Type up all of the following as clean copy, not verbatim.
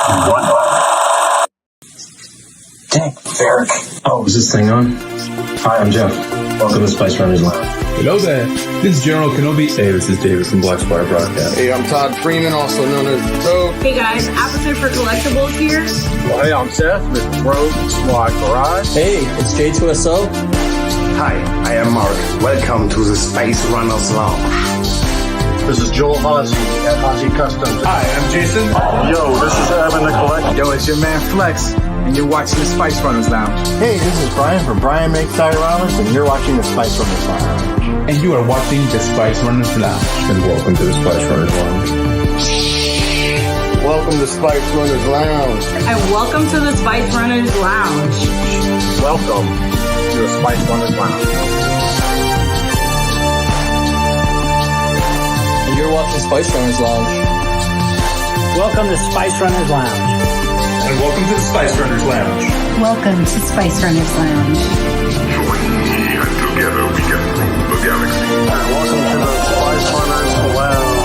Dang, Ferric. Oh, is this thing on? Hi, I'm Jeff. Welcome to Spice Runners Lounge. Hello there. This is General Kenobi. Hey, this is David from Black Spire Broadcast. Hey, I'm Todd Freeman, also known as Toad. Hey guys, Appleton for Collectibles here. Well, hey, I'm Seth with Rogue Squad Garage. Hey, it's J2SO. Hi, I am Mark. Welcome to the Space Runners Lounge. This is Joel Haas at Hashi Customs. Hi, I'm Jason. Yo, this is Evan the Collector. Yo, it's your man Flex, and you're watching the Spice Runners Lounge. Hey, this is Brian from Brian Makes Dioramas, and you're watching the Spice Runners Lounge. And you are watching the Spice Runners Lounge. And welcome to the Spice Runners Lounge. Welcome to Spice Runners Lounge. And welcome to the Spice Runners Lounge. Welcome to the Spice Runners Lounge. And you're watching Spice Runners Lounge. Welcome to Spice Runners Lounge. And welcome to the Spice Runners Lounge. Welcome to Spice Runners Lounge. Join me and together we can rule the galaxy. And welcome to the Spice Runners Lounge.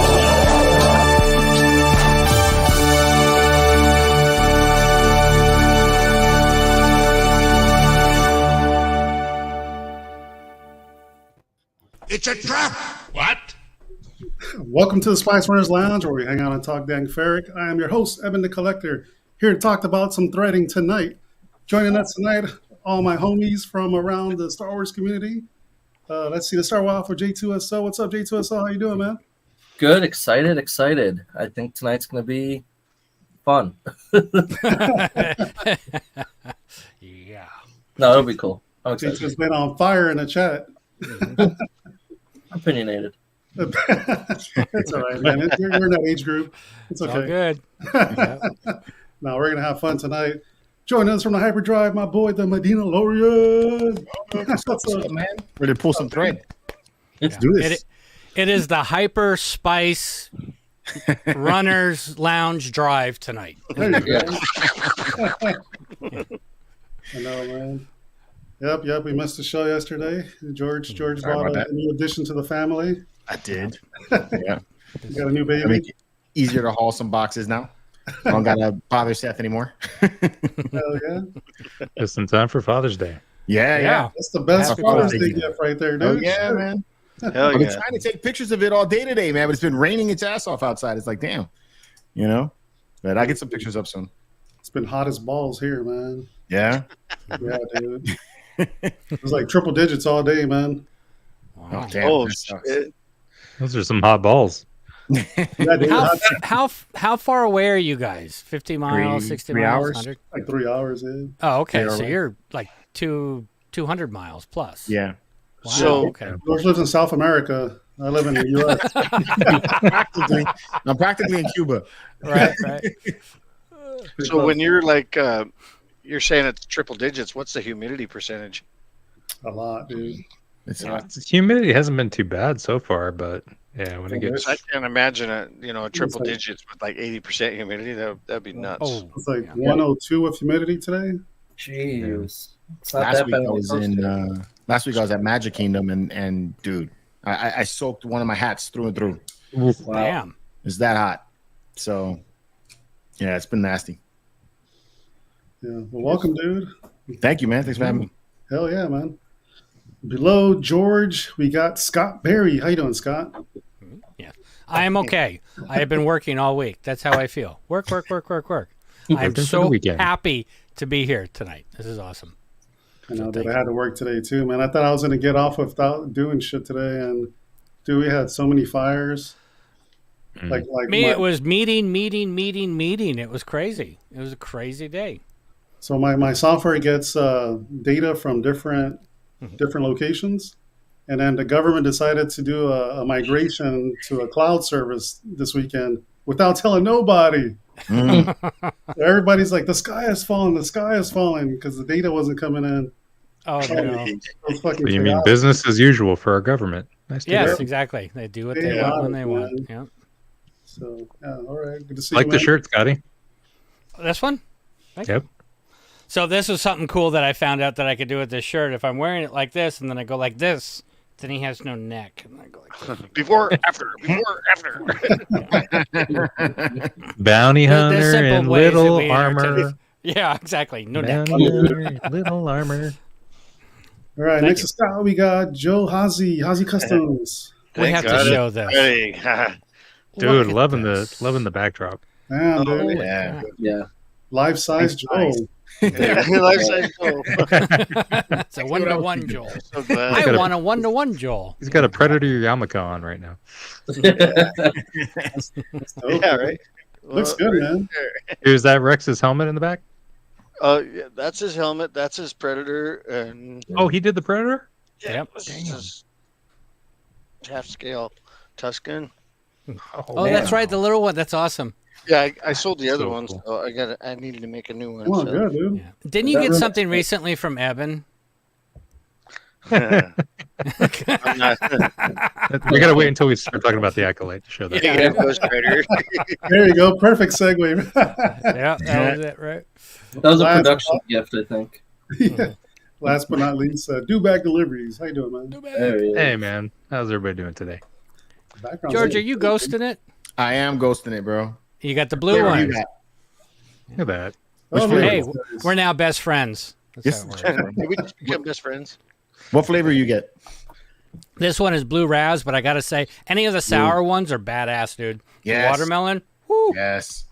It's a trap! What? Welcome to the Spice Runners Lounge, where we hang out and talk dang Ferric. I am your host, Evan the Collector, here to talk about some threading tonight. Joining us tonight, all my homies from around the Star Wars community. Let's see, let's start off with J2SO. What's up, J2SO? How you doing, man? Good, excited. I think tonight's going to be fun. Yeah. No, it'll be cool. I'm excited. J2's been on fire in the chat. Opinionated. It's all right, man. You're in that age group. It's okay. All good. No, we're going to have fun tonight. Joining us from the Hyperdrive, my boy, the Medina Lorian. What's up, man? Ready to pull some thread. Let's do this. It is the Hyper Spice Runners Lounge Drive tonight. There you go. I know, man. Yep. We missed the show yesterday. George brought a new addition to the family. I did. Yeah. You got a new baby. I make it easier to haul some boxes now. I don't gotta bother Seth anymore. Hell yeah. Just in time for Father's Day. Yeah. That's the best Father's Day gift right there, dude. Oh, yeah, man. Hell I've been yeah. trying to take pictures of it all day today, man, but it's been raining its ass off outside. It's like, damn. You know? But I get some pictures up soon. It's been hot as balls here, man. Yeah? Yeah, dude. It was like triple digits all day, man. Wow. Oh, damn. Oh, shit. Those are some hot balls. Yeah, dude, How far away are you guys? 50 miles, 60 3 miles, hours? 100? like 3 hours in. Oh, okay. Yeah, So right. you're like 200 miles plus. Yeah. Wow, So- okay. George lives in South America. I live in the U.S. I'm practically in Cuba. Right. So when you're like, you're saying it's triple digits, what's the humidity percentage? A lot, dude. It's Humidity hasn't been too bad so far, but yeah, when it gets I can't imagine a triple digits with like 80% humidity. That'd be nuts. Oh, It's like 102 with humidity today. Jeez. It's not last that week bad. I was last week I was at Magic Kingdom and dude, I soaked one of my hats through and through. Wow. damn. It's that hot. So yeah, it's been nasty. Yeah. Well, welcome, dude. Thank you, man. Thanks for having me. Hell yeah, man. Below George, we got Scott Berry. How you doing, Scott? Yeah. I am okay. I have been working all week. That's how I feel. Work. I'm Working for so the weekend. happy to be here tonight. This is awesome. I know, dude. I had to work today too, man. I thought I was going to get off without doing shit today, and dude, we had so many fires. Like It was meeting. It was crazy. It was a crazy day. So my software gets data from different locations, and then the government decided to do a migration to a cloud service this weekend without telling nobody. Everybody's like, the sky is falling because the data wasn't coming in. Oh no! It was fucking you mean chaotic. business as usual for our government. Nice to Yes, hear. exactly. They do what they Yeah, want when they man. want. Yeah. So yeah, all right, good to see Like you, the man. shirt, Scotty. This one? Yep. So this was something cool that I found out that I could do with this shirt. If I'm wearing it like this and then I go like this, Then he has no neck. And I go like, Before, after. Bounty There's hunter simple and ways that little we armor. entertain- Yeah, exactly. No neck. Bounty hunter, little armor. All right, Thank next you. to Scott, we got Joe Hazy Customs. We have to Got it. show this. Ready. Dude, Look at loving this. the backdrop. Damn, dude. Holy Yeah. crap. Yeah. Life size Joe. Life size Joel. It's a 1-to-1 Joel. So glad. I want a 1-to-1 Joel. He's got a Predator yarmulke on right now. Yeah, right. Looks good, man. Dude, is that Rex's helmet in the back? Yeah, that's his helmet. That's his Predator, and Oh, he did the Predator? Yep. this is his half scale Tuscan. Oh, that's right. The little one. That's awesome. Yeah, I sold the other So ones. cool. So I needed to make a new one. Oh, so. good, dude. Yeah. Didn't you get something recently from Evan? I'm not. We gotta wait until we start talking about the Acolyte to show that. Yeah, Ghost Rider. There you go. Perfect segue. Yeah, that was it, right? That was a Last- production gift, I think. Yeah. Last but not least, do back deliveries. How you doing, man? There he is. Hey man, how's everybody doing today? Background George, are you ghosting it? I am ghosting it, bro. You got the blue Flavor one. you got? Look at that. Which Oh, flavor? Hey, look at this. we're now best friends. That's Yes. how it works. Did we just become best friends? What flavor you get? This one is blue raz, but I gotta say, any of the sour ones are badass, dude. The Yes. watermelon, whoo, Yes.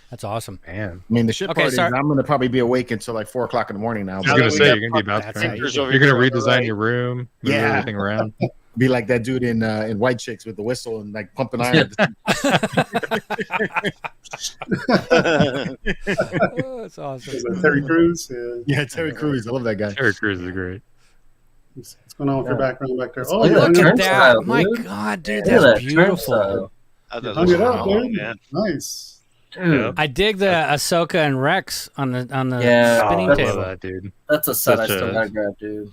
that's awesome. Man. I mean, the shit Okay, part is sorry. I'm going to probably be awake until like 4 o'clock in the morning now. I was Now gonna that we say got you're gonna be about That's to how you do it. You're gonna on the redesign right. your room, move Yeah. everything around. Be like that dude in White Chicks with the whistle and like pumping iron. Oh, that's awesome. Is that Terry Crews? Yeah. Yeah, Terry Crews. I love that guy. Terry Crews is great. What's going on with your background back there? Oh, Look yeah. at Look that at turnstile, that! My dude. God, dude, Look at that's that beautiful. turnstile. Oh, that Hung looks it up, cool, dude. man. Nice. Dude, I dig the Ahsoka and Rex on the Yeah, spinning I that's- table. love that, dude. that's a set I Such still a- gotta grab, dude.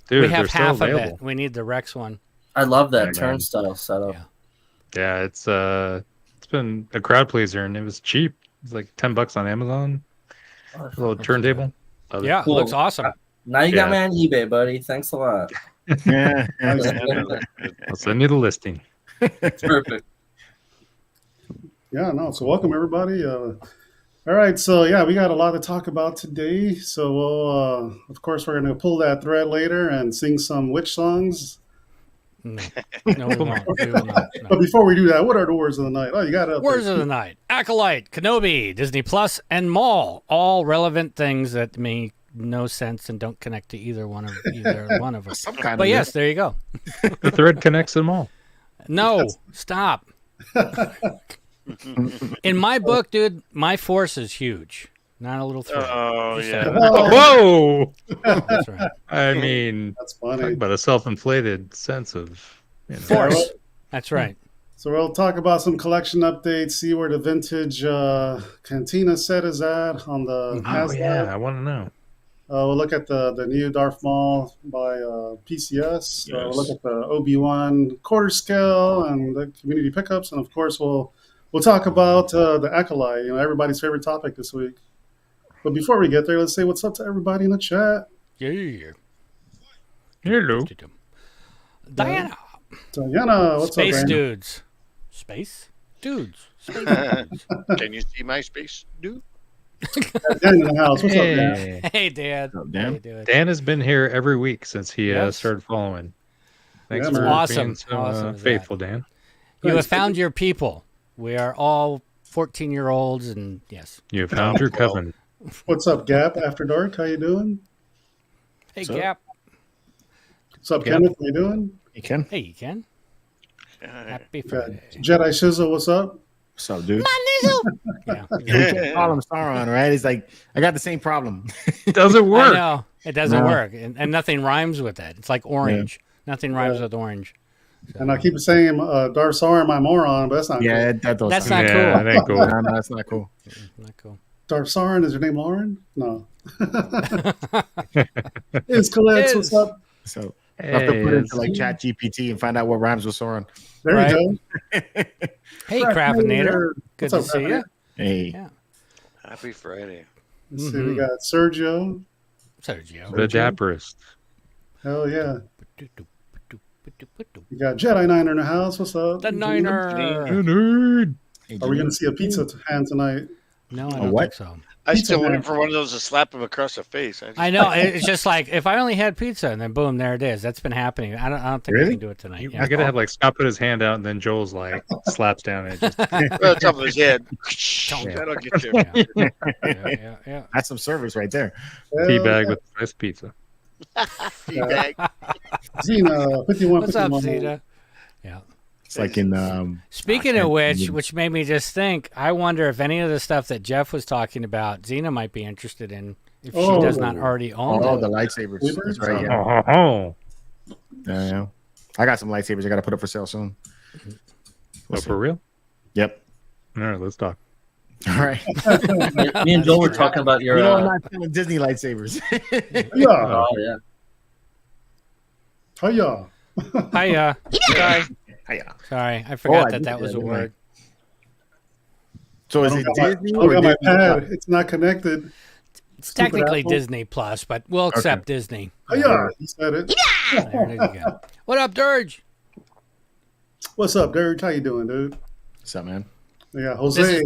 Dude, We they're have still half of available. it. We need the Rex one. I love that Yeah, man. turnstile setup. Yeah. Yeah, it's been a crowd pleaser and it was cheap. It's like $10 on Amazon. A little turntable. Love it. Yeah, Cool. it looks awesome. Now you got Yeah. me on eBay, buddy. Thanks a lot. Yeah. I'll send you the listing. Perfect. Yeah, no. So welcome everybody. All right, so yeah, we got a lot to talk about today. So we'll, of course, we're going to pull that thread later and sing some witch songs. No, no, we won't. We will not. No. But before we do that, what are the words of the night? Oh, you got it. up Words there. of the night: Acolyte, Kenobi, Disney Plus, and Maul. All relevant things that make no sense and don't connect to either one of us. Some kind But of yes, there you go. The thread connects them all. No, stop. In my book, dude, my force is huge, not a little thread. Oh, Just yeah. saying. Whoa! That's right. I mean, That's talk funny. about a self-inflated sense of Force. That's right. So we'll talk about some collection updates, see where the vintage cantina set is at on the Oh HasLab. yeah, I want to know. We'll look at the new Darth Maul by PCS. We'll look at the Obi-Wan quarter scale and the community pickups, and of course we'll talk about the Acolyte. Everybody's favorite topic this week. But before we get there, let's say what's up to everybody in the chat. Yeah. Hello. Diana. Diana, what's Space up, Diana? dudes. Space dudes. Space dudes. Can you see my space, dude? Dan in the house. What's up, Dan? Hey. Hey, Dad. Dan? How you doing? Dan has been here every week since he Yes. started following. Thanks Yeah, for man. Awesome. being so Awesome is faithful, Dan. You have found your people. We are all 14-year-olds, and yes. You have found your coven. What's up, Gap After Dark? How you doing? Hey, So- Gap. What's up, Gap. Kenneth? How you doing? You can. Hey, you can. Happy Got Friday. Jedi Shizzle, what's up? What's up, dude? Yeah. We can't call him Sauron, right? It's like, I got the same problem. Doesn't I work. know. It doesn't No. work. And nothing rhymes with that. It's like orange. Nothing rhymes with orange. And I keep saying Darth Sauron, my moron, but that's not Yeah, cool. that don't That's sound not Yeah, cool. that ain't cool. No, that's not cool. Not cool. Darth Sauron, is your name Lauren? No. It's Colette, Is. what's up? So I have to put Hey, into like Chat GPT and find out what rhymes with Sauron. There Right. you go. Hey, Cravenator. Good What's to up, see you. Hey, Yeah. Happy Friday. Let's see, we got Sergio. Sergio. the dapperest. Hell yeah. You got Jedi Niner in the house. What's up? The Niner. Nerd. Are we going to see a pizza hand tonight? No, I don't think so. I still man. waiting for one of those to slap him across the face. I know. It's just like if I only had pizza, and then boom, there it is. That's been happening. I don't think we can do it tonight. I gotta have like Scott put his hand out, and then Joel's like slaps down and just on the top of his head. That'll get you. Yeah. That's some service right there. teabag with nice pizza. Teabag. Xena, 51. What's up, Zeta? Yeah. It's like in. Speaking of which made me just think, I wonder if any of the stuff that Jeff was talking about, Xena might be interested in if she does not already own them. Oh, the lightsabers. That's right. Yeah. I got some lightsabers I got to put up for sale soon. Oh, for real? Yep. All right, let's talk. All right. Me and Joel were talking about your. I'm not selling Disney lightsabers. Yeah. Oh yeah. Hiya. Hiya. Sorry, I forgot that was a word. So is it Disney? I got my pad. It's not connected. It's technically Disney Plus, but we'll accept Disney. Hiya. He said it. There you go. What up, Dirge? What's up, Dirge? How you doing, dude? What's up, man? Yeah, Jose.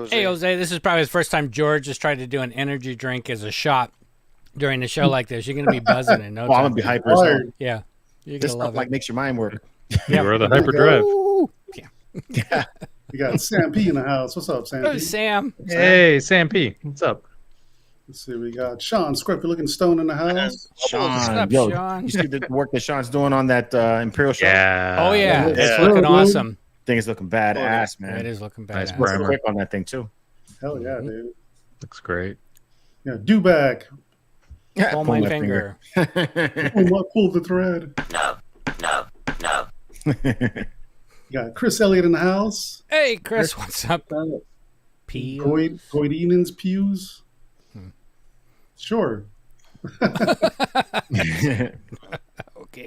Hey, Jose. This is probably the first time George has tried to do an energy drink as a shot during a show like this. You're going to be buzzing in no time. I'm going to be hyper. So. Yeah. You're This going to love stuff like it. makes your mind work. You are the hyperdrive. Yeah. You got Sam P in the house. What's up, Sam Oh, P? Sam. Hey, Sam P. What's up? Let's see. We got Sean Scruffy looking stone in the house. Sean, up, yo, Sean? you see the work that Sean's doing on that Imperial show? Yeah. Oh, yeah. It's Yeah. looking Good. awesome. Thing is looking badass, man. It is looking Nice badass. primer. Quick on that thing too. Hell yeah, dude. Looks great. Yeah, do back. Pull my finger. Pull the thread. You got Chris Elliott in the house. Hey, Chris, what's up? P. Goidinan's pews. Sure. Okay.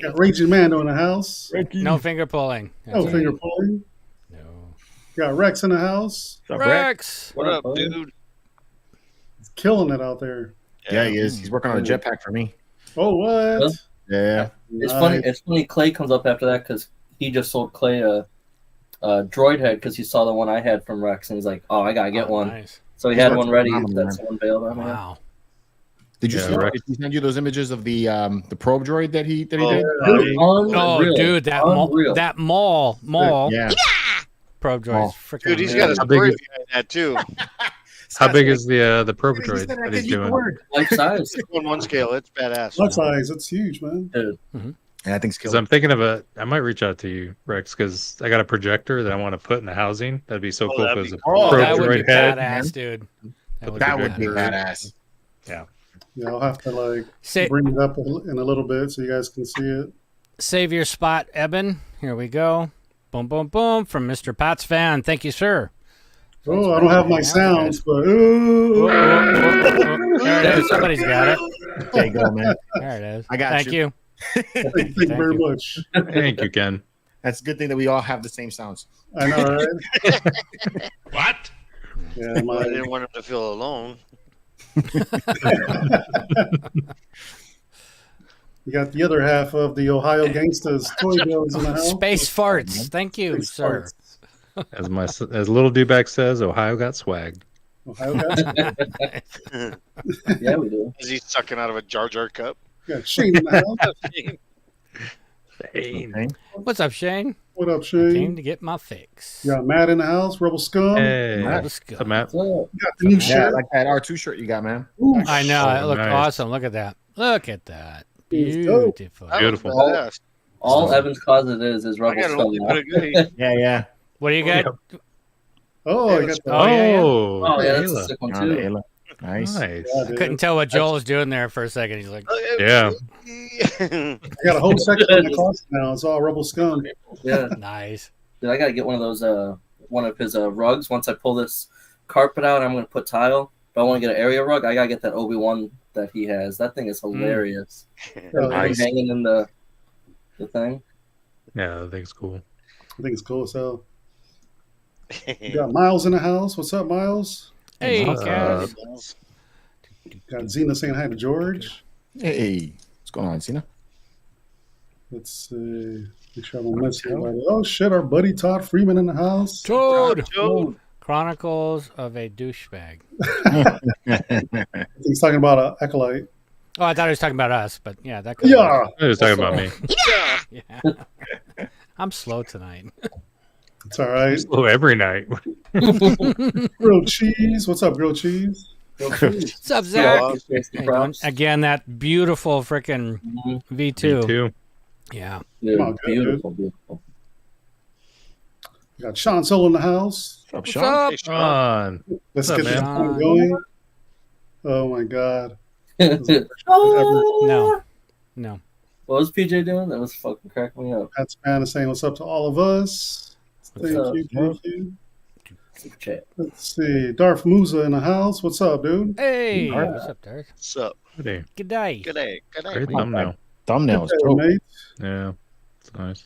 Got Raging Mando in the house. No finger pulling. No finger pulling. No. Got Rex in the house. Rex. What up, dude? He's killing it out there. Yeah, he is. He's working on a jetpack for me. Oh, what? Yeah. It's funny. It's funny. Clay comes up after that because he just sold Clay a droid head because he saw the one I had from Rex and he's like, "Oh, I gotta get one." Nice. So he had one ready that someone bailed on. Wow. Did you see? Did he send you those images of the probe droid that he did? Oh, dude, that mall. Yeah. Probe droid is freaking. Dude, he's got a story behind that too. How big is the probe droid that he's doing? Life size. On one scale, it's badass. Life size. It's huge, man. Dude. And I think Because I'm thinking of I might reach out to you, Rex, because I got a projector that I want to put in the housing. That'd be so cool if it was a probe that would be droid head. badass, dude. That would be badass. Yeah. Yeah, I'll have to bring it up in a little bit so you guys can see it. Save your spot, Eben. Here we go. Boom, boom, boom from Mr. Pat's fan. Thank you, sir. Oh, I don't have my sounds, but there it is. Somebody's got it. There you go, man. There it is. I got Thank you. Thank you very much. Thank you, Ken. That's a good thing that we all have the same sounds. I know, right? What? Yeah, I didn't want him to feel alone. We got the other half of the Ohio Gangsters toy bills in the house. Space farts. Thank you, sir. As Little Dewback says, Ohio got swagged. Ohio got Yeah, we do. Is he sucking out of a Jar Jar cup? got Shane in the house. Shane. What's up, Shane? What up, Shane? Came to get my fix. You got Matt in the house. Rebel Scum. Hey, Let's go. what's up, Matt? You got the new Yeah, shirt. like that R2 shirt you got, man. Ooh, I know. It looked nice. awesome. Look at that. Look at that. It's dope. Beautiful. Beautiful. Badass. All Evan's closet is I Rebel got Scum. only put a goodie. Yeah. What do you got? Oh, I got the Oh, yeah. Oh, yeah, that's a Ayla. sick one, Oh, too. Ayla. Nice. Nice. Yeah, I dude. couldn't tell what Joel was doing there for a second. He's like, Yeah. I got a whole section in the closet now. It's all Rebel Scum. Yeah. nice. Dude, I gotta get one of those, one of his rugs. Once I pull this carpet out, I'm gonna put tile. If I want to get an area rug, I gotta get that Obi-Wan that he has. That thing is hilarious. Nice. Hanging in the thing. Yeah, I think it's cool. I think it's cool as hell. You got Miles in the house. What's up, Miles? Hey, What's guys. Got Xena saying hi to George. Hey, what's going on, Cena? Let's see. Make sure I don't miss anybody. Oh shit! Our buddy Todd Freeman in the house. Toad. Chronicles of a douchebag. He's talking about Acolyte. Oh, I thought he was talking about us, but yeah, that could Yeah. He was talking about me. Yeah. I'm slow tonight. It's all right. Slow every night. Grilled cheese. What's up, grilled cheese? What's up, Zach? How you doing? Again, that beautiful freaking V2. V2. Yeah. Come on, Beautiful. We got Sean Solo in the house. What's Sean? up? Hey, Sean. Let's What's get up, this man? thing going. Oh my god. No. No. What was PJ doing? That was fucking cracking me up. Pat Span is saying what's up to all of us. Thank up? you. Super chat. Let's see. Darth Musa in the house. What's up, dude? Hey, what's up, Darth? What's up? Good day. Good day. Good day. Good day. Great thumbnail. Thumbnails. Hey, Dope. mate. Yeah. It's nice.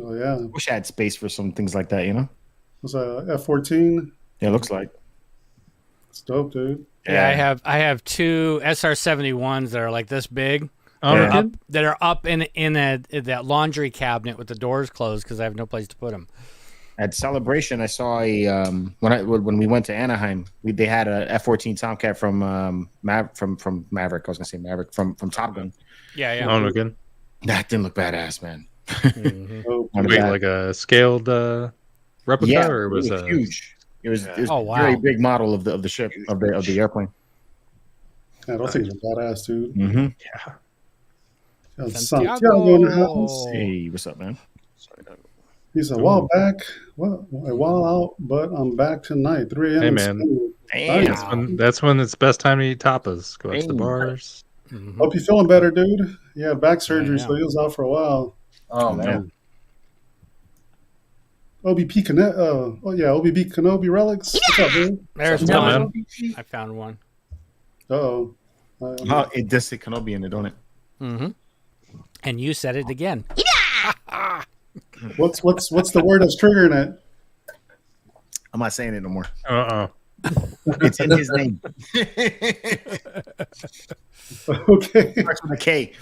Oh yeah. Wish I had space for some things like that, you know? What's that? F-14. Yeah, it looks like. It's dope, dude. Yeah, I have two SR-71s that are like this big. Oh, Yeah. Up, that are up in that laundry cabinet with the doors closed because I have no place to put them. At Celebration, I saw a when we went to Anaheim, they had a F-14 Tomcat from Maverick. I was gonna say Maverick from Top Gun. Yeah, yeah. Oh, no good. That didn't look badass, man. Oh, Wait, like a scaled replica, Yeah, or was it was a huge. It was Oh, a wow. very big model of the ship of the airplane. yeah, those things are badass, dude. Mm-hmm. Yeah. Got Santiago. Santiago in the house. Hey, what's up, man? He's a while back. Well, a while out, but I'm back tonight. 3 a.m. Hey, in man. Spain. Damn. That's when it's the best time to eat tapas. Go out to the Hey. bars. Hope you're feeling better, dude. Yeah, back surgery, Yeah. so he was out for a while. Oh man. OBP OBB Kenobi relics. What's up, dude? There's Yeah, one. man. I found one. Uh-oh. Oh, it does say Kenobi in it, don't it? Mm-hmm. And you said it again. What's the word that's triggering it? I'm not saying it no more. Uh-oh. It's in his name. Okay. Starts with a K.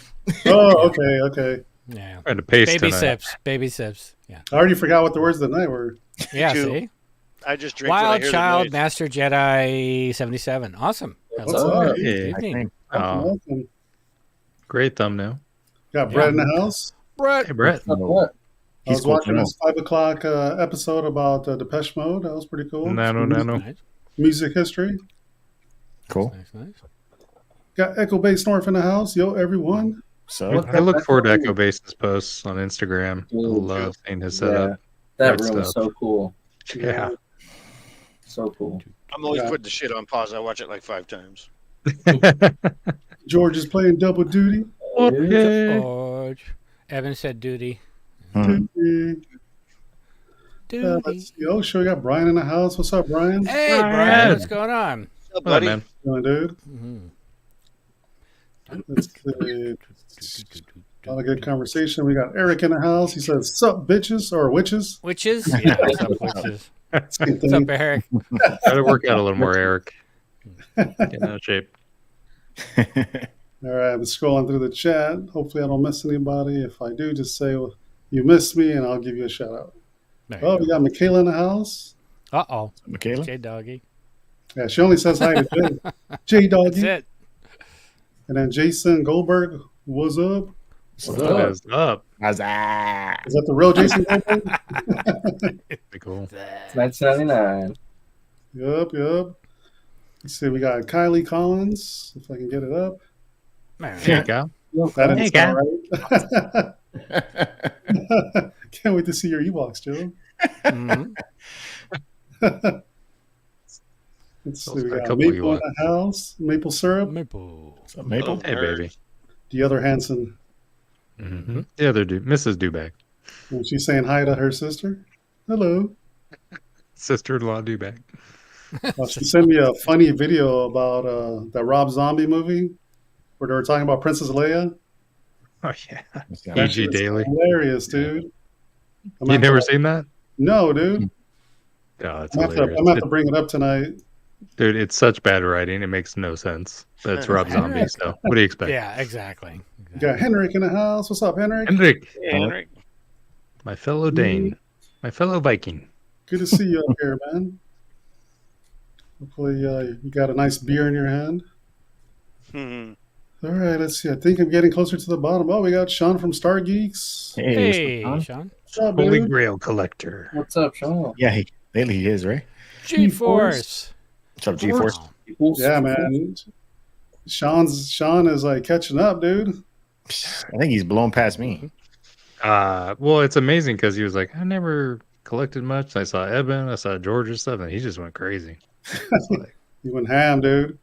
Oh, okay. Yeah. Trying to paste Baby tonight. sips. Baby sips. Yeah. I already forgot what the words of the night were. Yeah, too. see? I just drink when I Wild hear the Child noise. Master Jedi 77. Awesome. What's Hello. up? Good Hey. evening. Oh, Welcome. great thumbnail. Got Brett in the house. Brett. Hey, Brett. What? I was watching this 5 o'clock episode about Depeche Mode. That was pretty cool. No. Nice. Music history. Cool. Nice. Got Echo Base North in the house. Yo, everyone. So I look forward to Echo Base's posts on Instagram. I love seeing his setup. That Great room is stuff. so cool. Yeah. So cool. I'm always Yeah. putting the shit on pause. I watch it like 5 times. George is playing double duty. Okay. George. Evan said duty. Duty. Duty. Let's see. Oh, sure. We got Brian in the house. What's up, Brian? Hey, Brian. What's going on? What's up, Hello, buddy? man. Doing, dude? Mm-hmm. Let's see. A lot of good conversation. We got Eric in the house. He says, "Sup, bitches or witches?" Witches? Yeah, what's up, witches? Same What's up, thing. Eric? Gotta work out a little more, Eric. Get out of shape. All right, I'm scrolling through the chat. Hopefully, I don't miss anybody. If I do, just say you missed me, and I'll give you a shout out. There Oh, you we got Michaela in the house. go. Uh-oh. Michaela? J-Doggy. Yeah, she only says hi to Jay. J That's Doggy. it. And then Jason Goldberg, what's up? What is up? How's that? Is that the real Jason Goldberg? Pretty cool. It's 1999. Yup. Let's see, we got Kylie Collins, if I can get it up. There you go. That Hey, is guy. all right. Can't wait to see your Ewoks, Joe. Mhm. Let's see, Those we are a got couple Maple in Ewoks. the house, maple syrup, Maple. Maple? Hey, baby. the other Hanson. Mm-hmm. The other dude, Mrs. Dewback. And she's saying hi to her sister. Hello. Sister-in-law Dewback. She sent me a funny video about that Rob Zombie movie where they were talking about Princess Leia. Oh, yeah. That E.G. shit is Daily. hilarious, dude. You never seen that? No, dude. Oh, it's I'm gonna hilarious. have to bring it up tonight. Dude, it's such bad writing. It makes no sense. But it's Rob Zombie, so what do you expect? Yeah, exactly. You got Henrik in the house. What's up, Henrik? Henrik, Henrik. my fellow Dane, my fellow Viking. Good to see you up here, man. Hopefully, you got a nice beer in your hand. All right, let's see. I think I'm getting closer to the bottom. Oh, we got Sean from Star Geeks. Hey, Sean. What's up, Holy dude? Grail collector. What's up, Sean? Yeah, he is, right? G-Force. What's up, G-Force? Yeah, man. Sean is like catching up, dude. I think he's blown past me. Well, it's amazing because he was like, I never collected much. I saw Eben, I saw George's stuff, and he just went crazy. He went ham, dude.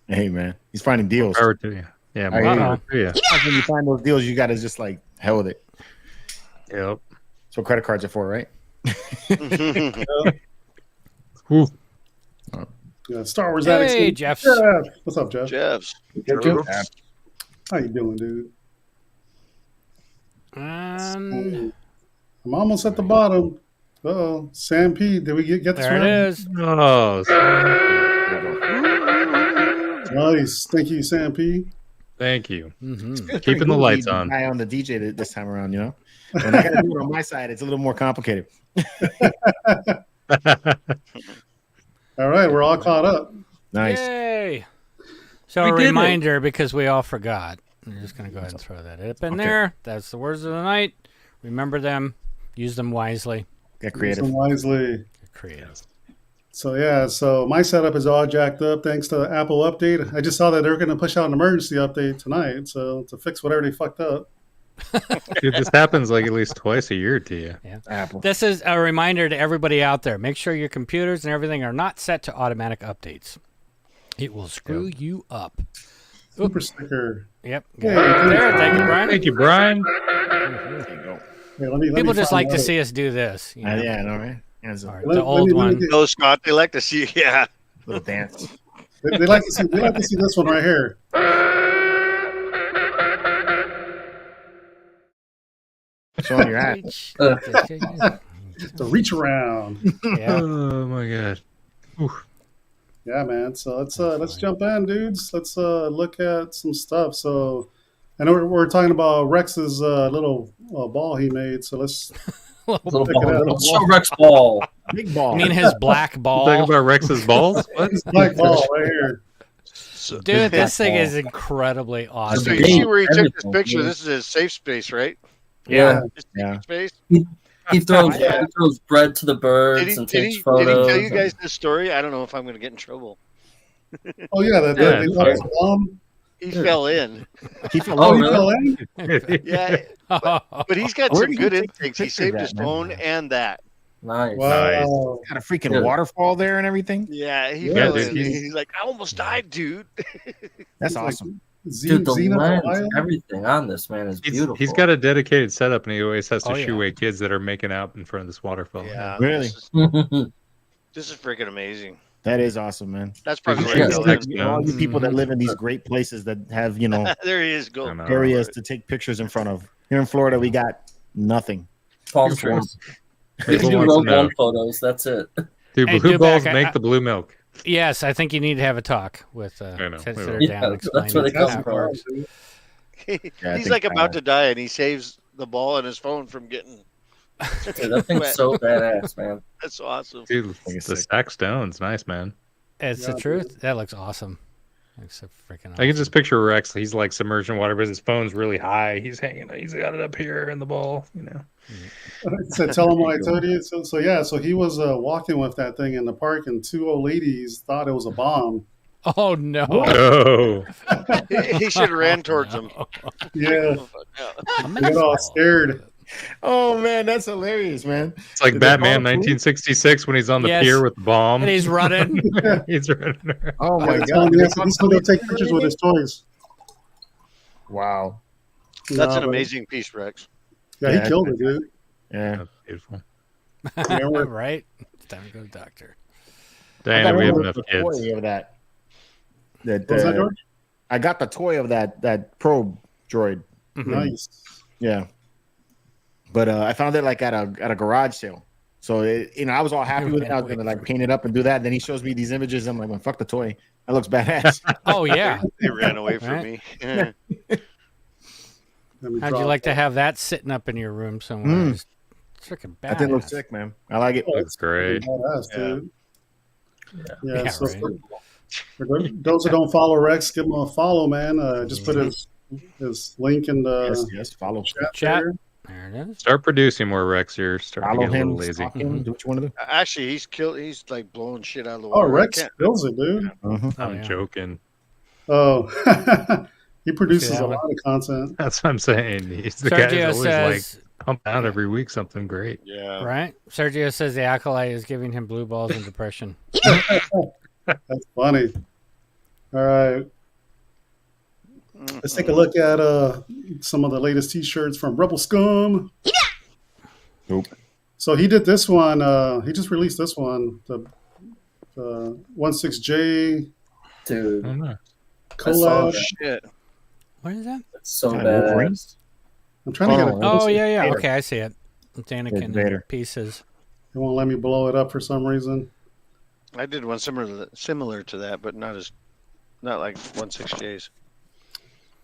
Hey, man. He's finding deals. Power to you. Yeah, I more hear power to you. When you find those deals, you got to just like hell with it. Yep. That's what credit cards are for, right? Ooh. Yeah, Star Wars Hey, Addicts. Jeff. Jeff. What's up, Jeff? Jeffs. How you doing, dude? And I'm almost at the bottom. Uh-oh. Sam P. Did we get this there right? it is. Oh, Nice. Thank you, Sam P. thank you. Mm-hmm. Keeping the lights on. Guy on the DJ this time around, you know. When I got to do it on my side, it's a little more complicated. All right, we're all caught up. Nice. Yay. So We a did it. reminder, because we all forgot. I'm just going to go ahead and throw that up in there. That's the words of the night. Remember them. Use them wisely. Get creative. Listen wisely. Get creative. So yeah, so my setup is all jacked up thanks to the Apple update. I just saw that they're going to push out an emergency update tonight, so to fix whatever they fucked up. Dude, this happens like at least twice a year to you. Yeah. Apple. This is a reminder to everybody out there. Make sure your computers and everything are not set to automatic updates. It will screw you up. Super sticker. Yep. Hey, There. Thank you, Brian. Thank you, Brian. Hey, let me People just find like to out. see us do this. You know? Yeah, I know, right? Yeah, so All right, Let- the let old me- let me one. get- No, Scott. They like to see. Yeah. little dance. They like to see. They like to see this one right here. Showing your ass. Yeah. The reach around. Oh my god. Yeah, man. So let's jump in, dudes. Let's look at some stuff. So I know we're talking about Rex's little ball he made. So let's Little check it out. ball. Let's show Rex ball. Big ball. I mean his black ball. Talking about Rex's balls? What? Black ball right here. Dude, this thing is incredibly So awesome. you see where he took this Everything, picture? dude. This is his safe space, right? Yeah. His Yeah. safe space. He throws Yeah. he throws bread to the birds Did and he takes photos. tell you guys this story? I don't know if I'm going to get in trouble. Oh yeah, Yeah, they it's dropped his bomb. He fell in. He fell Oh, He really? fell in. Yeah, but he's got Where some did he good take instincts. the He saved pictures his at, man? phone and that. Nice. Wow. Got a freaking Yeah. waterfall there and everything. Yeah, he Yeah, fell dude, in. he's- He's like, I almost died, dude. That's He's like awesome. Dude, the Xena lens, Wild. everything on this man is beautiful. He's got a dedicated setup, and he always has to Oh, shoo yeah. away kids that are making out in front of this waterfall. Yeah, Really? This is freaking amazing. That is awesome, man. That's probably Yeah. where Yeah. he Next fell in. All you people that Mhm. live in these great places that have, you know, There he is. Go. I know. areas to take pictures in front of. Here in Florida, we got nothing. Palm trees. We People do want to Rogue know. One photos. That's it. Dude, Hey, blue Dubac, balls I- make the blue milk. Yes, I think you need to have a talk with I know, sit we her will. down Yeah, and explain that's where they how come it from. works. Yeah, I He's think, like about to die, and he saves the ball and his phone from getting. Dude, that thing's so badass, man. That's awesome. Dude, think it's the sick. stack stone's nice, man. It's the truth. That looks awesome. Looks so freaking awesome. I can just picture Rex. He's like submerged in water, but his phone's really high. He's hanging. He's got it up here in the ball. You know. So tell him what I told you. So he was walking with that thing in the park, and two old ladies thought it was a bomb. Oh no! Oh, He should have ran towards him. Yeah, they got all scared. Oh man, that's hilarious, man. it's like Did they Batman, call it? 1966, when he's on the Yes. pier with the bomb. And he's running. He's running around. Oh my Tell god. him he's going to take pictures with his toys. Wow. That's an but- amazing piece, Rex. Yeah, Yeah, he killed it, dude. Yeah. That's beautiful. Yeah, we're- Right? It's time to go to the doctor. Dang, we have enough the kids. toy of that. What was that, George? I got the toy of that probe droid. Nice. Yeah. But I found it like at a garage sale. So I was all happy with it. I was gonna like paint it up and do that. Then he shows me these images. I'm like, well, fuck the toy. That looks badass. Oh yeah. He ran away from Right. me. Let me How'd you drop like to that. have that sitting up in your room somewhere? Just freaking badass. That thing looks sick, man. I like it. Oh, Looks great. Badass, dude. Yeah, Yeah, so right. for those who don't follow Rex, give him a follow, man. Just put his link in the Yes, follow. Chat. there. There it is. Start producing more, Rex. You're starting Follow to get a him. little lazy. Stalk him. Do what you want to do. Actually, he's like blowing shit out of the Oh, water. I Rex can't- kills it, dude. I'm yeah. joking. Oh, he produces that a one? lot of content. That's what I'm saying. The guy's Sergio always says, like pumping out every week something great. Yeah. right? Sergio says the Acolyte is giving him blue balls and depression. That's funny. All right. Let's take a look at some of the latest T-shirts from Rebel Scum. Nope. So he did this one. He just released this one. The 16J Dude, Oh, no. collab. Shit. What is that? it's so Kind of Wolverine? badass. I'm trying to get it. Oh, yeah. Vader. Okay, I see it. It's Anakin in Vader. pieces. It won't let me blow it up for some reason. I did one similar to that, but not like 16J's.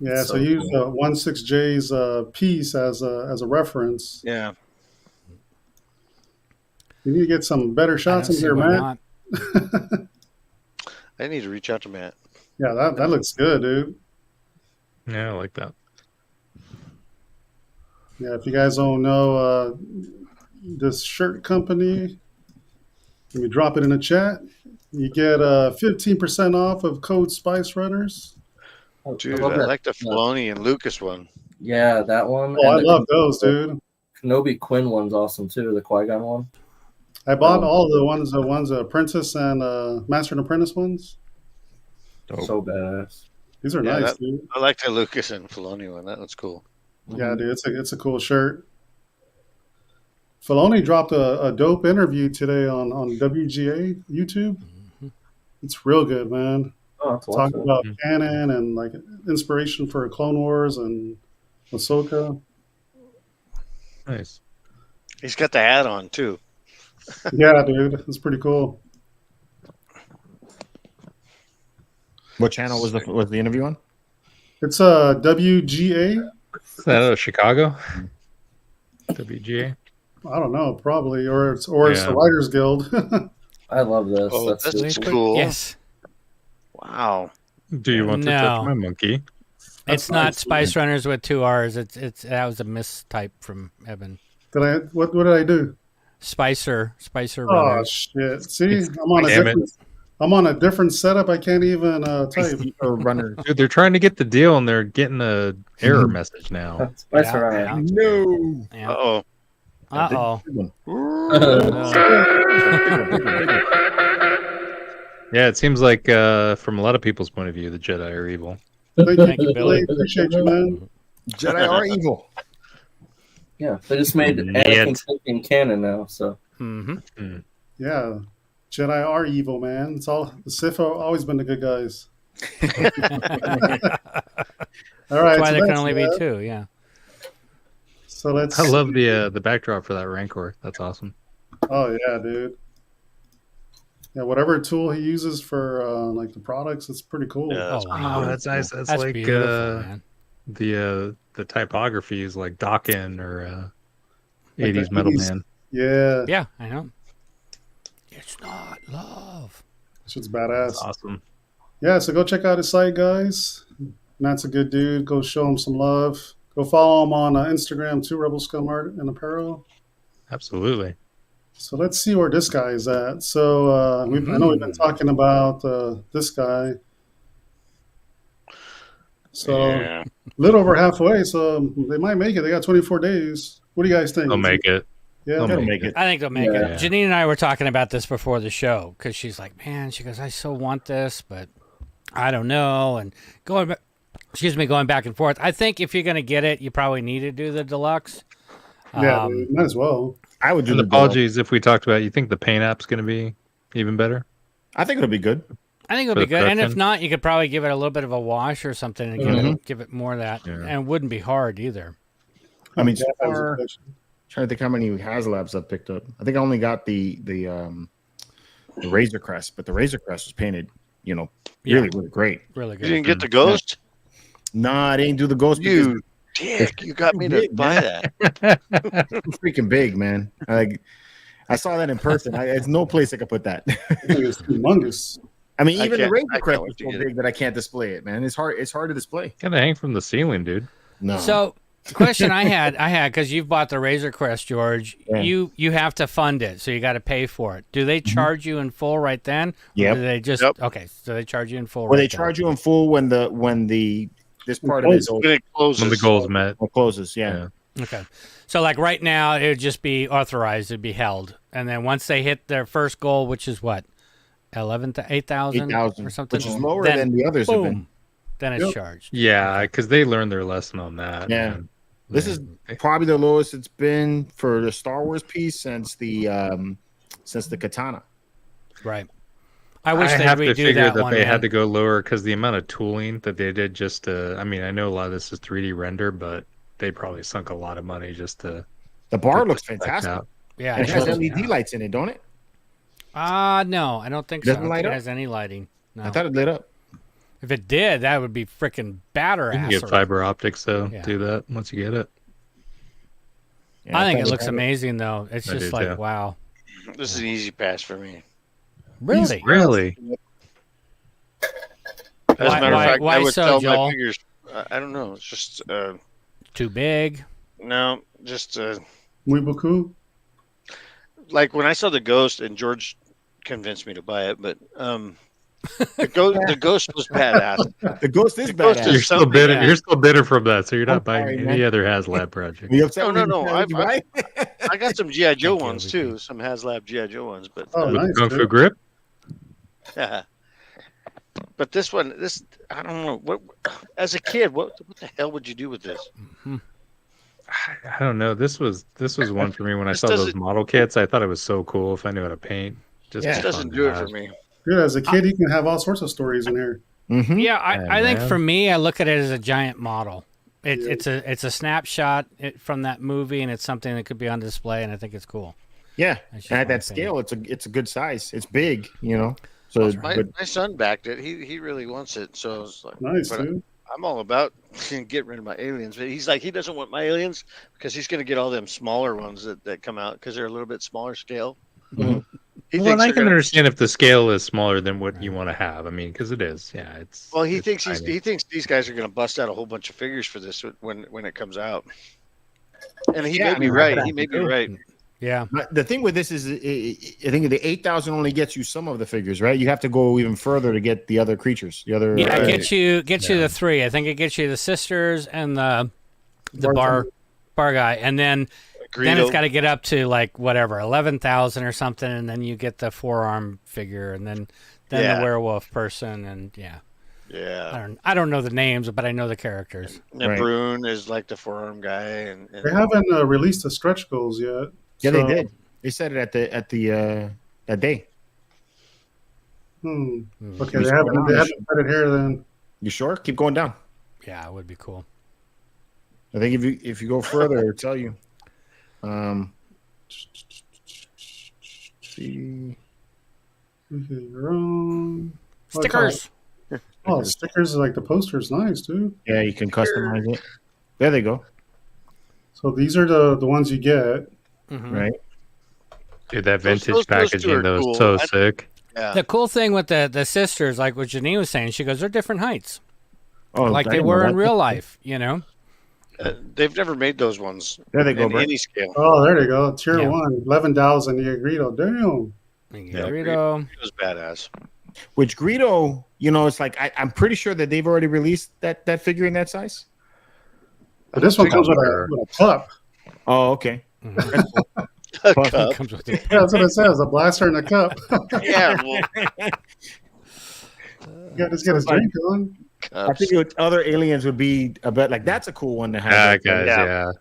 Yeah, so he used 16J's piece as a reference. Yeah. You need to get some better I shots don't in see here, why man. not. I need to reach out to Matt. Yeah, that looks good, dude. Yeah, I like that. Yeah, if you guys don't know this shirt company, let me drop it in the chat. You get 15% off of code Spice Runners. Dude, love I that. like the Filoni and Lucas one. Yeah, that one. Oh, I And the love those, dude. Kenobi Quinn one's awesome too. The Qui-Gon one. I bought all the ones, Apprentice and Master and Apprentice ones. Dope. So badass. These are Yeah, nice, dude. I like the Lucas and Filoni one. That looks cool. Yeah, dude, it's a cool shirt. Filoni dropped a dope interview today on WGA YouTube. It's real good, man. Oh, that's Talking awesome. about canon and like inspiration for Clone Wars and Ahsoka. Nice. He's got the hat on too. Yeah, dude, it's pretty cool. What channel was the interview on? It's WGA. Is that out of Chicago? WGA? I don't know, probably, or it's the Writers Guild. I love this. Oh, That's this is super cool. Yes. Wow. Do you want to touch No. my monkey? It's not Spice Runners with 2 R's. It's that was a mistype from Evan. What did I do? Spicer Oh Runners. shit! See, I'm on a different setup. I can't even type. Runner. Dude, they're trying to get the deal and they're getting a error message now. Spice Yeah, Runner. No. Yeah. Uh-oh. Yeah, it seems like from a lot of people's point of view, the Jedi are evil. Thank you, Billy. Appreciate you, man. Jedi are evil. Yeah, they just made Anakin in canon now. So Yeah, Jedi are evil, man. It's all the Sith have always been the good guys. All right, That's why so there can that's only be that. 2. Yeah. So let's. I love the backdrop for that Rancor. That's awesome. Oh yeah, dude. Yeah, whatever tool he uses for like the products, it's pretty cool. Yeah, that's Oh, that's nice. That's like beautiful, man. the typography is like Dawkins or Like the 80s Metal 80s. Man. Yeah, Yeah, I know. It's not love. shit's badass. That's awesome. Yeah, so go check out his site, guys. Matt's a good dude. Go show him some love. Go follow him on Instagram too, Rebel Scum Art and Apparel. Absolutely. So let's see where this guy is at. So I know we've been talking about this guy. So Yeah. a little over halfway. So they might make it. They got 24 days. What do you guys think? They'll make it. Yeah, They'll make it. I think they'll make Yeah. it. Janine and I were talking about this before the show because she's like, man, she goes, I so want this, but I don't know. And going back and forth. I think if you're going to get it, you probably need to do the deluxe. Yeah, dude, might as well. I would do And the apologies if we talked about it. You think the paint app's going to be even better? I think it'll be good. I think it'll For be the good. And if production? not, you could probably give it a little bit of a wash or something and give it more of that. Yeah. And it wouldn't be hard either. I mean, so Yeah, that was a far, question. trying to think how many HasLabs I've picked up. I think I only got the Razor Crest, but the Razor Crest was painted, really, really great. Really You good. didn't get the ghost? Nah, I didn't do the ghost. You Dick, you got me to buy that. It's freaking big, man. I saw that in person. It's no place I could put that. It's humongous. I mean, even the I Razor can't Crest wait is to so get it. big that I can't display it, man. It's hard to display. Gotta hang from the ceiling, dude. No. So, the question I had, because you've bought the Razor Crest, George. Yeah. You have to fund it, so you got to pay for it. Do they charge you in full right then? Yep. Or do they just okay? So they charge you in full. Or they right charge you in full when this part of it is When it closes. When the goal's met. or closes. Yeah. Okay. So like right now, it would just be authorized. It'd be held, and then once they hit their first goal, which is what, 8,000 or something, which is lower then, than the others have been. boom, then it's charged. Yeah, because they learned their lesson on that. Yeah. man. This is probably the lowest it's been for the Star Wars piece since the katana. Right. I wish I they'd have to redo figure that that one. they man. had to go lower because the amount of tooling that they did just to. I mean, I know a lot of this is 3D render, but they probably sunk a lot of money just to. The bar get looks this back fantastic. out. Yeah, And it has does. LED lights in it, don't it? No, I don't think so. I Doesn't don't light think it up? has any lighting. No. I thought it lit up. If it did, that would be freaking batter You can ass. get fiber optics though. Yeah. Do that once you get it. Yeah, I think thought it looks had amazing though. It's I just do, like too. wow. This is an easy pass for me. Really? Really? As a Why- matter of fact, why I would so, sell Joel? my figures. I don't know. It's just Too big. no, just Muy beaucoup. like when I saw the Ghost, and George convinced me to buy it, but the Ghost was badass. The Ghost is The Ghost badass. is You're still something, bitter. yeah. You're still bitter from that, so you're not I'm buying sorry, any man. other HasLab project. Are you upset No, with no, me? no. Did you buy it? I got some GI Joe Thank you, ones too, some HasLab GI Joe ones, but Oh, With nice. Kung Fu dude. grip. yeah. But this one, I don't know. What as a kid, what the hell would you do with this? I don't know. This was one for me when I This saw those doesn't- model kits. I thought it was so cool if I knew how to paint. Just Yeah. This fun doesn't to do it have. for me. Dude, as a kid, you can have all sorts of stories in here. Mm-hmm. Yeah, I think man. for me, I look at it as a giant model. It's a snapshot from that movie, and it's something that could be on display, and I think it's cool. Yeah, That's just and at my that scale, it's a good size. It's big, you know. So, My son backed it. He really wants it. So I was like, Nice, but dude. I'm all about getting rid of my aliens. But he's like, he doesn't want my aliens because he's going to get all them smaller ones that come out because they're a little bit smaller scale. Mhm. He Well, and thinks I they're can gonna- understand if the scale is smaller than what you want to have. I mean, because it is. Yeah, it's. Well, he it's thinks tiny. he thinks these guys are going to bust out a whole bunch of figures for this when it comes out. And he Yeah, may I be mean, right. that's He may be what I right. Yeah. But the thing with this is, I think the 8,000 only gets you some of the figures, right? You have to go even further to get the other creatures. The other, Yeah, it gets you the three. I think it gets you the sisters and the bar guy, and then it's got to get up to like whatever 11,000 or something, and then you get the forearm figure, and then the werewolf person, and Yeah. I don't know the names, but I know the characters. And Brune is like the forearm guy, and They haven't released the stretch goals yet. Yeah, so- they did. They said it at the that day. Okay, they haven't put it here then. You sure? Keep going down. Yeah, it would be cool. I think if you go further, it'll tell you. See. Okay, you're on. Stickers. Oh, stickers are like the posters. Nice, dude. Yeah, you can customize it. There they go. So these are the ones you get. Right. Dude, that Those vintage two are packaging though cool. is so sick. Yeah. The cool thing with the sisters, like what Janine was saying, she goes, they're different heights, Oh, like I they didn't were know in that. real life. You know. They've never made those ones. There they go, in bro. any scale. Oh, there you go. Tier Yeah. 1, 11,000 Negrito. Damn. Greedo. It was badass. Which Greedo, you know, it's like I'm pretty sure that they've already released that figure in that size. But this one comes with a cup. Oh, okay. A Well, cup. Comes with Yeah, that's what it says. A blaster and a cup. Yeah. Well, You got to get his drink on. I think other aliens would be a bit like that's a cool one to have. Yeah, right there. guys.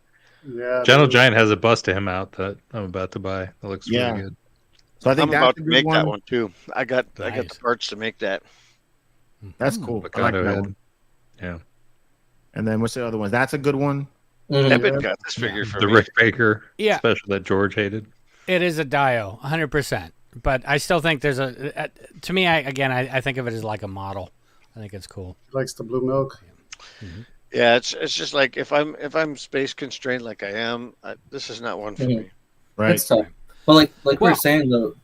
Yeah. Yeah. Gentle Giant has a bust to him out that I'm about to buy. That looks Yeah. really good. So I think I'm that's about a to good make one. that one too. I got the Nice. parts to make that. That's cool. I like Avocado that head. one. Yeah. And then what's the other one? That's a good one. Evan got this figure for The me. Rick Baker Yeah. special that George hated. It is a Dio, 100%. But I still think there's I think of it as like a model. I think it's cool. He likes the blue milk. Yeah, it's just like if I'm space constrained like I am, this is not one for me. Right. It's tough. But like we were saying though,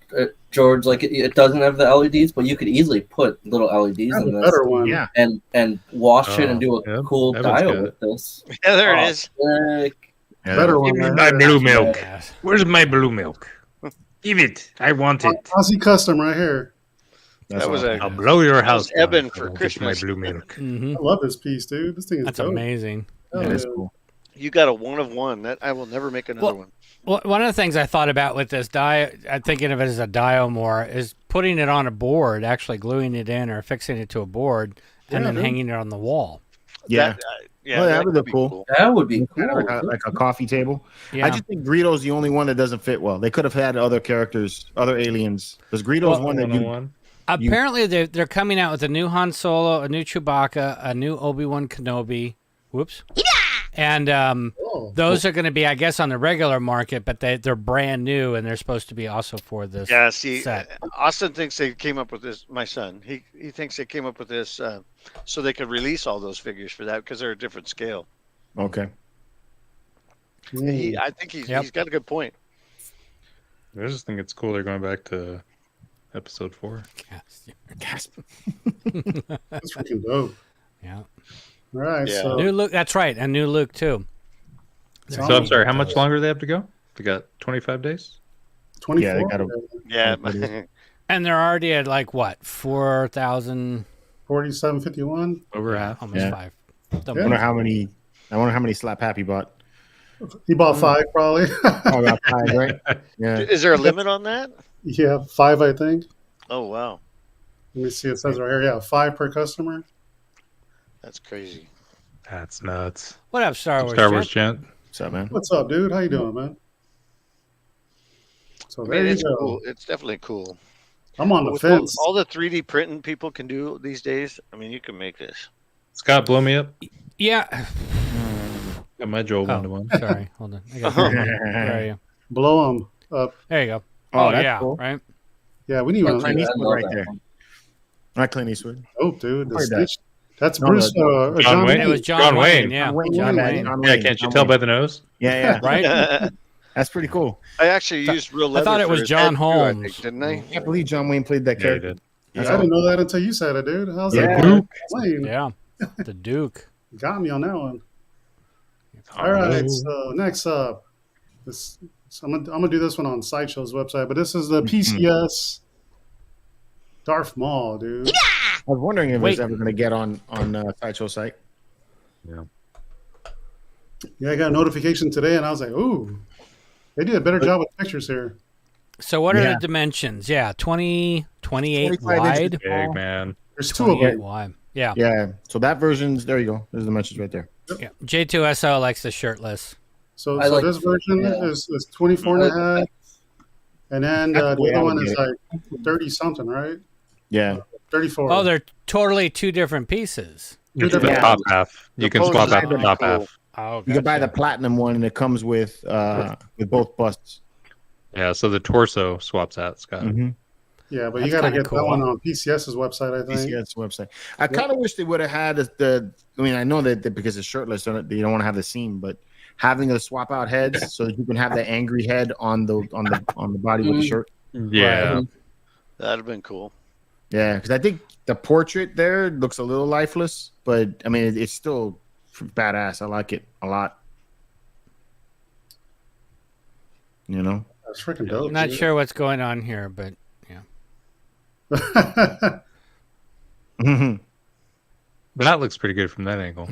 George, like it doesn't have the LEDs, but you could easily put little LEDs in this. Better one. Yeah. And wash it and do a cool that one's dial good. with this. Yeah, there it is. Sick. Yeah. Better one. Give me man. my blue milk. Yeah. Where's my blue milk? Give it. I want it. Aussie custom right here. That's That was awesome. a I'll blow your that house was Eben down. for I'll get Christmas. my blue milk. Mhm. I love this piece, dude. This thing is That's dope. amazing. Hell That is yeah. cool. You got a one of one. That I will never make another one. Well, one of the things I thought about with this I'm thinking of it as a dio more, is putting it on a board, actually gluing it in or fixing it to a board, and then hanging it on the wall. Yeah. That would be look cool. That would be cool. Like a coffee table. Yeah. I just think Greedo's the only one that doesn't fit well. They could have had other characters, other aliens. Because Greedo's one that you. Apparently, they're coming out with a new Han Solo, a new Chewbacca, a new Obi-Wan Kenobi. Whoops. And those are going to be, I guess, on the regular market, but they're brand new, and they're supposed to be also for this Yeah, see, set. Austin thinks they came up with this. My son, he thinks they came up with this so they could release all those figures for that because they're a different scale. Okay. I think he's got a good point. I just think it's cool they're going back to episode 4. Gasp. That's freaking dope. Yeah. All right. Yeah. So New Luke. That's right, and new Luke too. So I'm sorry, how much longer do they have to go? They got 25 days? 24. Yeah, they got Yeah. And they're already at like what, 4,000? 47.51. Over half. Almost Yeah. 5. I wonder how many slap happy bought. He bought 5 probably. Oh, about 5, right? Yeah. Is there a limit on that? Yeah, 5 I think. Oh wow, Let me see. It says right here. Yeah, 5 per customer. that's crazy. That's nuts. What up, Star Wars? Star Wars Gent? gent. What's up, man? What's up, dude? How you doing, man? So I there mean, you it's go. cool. It's definitely cool. I'm on the With fence. all the 3D printing people can do these days. I mean, you can make this. Scott, blow me up. Yeah. Got my Joel Oh, 1-to-1. sorry. Hold on. I got Where are you? Blow them up. There you go. Oh, Oh, that's yeah. cool. Right. Yeah, we need one. Clint I Eastwood love right that there. one. Not Clint Eastwood. Oh, dude. The Where'd that- Stitch. That's No, Bruce. no, John Wayne. It was John Wayne. Yeah. John Wayne. John John Wayne. Wayne. Yeah, can't you tell by the nose? Yeah, yeah. Right? That's pretty cool. I actually used real leather. thought it for was his John head, too, I Holmes. think, didn't I? I can't believe John Wayne played that Yeah, he character. did. I didn't know that until you said it, dude. I was Yeah. like, Duke. Wayne. Yeah. The Duke. Got me on that one. All right. So next up, this. So I'm gonna do this one on Sideshow's website, but this is the PCS Darth Maul, dude. I was wondering if Wait. it's ever going to get on Sideshow site. Yeah. Yeah, I got a notification today, and I was like, ooh, they did a better job with pictures here. So what are Yeah. the dimensions? Yeah, 28 25 wide. inches. Big man. There's 2 of 28 them. wide. Yeah. Yeah. So that version's there. You go. There's the dimensions right there. Yeah. J2SO likes the shirtless. So, I like this version yeah. is 24 and a half, and then That's the the way I other would one is get like 30 something, right? Yeah. 34. Oh, they're totally two different pieces. It's the Yeah. top half. You can pose swap is out the pretty top cool. half. Oh, You can buy the gotcha. platinum one, and it comes with both busts. Yeah, so the torso swaps out, Scott. Mm-hmm. Yeah, but That's you got to kinda get cool. that one on PCS's website, I think. PCS website. I kind of wish they would have had the. I mean, I know that because it's shirtless, they don't want to have the seam, but having the swap out heads so that you can have the angry head on the body with the shirt. Yeah. That'd have been cool. Yeah, because I think the portrait there looks a little lifeless, but I mean, it's still badass. I like it a lot. You know, That's freaking dope. I'm not dude. sure what's going on here, but yeah. But that looks pretty good from that angle.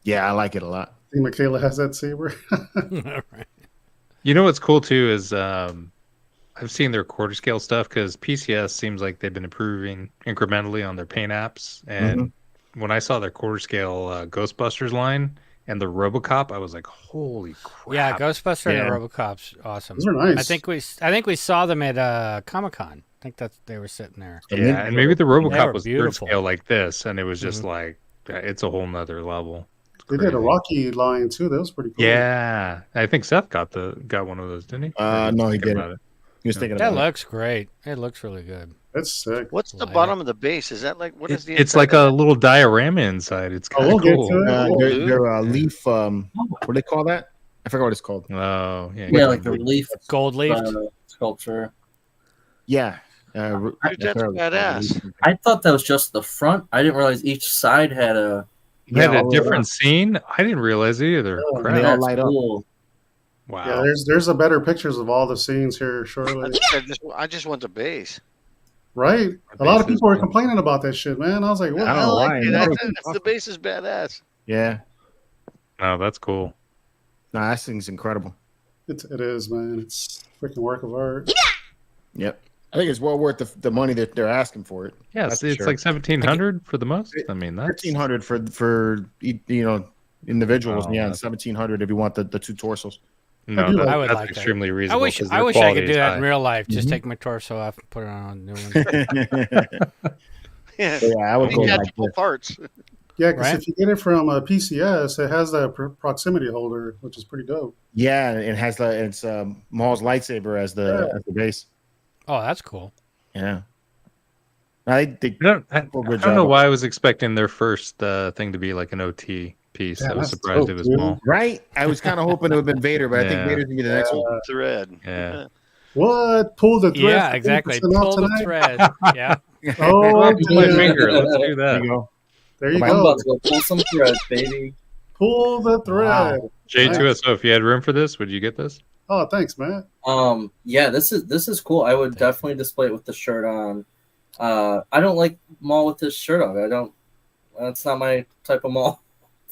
yeah, I like it a lot. I think Michaela has that saber. Right. You know what's cool too is I've seen their quarter scale stuff because PCS seems like they've been improving incrementally on their paint apps. And when I saw their quarter scale Ghostbusters line and the RoboCop, I was like, "Holy crap!" Yeah, Ghostbuster Yeah. and Robocop's awesome. Those are nice. I think we saw them at Comic-Con. I think they were sitting there. Yeah, and maybe the They RoboCop were was third beautiful. scale like this, and it was just like it's a whole nother level. It's They did a crazy. Rocky line too. That was pretty cool. Yeah, I think Seth got one of those, didn't he? No, he Thinking didn't. about it. He was thinking That about looks great. It looks really good. That's sick. What's the bottom of the base? Is that like what is the? It's like a little diorama inside. It's kind of we'll get cool. to it. They're leaf. What do they call that? I forgot what it's called. Oh, yeah. Yeah, like the relief Gold leaf. Sculpture. Yeah. Dude, that's badass. I thought that was just the front. I didn't realize each side had a. You had a different scene. I didn't realize either. Oh, Crap. They all light up. Cool. Wow. Yeah, there's a better pictures of all the scenes here shortly. I just want the base. Right? A lot of people were complaining about that shit, man. I was like, what? I don't know why. The base is badass. Yeah. Oh, that's cool. No, that thing's incredible. It is, man. It's a freaking work of art. Yep. I think it's well worth the money that they're asking for it. Yeah, it's like 1,700 for the most. I mean, that's 1,500 for individuals. Yeah, and 1,700 if you want the two torsos. No, I would that's like extremely that. reasonable. I wish I could do that in real life. Just take my torso off and put it on a new one. Yeah, I would go like multiple parts. Yeah, because Right? if you get it from a PCS, it has that proximity holder, which is pretty dope. Yeah, it has it's Maul's lightsaber as the base. Oh, that's cool. Yeah. I don't know why I was expecting their first thing to be like an OT piece. I was surprised it was small. Right? I was kind of hoping it would have been Vader, but I think Vader's going to be the next one. Thread. Yeah. What? Pull the thread. Yeah, exactly. Pull the thread. Yeah. Oh, my finger. Let's do that. There you go. There you I'm go. about to go pull some thread, baby. Pull the thread. Wow. J2SO, if you had room for this, would you get this? Oh, thanks, man. Yeah, this is cool. I would definitely display it with the shirt on. I don't like Maul with this shirt on. I don't. That's not my type of Maul.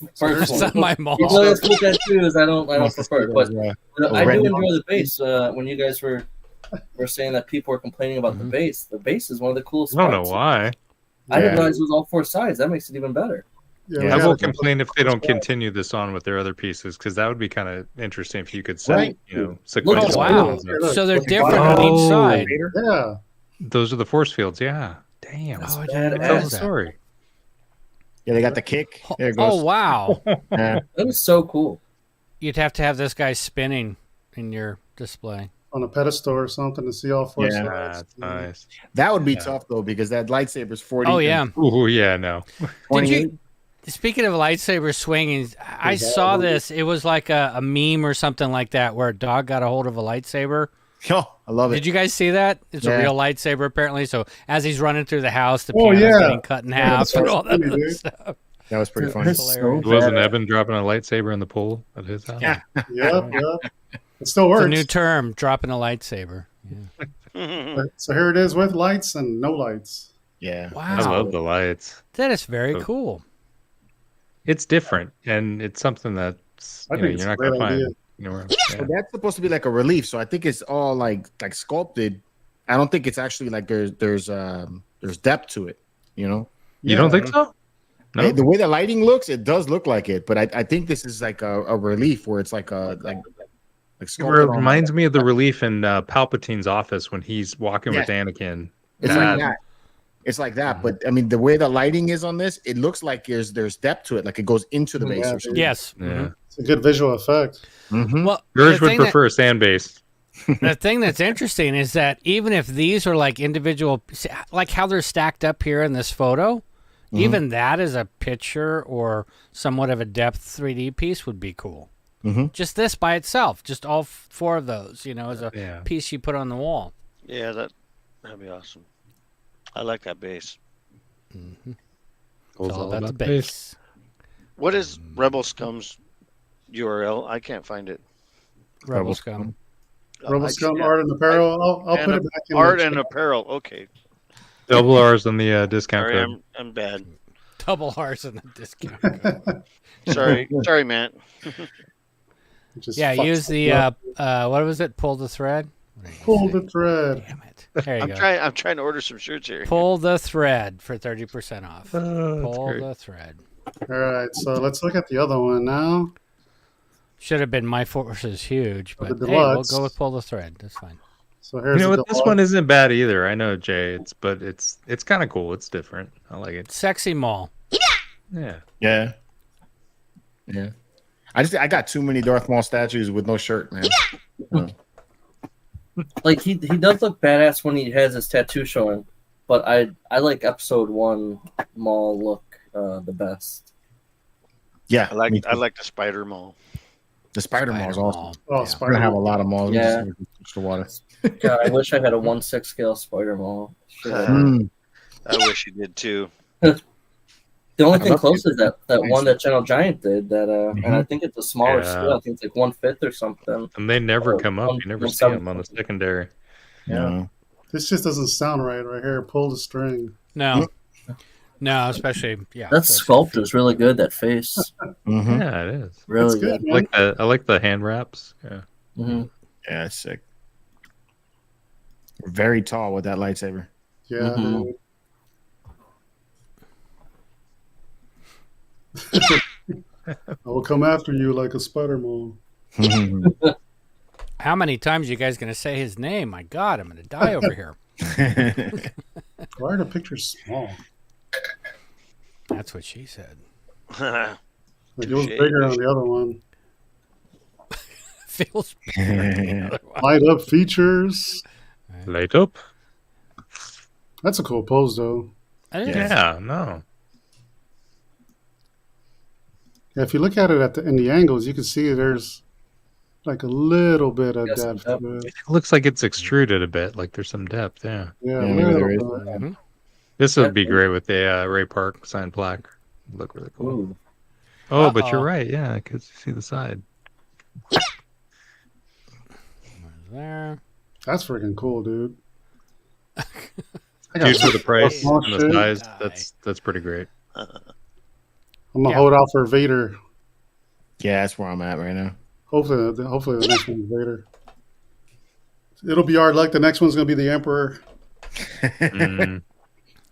It's not my Maul. Even though it's cool tattoos, I don't prefer it. But I do enjoy the base. When you guys were saying that people were complaining about the base. The base is one of the coolest. I don't know why. I didn't realize it was all four sides. That makes it even better. Yeah, I will complain if they don't continue this on with their other pieces, because that would be kind of interesting if you could set, sequential. Oh, wow. So they're different on each side. Yeah. Those are the force fields. Yeah. Damn. Oh, I didn't Tell realize the that. story. Yeah, they got the kick. There it goes. Oh, wow. Yeah. That is so cool. You'd have to have this guy spinning in your display. On a pedestal or something to see all four sides. That's nice. That would be tough, though, because that lightsaber's 40. Oh, yeah. Oh, yeah, no. Did you, speaking of lightsaber swinging, I saw this. It was like a meme or something like that where a dog got a hold of a lightsaber. Oh, I love it. Did you guys see that? It's a real lightsaber, apparently. So as he's running through the house, the Oh, piano's yeah. getting cut in half and all that funny, other dude. stuff. That was pretty funny. Hilarious. Wasn't Evan dropping a lightsaber in the pool at his house? Yeah. Yep. It still It's works. a new term, dropping a lightsaber. Yeah. So here it is with lights and no lights. Yeah. Wow. I love the lights. That is very cool. It's different, and it's something that's I think it's you're a not going to great idea. find anywhere else. So that's supposed to be like a relief. So I think it's all like sculpted. I don't think it's actually like there's depth to it. You know. You don't think so? No. The way the lighting looks, it does look like it, but I think this is like a relief where it's like It sculpted on. reminds me of the relief in Palpatine's office when he's walking with Anakin. It's like that. It's like that, but I mean, the way the lighting is on this, it looks like there's depth to it, like it goes into the base. Yeah, Or something. Yes. Yeah. It's a good visual effect. Mm-hmm. Well, Gerge the would thing prefer sand base. The thing that's interesting is that even if these are like individual, like how they're stacked up here in this photo, even that as a picture or somewhat of a depth 3D piece would be cool. Just this by itself, just all four of those, as a piece you put on the wall. Yeah, that'd be awesome. I like that base. It's all about the base. What is Rebel Scum's URL? I can't find it. Rebel Scum. Rebel Scum Art and Apparel. I'll put it back in Art the and chat. Apparel. Okay. Double R's on the discount Sorry, code. I'm bad. Double R's in the discount code. Sorry, Matt. Yeah, use the what was it? Pull the thread. Pull the thread. Damn it! There you go. I'm trying to order some shirts here. Pull the thread for 30% off. Oh, Pull the thread. All right, so let's look at the other one now. Should have been My Force is Huge, but The hey, we'll deluxe. go with Pull the Thread. That's fine. So here's You know the what? This one isn't bad either. I know, Jay. It's kind of cool. It's different. I like it. Sexy Maul. Yeah. Yeah. I got too many Darth Maul statues with no shirt, man. Like he does look badass when he has his tattoo showing, but I like episode 1 Maul look the best. Yeah, I like the Spider Maul. The Spider Maul is awesome. Oh, We're Spider gonna have a lot of Mauls. Yeah. The water. God, I wish I had a 1/6 scale Spider Maul. I wish you did too. The only thing love close it. is that one that General Giant did. That and I think it's a smaller Yeah. scale. I think it's like 1/5 or something. And they never Oh, come up. You never see them on the secondary. No. This just doesn't sound right here. Pull the string. No. No, especially That sculpt is really good. That face, Mm-hmm. Yeah, it is. really good, good. man. I like the hand wraps. Yeah. hmm Yeah, it's sick. Very tall with that lightsaber. Yeah. Mhm. dude. I will come after you like a spider mole. How many times are you guys going to say his name? My God, I'm going to die over here. Why are the pictures small? That's what she said. Like it was bigger on the other one. Feels Light up features. Light up. That's a cool pose, though. Yeah, no. Yeah, if you look at it in the angles, you can see there's like a little bit of depth to it. It looks like it's extruded a bit. Like there's some depth. Yeah. Yeah, Yeah, maybe there is. Mhm. This would be great with the Ray Park signed plaque. Look really cool. Ooh. Oh, but you're Uh-oh. right. Yeah, because you see the side. There. That's freaking cool, dude. Dude, for the price small and the shit. size, that's pretty great. I'm gonna Yeah. hold out for Vader. Yeah, that's where I'm at right now. Hopefully the next one's Vader. It'll be our luck. The next one's gonna be the Emperor. Mm. And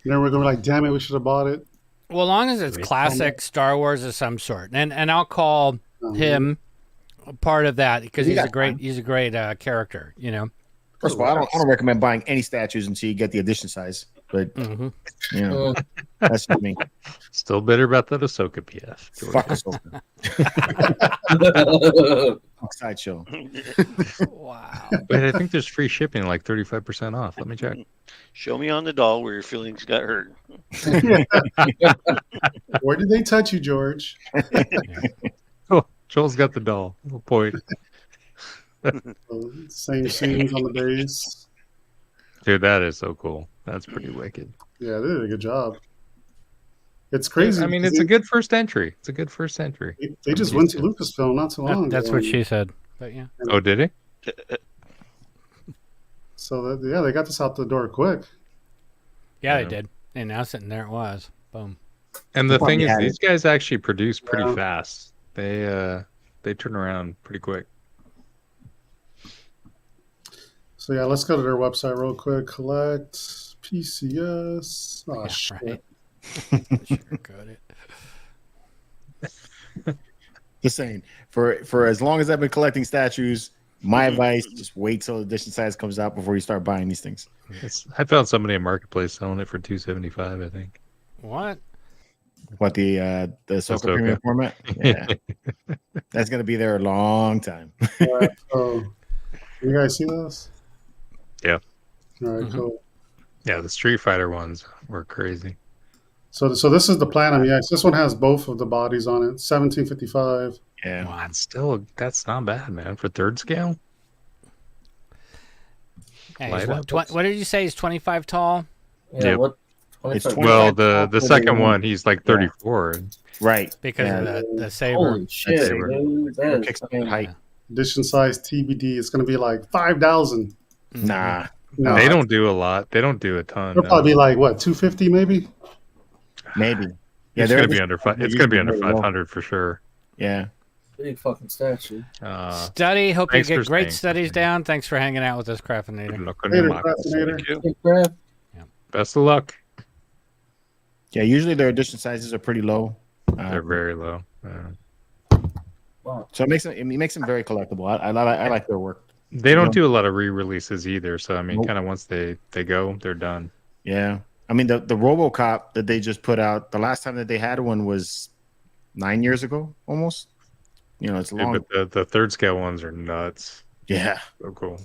then we're gonna be like, damn it, we should have bought it. Well, as long as it's classic Star Wars of some sort, and I'll call him a part of that because he's a great character. You know. First of all, I don't recommend buying any statues until you get the edition size. But you know, that's just me. Still bitter about that Ahsoka PF. Fuck Ahsoka. Sideshow. Wow. Wait, I think there's free shipping, like 35% off. Let me check. Show me on the doll where your feelings got hurt. Where did they touch you, George? Oh, Joel's got the doll. Little point. Same scenes on the base. Dude, that is so cool. That's pretty wicked. Yeah, they did a good job. It's crazy. I mean, it's a good first entry. It's a good first entry. They just went to Lucasfilm not too long ago. That's what she said. But yeah. Oh, did he? So they got this out the door quick. Yeah, they did. They announced it, and there it was. Boom. And the thing is, had these guys actually produce pretty fast. They turn around pretty quick. So yeah, let's go to their website real quick. Collect PCS. Oh Yeah, shit. right. Sure could it. Just saying. For as long as I've been collecting statues, my advice: just wait till edition size comes out before you start buying these things. I found somebody in Marketplace selling it for $275, I think. What? What the Ahsoka premium format? Yeah, that's gonna be there a long time. All right, so you guys see this? Yeah. All right, cool. Yeah, the Street Fighter ones were crazy. So this is the Platinum. Yes, this one has both of the bodies on it. 1755. Yeah. Wow, that's not bad, man. For third scale? Hey, Light up. what did you say? He's 25 tall? Yeah, Yep. what? It's 25 Well, tall the for second one, he's like 34. Right. Because Yeah. of the saber. Holy shit, saber. dude. That is Kicks up fucking- height. Edition size TBD. It's going to be like 5,000. Nah. No, They don't do a lot. They don't do a ton. It'll probably be like what 250 maybe. Maybe. Yeah, It's they're gonna be under five. It's gonna be under very low. 500 for sure. Yeah. Big fucking statue. Study. Hope you thanks for get great staying. studies down. Thanks for hanging out with us, Craftinator. Later, Craftinator. Thank you. Hey, Crab. Best of luck. Yeah, usually their edition sizes are pretty low. They're very low. Wow. So it makes them very collectible. I like their work. They don't do a lot of re-releases either. So I mean, Nope. kind of once they go, they're done. Yeah. I mean the RoboCop that they just put out, the last time that they had one was 9 years ago almost. You know, it's Yeah, long. but the third scale ones are nuts. Yeah. So cool.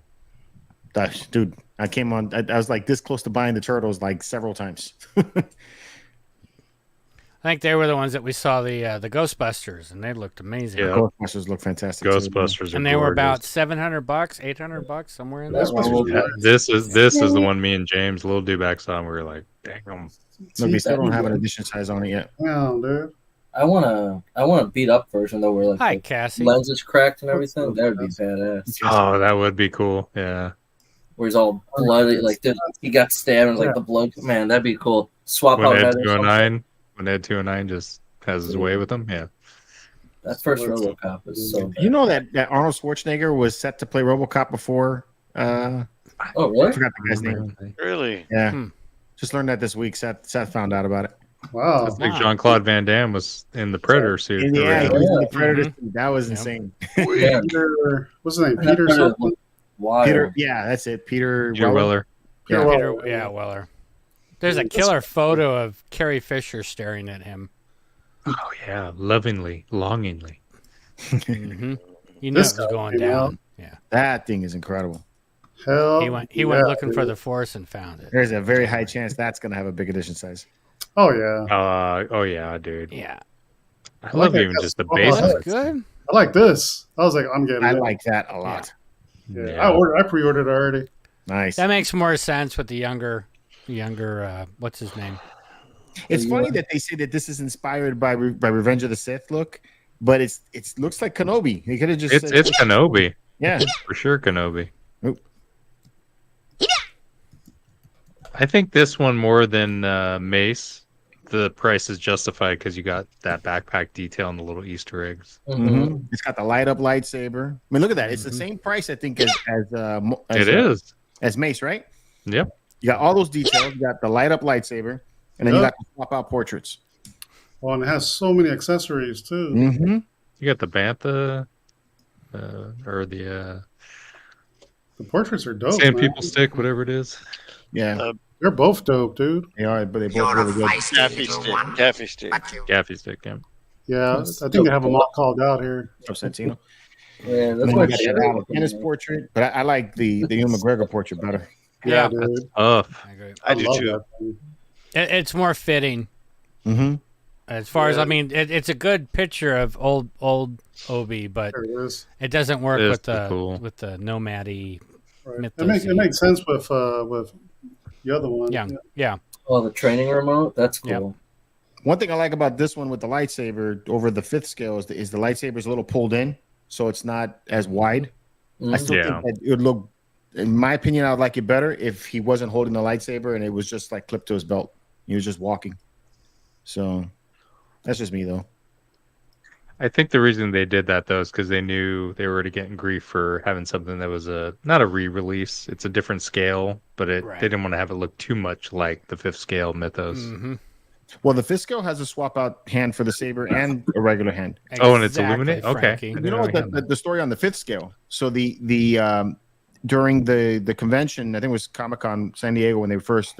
Dude, I came on. I was like this close to buying the turtles like several times. I think they were the ones that we saw the Ghostbusters, and they looked amazing. Yeah. Ghostbusters look fantastic. Ghostbusters, and they were about $700, $800, somewhere in there. This is the one me and James, Little Dewback saw, and we were like, "Damn!" No, they still don't have an edition size on it yet. Yeah, dude. I want a beat up version though, where like Hi, the Cassie. lens is cracked and everything. That would be badass. Oh, that would be cool. Yeah. Where he's all bloody, like he got stabbed, and like the blood. Man, that'd be cool. Swap When out Ed head or 209, when Ed 209 just has his way with him, yeah. That first RoboCop is so bad. You know that Arnold Schwarzenegger was set to play RoboCop before. Oh, really? I forgot the guy's name. Really? Yeah. Just learned that this week. Seth found out about it. Wow. I think Jean-Claude Van Damme was in the Predator suit. Yeah, he was in the Predator suit. That was insane. Peter, what's his name? Peter something? Peter, yeah, that's it. Peter Weller. Weller. There's a killer photo of Carrie Fisher staring at him. Oh yeah, lovingly, longingly. You know it was going down. Yeah, that thing is incredible. Hell, he went looking for the Force and found it. There's a very high chance that's going to have a big edition size. Oh yeah. Oh yeah, dude. Yeah. I love even just the base. That's good. I like this. I was like, I'm getting. I it. like that a lot. Yeah. I pre-ordered it already. Nice. That makes more sense with the younger. What's his name? It's funny that they say that this is inspired by Revenge of the Sith look, but it looks like Kenobi. He could have just. It's Kenobi. Yeah, for sure, Kenobi. Oop. I think this one more than Mace. The price is justified because you got that backpack detail and the little Easter eggs. Mm-hmm. It's got the light up lightsaber. I mean, look at that. It's the same price, I think, as Mace, right? Yep. You got all those details. You got the light up lightsaber, and then you got the swap out portraits. Oh, and it has so many accessories too. Mm-hmm. You got the bantha, or the portraits are dope. Sand people stick, whatever it is. Yeah. They're both dope, dude. They are, but they both really good. Gaffy stick. Gaffy stick, yeah. Yeah, I think they have them all called out here. Santino. Yeah, that's what the tennis portrait, but I like the Ewan McGregor portrait better. Yeah, dude. That's tough. I do too. It's more fitting. Mm-hmm. As far as it's a good picture of old Obi, but it doesn't work with the nomad-y. Right. It makes sense with the other one. Yeah. Oh, the training remote. That's cool. Yep. One thing I like about this one with the lightsaber over the 5th scale is the lightsaber is a little pulled in, so it's not as wide. I still think that it would look, in my opinion, I would like it better if he wasn't holding the lightsaber and it was just like clipped to his belt. He was just walking. So that's just me, though. I think the reason they did that, though, is because they knew they were already getting grief for having something that was not a re-release. It's a different scale, but they didn't want to have it look too much like the 5th scale Mythos. Mm-hmm. Well, the 5th scale has a swap out hand for the saber and a regular hand. Oh, and it's illuminated? Okay. You know the story on the 5th scale? So the during the convention, I think it was Comic-Con San Diego when they first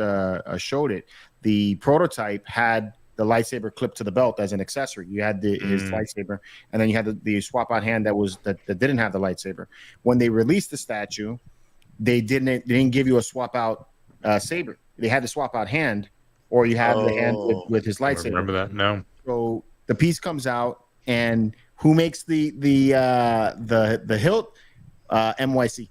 showed it, the prototype had the lightsaber clipped to the belt as an accessory. You had his lightsaber, and then you had the swap out hand that didn't have the lightsaber. When they released the statue, they didn't give you a swap out saber. They had the swap out hand, or you have the hand with his lightsaber. I remember that? No. So the piece comes out, and who makes the hilt? MYC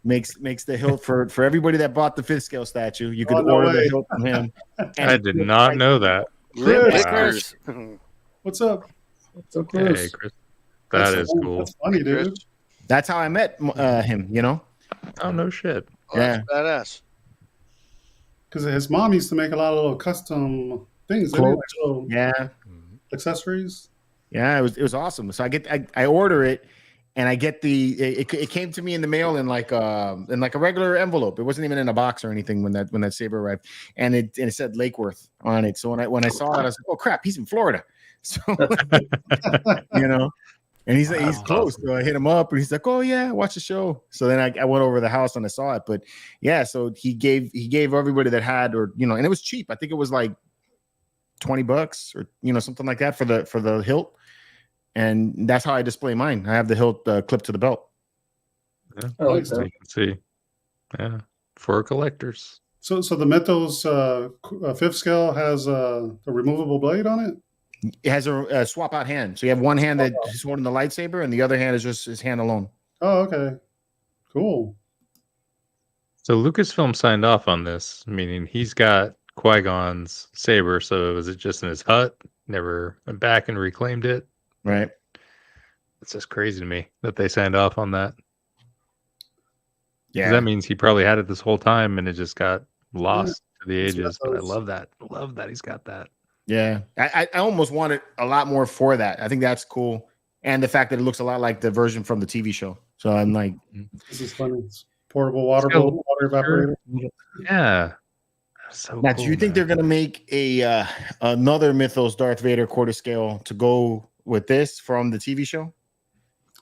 makes the hilt for everybody that bought the 5th scale statue. You could order the hilt from him. I did not know that. Chris. What's up? What's up, Chris? Hey, Chris. That is cool. That's funny, dude. That's how I met him, you know? Oh, no shit. Oh, yeah. That's badass. Because his mom used to make a lot of little custom things. Clothes. Like accessories. Yeah, it was awesome. So I order it, and I get it came to me in the mail in like a regular envelope. It wasn't even in a box or anything when that saber arrived, and it said Lake Worth on it. So when I saw it, I was like, oh crap, he's in Florida. So you know, and he's close. So I hit him up, and he's like, oh yeah, watch the show. So then I went over to the house and I saw it. But yeah, so he gave everybody that had, or you know, and it was cheap. I think it was like $20 or you know something like that for the hilt. And that's how I display mine. I have the hilt clipped to the belt. Yeah, you can see. Yeah, for collectors. So the Mythos 5th scale has a removable blade on it? It has a swap out hand. So you have one hand that is holding the lightsaber, and the other hand is just his hand alone. Oh, okay. Cool. So Lucasfilm signed off on this, meaning he's got Qui-Gon's saber. So was it just in his hut? Never went back and reclaimed it? Right. It's just crazy to me that they signed off on that. Yeah. That means he probably had it this whole time and it just got lost to the ages. But I love that. Love that he's got that. Yeah. I almost wanted a lot more for that. I think that's cool. And the fact that it looks a lot like the version from the TV show. So I'm like, this is funny. It's portable water evaporator. Yeah. So now, cool, do you think they're gonna make a another Mythos Darth Vader quarter scale to go with this from the TV show?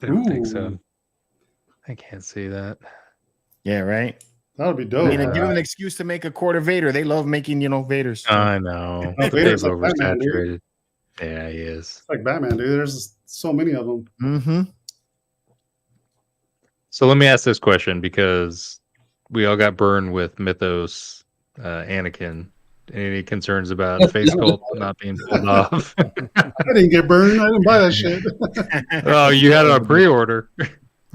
I don't think so. I can't see that. Yeah, right. That would be dope. I mean, give them an excuse to make a quarter Vader. They love making, Vaders. I know. Vader's They've like Batman, dude. oversaturated. Yeah, he is. It's like Batman, dude. There's so many of them. Mm-hmm. So let me ask this question, because we all got burned with Mythos Anakin. Any concerns about face sculpt not being pulled off? I didn't get burned. I didn't buy that shit. Oh, you had it on pre-order.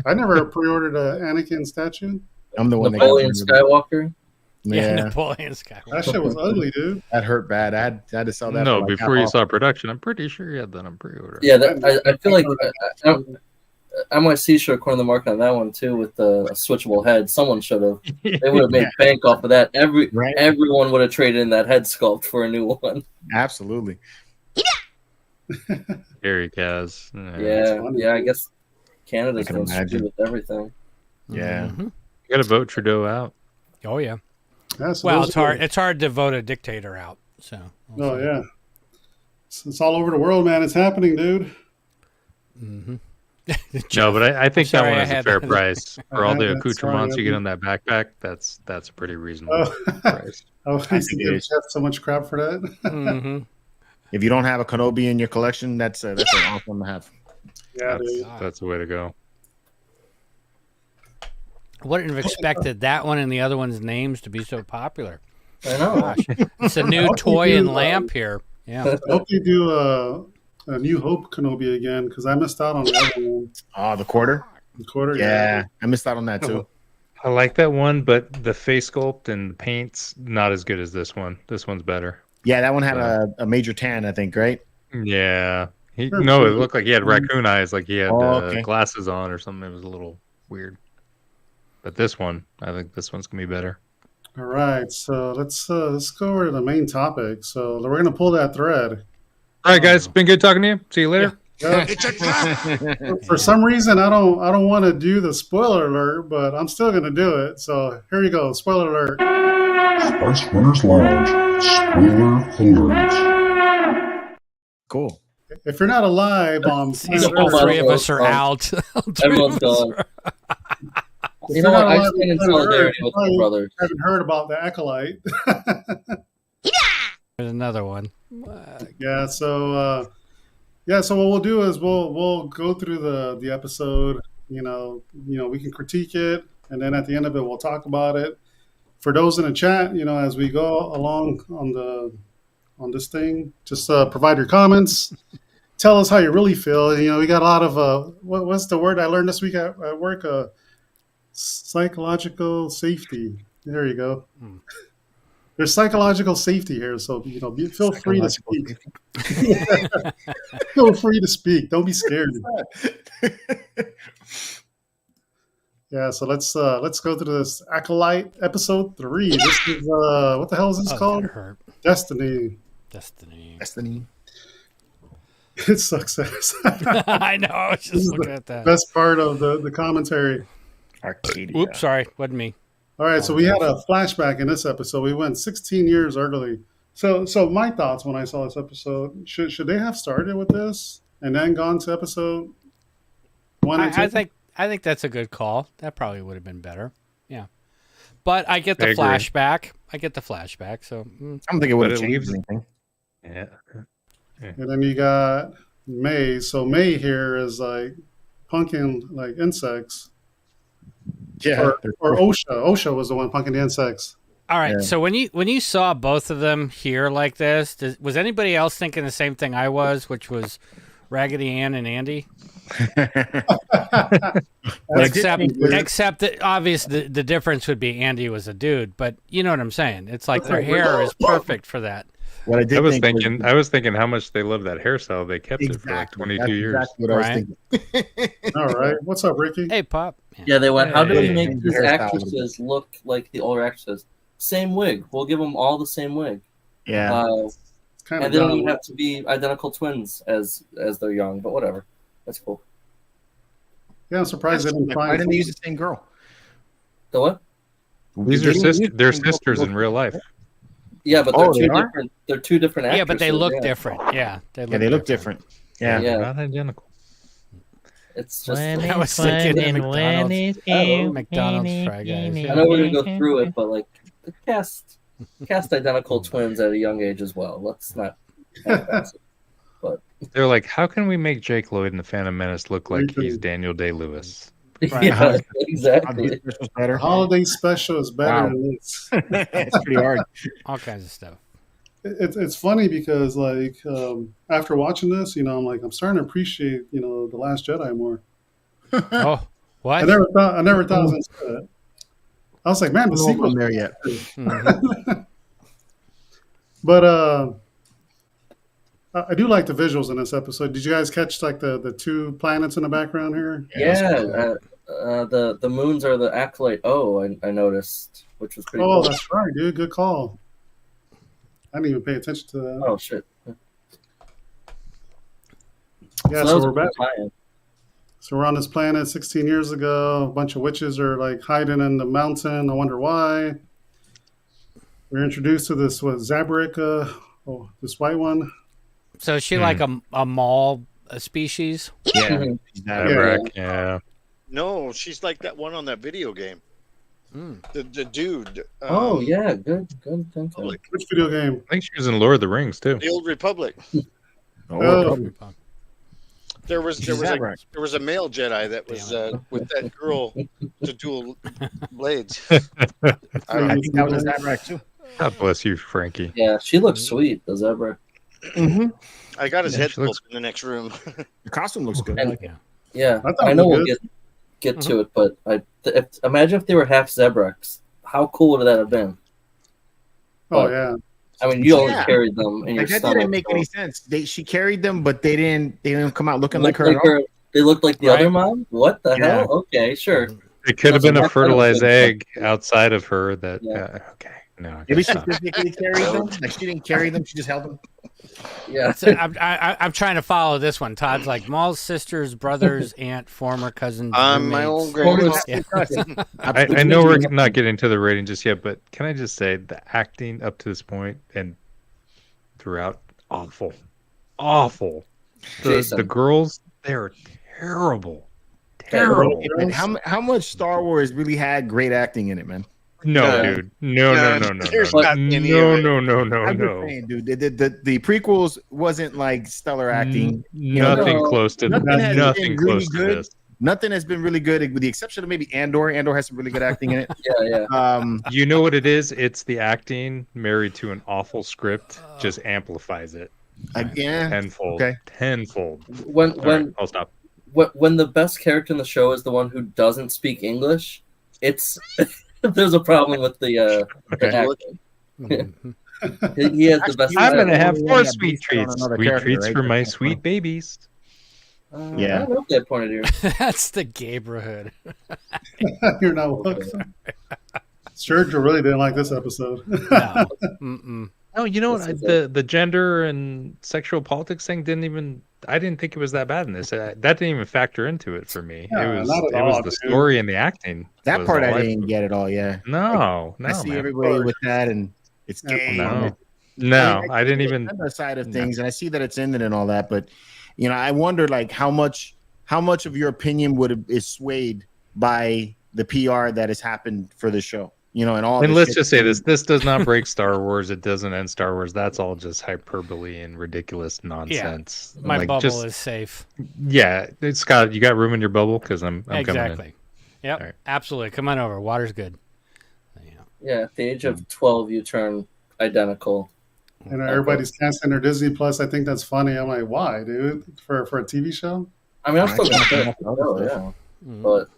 I never pre-ordered an Anakin statue. I'm the one Napoleon Skywalker. Yeah, Napoleon Skywalker. That shit was ugly, dude. That hurt bad. I had to sell that. No, for like before you half saw production, I'm pretty sure you had that on pre-order. Yeah, I feel like I might see should have cornered the market on that one too with the switchable head. Someone should have. They would have made bank off of that. Everyone would have traded in that head sculpt for a new one. Absolutely. Gary Kaz. Yeah. I guess Canada's can going to imagine. with everything. Yeah. Mm-hmm. You got to vote Trudeau out. Oh yeah. So well, those it's are- hard. It's hard to vote a dictator out. So. Oh yeah. It's all over the world, man. It's happening, dude. Mm-hmm. No, but I think that sorry, one I is a had fair that. price for all the Sorry, accoutrements you get I- on that backpack. That's a pretty reasonable price. I used to give Jeff so much crap for that. Mm-hmm. If you don't have a Kenobi in your collection, that's an awesome to have. Yeah, dude. That's the way to go. Wouldn't have expected that one and the other one's names to be so popular. I know. Gosh, it's a new toy and lamp here. Yeah. I hope you do a New Hope Kenobi again, because I missed out on the other one. Oh, the quarter? The quarter, Yeah, I missed out on that too. I like that one, but the face sculpt and the paint's not as good as this one. This one's better. Yeah, that one had a major tan, I think, right? Yeah. It looked like he had raccoon eyes, like he had okay. glasses on or something. It was a little weird. But this one, I think this one's gonna be better. All right, so let's go over to the main topic. So we're gonna pull that thread. All right, guys, been good talking to you. See you later. Yeah. It's a trap! For some reason, I don't want to do the spoiler alert, but I'm still gonna do it. So here you go, spoiler alert. Spice Runners Lounge. Spoiler alert. Cool. If you're not alive on planet All Earth, three of us are out. Everyone's gone. if You you're know what? not I alive stand in on planet Earth, solidarity you with my probably brothers. haven't heard about the Acolyte. There's another one. Yeah, so so what we'll do is we'll go through the episode. You know, we can critique it, and then at the end of it, we'll talk about it. For those in the chat, as we go along on this thing, just provide your comments. Tell us how you really feel. We got a lot of what's the word I learned this week at work? Psychological safety. There you go. There's psychological safety here, so feel free to speak. Feel free to speak. Don't be scared. Yeah, so let's go through this Acolyte episode 3. This is what the hell is this called? Destiny. Destiny. It sucks ass. I know. I was just looking at that. Best part of the commentary. Arcadia. Oops, sorry, wasn't me. All right, so we had a flashback in this episode. We went 16 years early. So my thoughts when I saw this episode: should they have started with this and then gone to episode 1 and 2? I think that's a good call. That probably would have been better. Yeah, but I get the I agree. flashback. I get the flashback. So I don't think it would have But it changed leaves- anything. Yeah. And then you got May. So May here is like punking like insects. Yeah. Or OSHA. OSHA was the one punking the insects. All right. So when you saw both of them here like this, was anybody else thinking the same thing I was, which was Raggedy Ann and Andy? except that obvious the difference would be Andy was a dude, but you know what I'm saying. It's like their hair is perfect for that. What I was thinking how much they love that hairstyle. They kept it for like 22 years. Exactly what I was thinking. All right. What's up, Ricky? Hey, Pop. Yeah, they went, how do we make these Hairstyle actresses look like the older actresses? Same wig. We'll give them all the same wig. Yeah. And they don't even have to be identical twins as they're young, but whatever. That's cool. Yeah, I'm surprised they didn't Why didn't they use the same girl? The what? These are they're sisters in real life. Yeah, but they're different. They're two different actresses. Yeah, but they look different. Yeah, they look different. Yeah, yeah. Not identical. It's just. I was thinking McDonald's Fry Guys. I know we're gonna go through it, but like cast identical twins at a young age as well. Let's not. But they're like, how can we make Jake Lloyd in the Phantom Menace look like he's Daniel Day-Lewis? Right. Yeah, exactly. The holiday special is better than this. It's pretty hard. All kinds of stuff. It's funny because like after watching this, I'm like I'm starting to appreciate The Last Jedi more. Oh, what? I never thought I was into it. I was like, man, the sequel's there yet. But I do like the visuals in this episode. Did you guys catch like the two planets in the background here? Yeah, the moons are the Acolyte. I noticed, which was pretty. Oh, cool. that's right, dude. Good call. I didn't even pay attention to that. Oh shit. Yeah, so we're back. So we're on this planet 16 years ago. A bunch of witches are like hiding in the mountain. I wonder why. We're introduced to this Zabrak, this white one. So is she like a Maul species? Yeah. Zabrak, yeah. No, she's like that one on that video game. The dude. Oh yeah, good. Thank you. Which video game? I think she was in Lord of the Rings too. The Old Republic. Oh. There was a male Jedi that was with that girl to dual blades. I think that was Zabrak too. God bless you, Frankie. Yeah, she looks sweet, the Zebra. Mm-hmm. I got his head sculpt in the next room. The costume looks good. Yeah, I know we'll get to it, but imagine if they were half Zebraks. How cool would that have been? Oh yeah. I mean, you only carried them in your that stomach. didn't make any sense. She carried them, but they didn't come out looking like her at all. They looked like the other mom? What the hell? Okay, sure. It could have been a fertilized egg outside of her that okay. No. Maybe she physically carried them. Like she didn't carry them, she just held them. Yeah. I'm trying to follow this one. Todd's like Maul's sisters, brothers, aunt, former cousins. My own grandma. I know we're not getting to the rating just yet, but can I just say the acting up to this point and throughout, awful. The girls, they're terrible. How much Star Wars really had great acting in it, man? No, dude. No. There's not any of it. No. I'm just saying, dude. The prequels wasn't like stellar acting. Nothing close to this. Nothing has been really good, with the exception of maybe Andor. Andor has some really good acting in it. Yeah. You know what it is? It's the acting married to an awful script just amplifies it. Tenfold. Okay. Tenfold. I'll stop. When the best character in the show is the one who doesn't speak English, it's there's a problem with the acting. He has the best. I'm gonna have 4 sweet treats. Sweet treats for my sweet babies. I love that point of view. That's the Gabrielhood. You're not welcome. Sergio really didn't like this episode. No, you know what? The gender and sexual politics thing I didn't think it was that bad in this. That didn't even factor into it for me. Yeah, it was the story and the acting. That part I didn't get at all. Yeah. No. I see everybody with that, and it's gay. No, I didn't even. On the side of things, and I see that it's ended and all that, but I wonder like how much of your opinion is swayed by the PR that has happened for the show. And all. And let's just say this does not break Star Wars. It doesn't end Star Wars. That's all just hyperbole and ridiculous nonsense. Yeah, my bubble is safe. Yeah, Scott, you got room in your bubble because I'm exactly. coming in. Yep, All right. absolutely. Come on over. Water's good. Yeah, at the age of 12, you turn identical. And everybody's canceling their Disney Plus. I think that's funny. I'm like, why, dude? For a TV show? I mean, I'm still gonna pay for it, yeah. But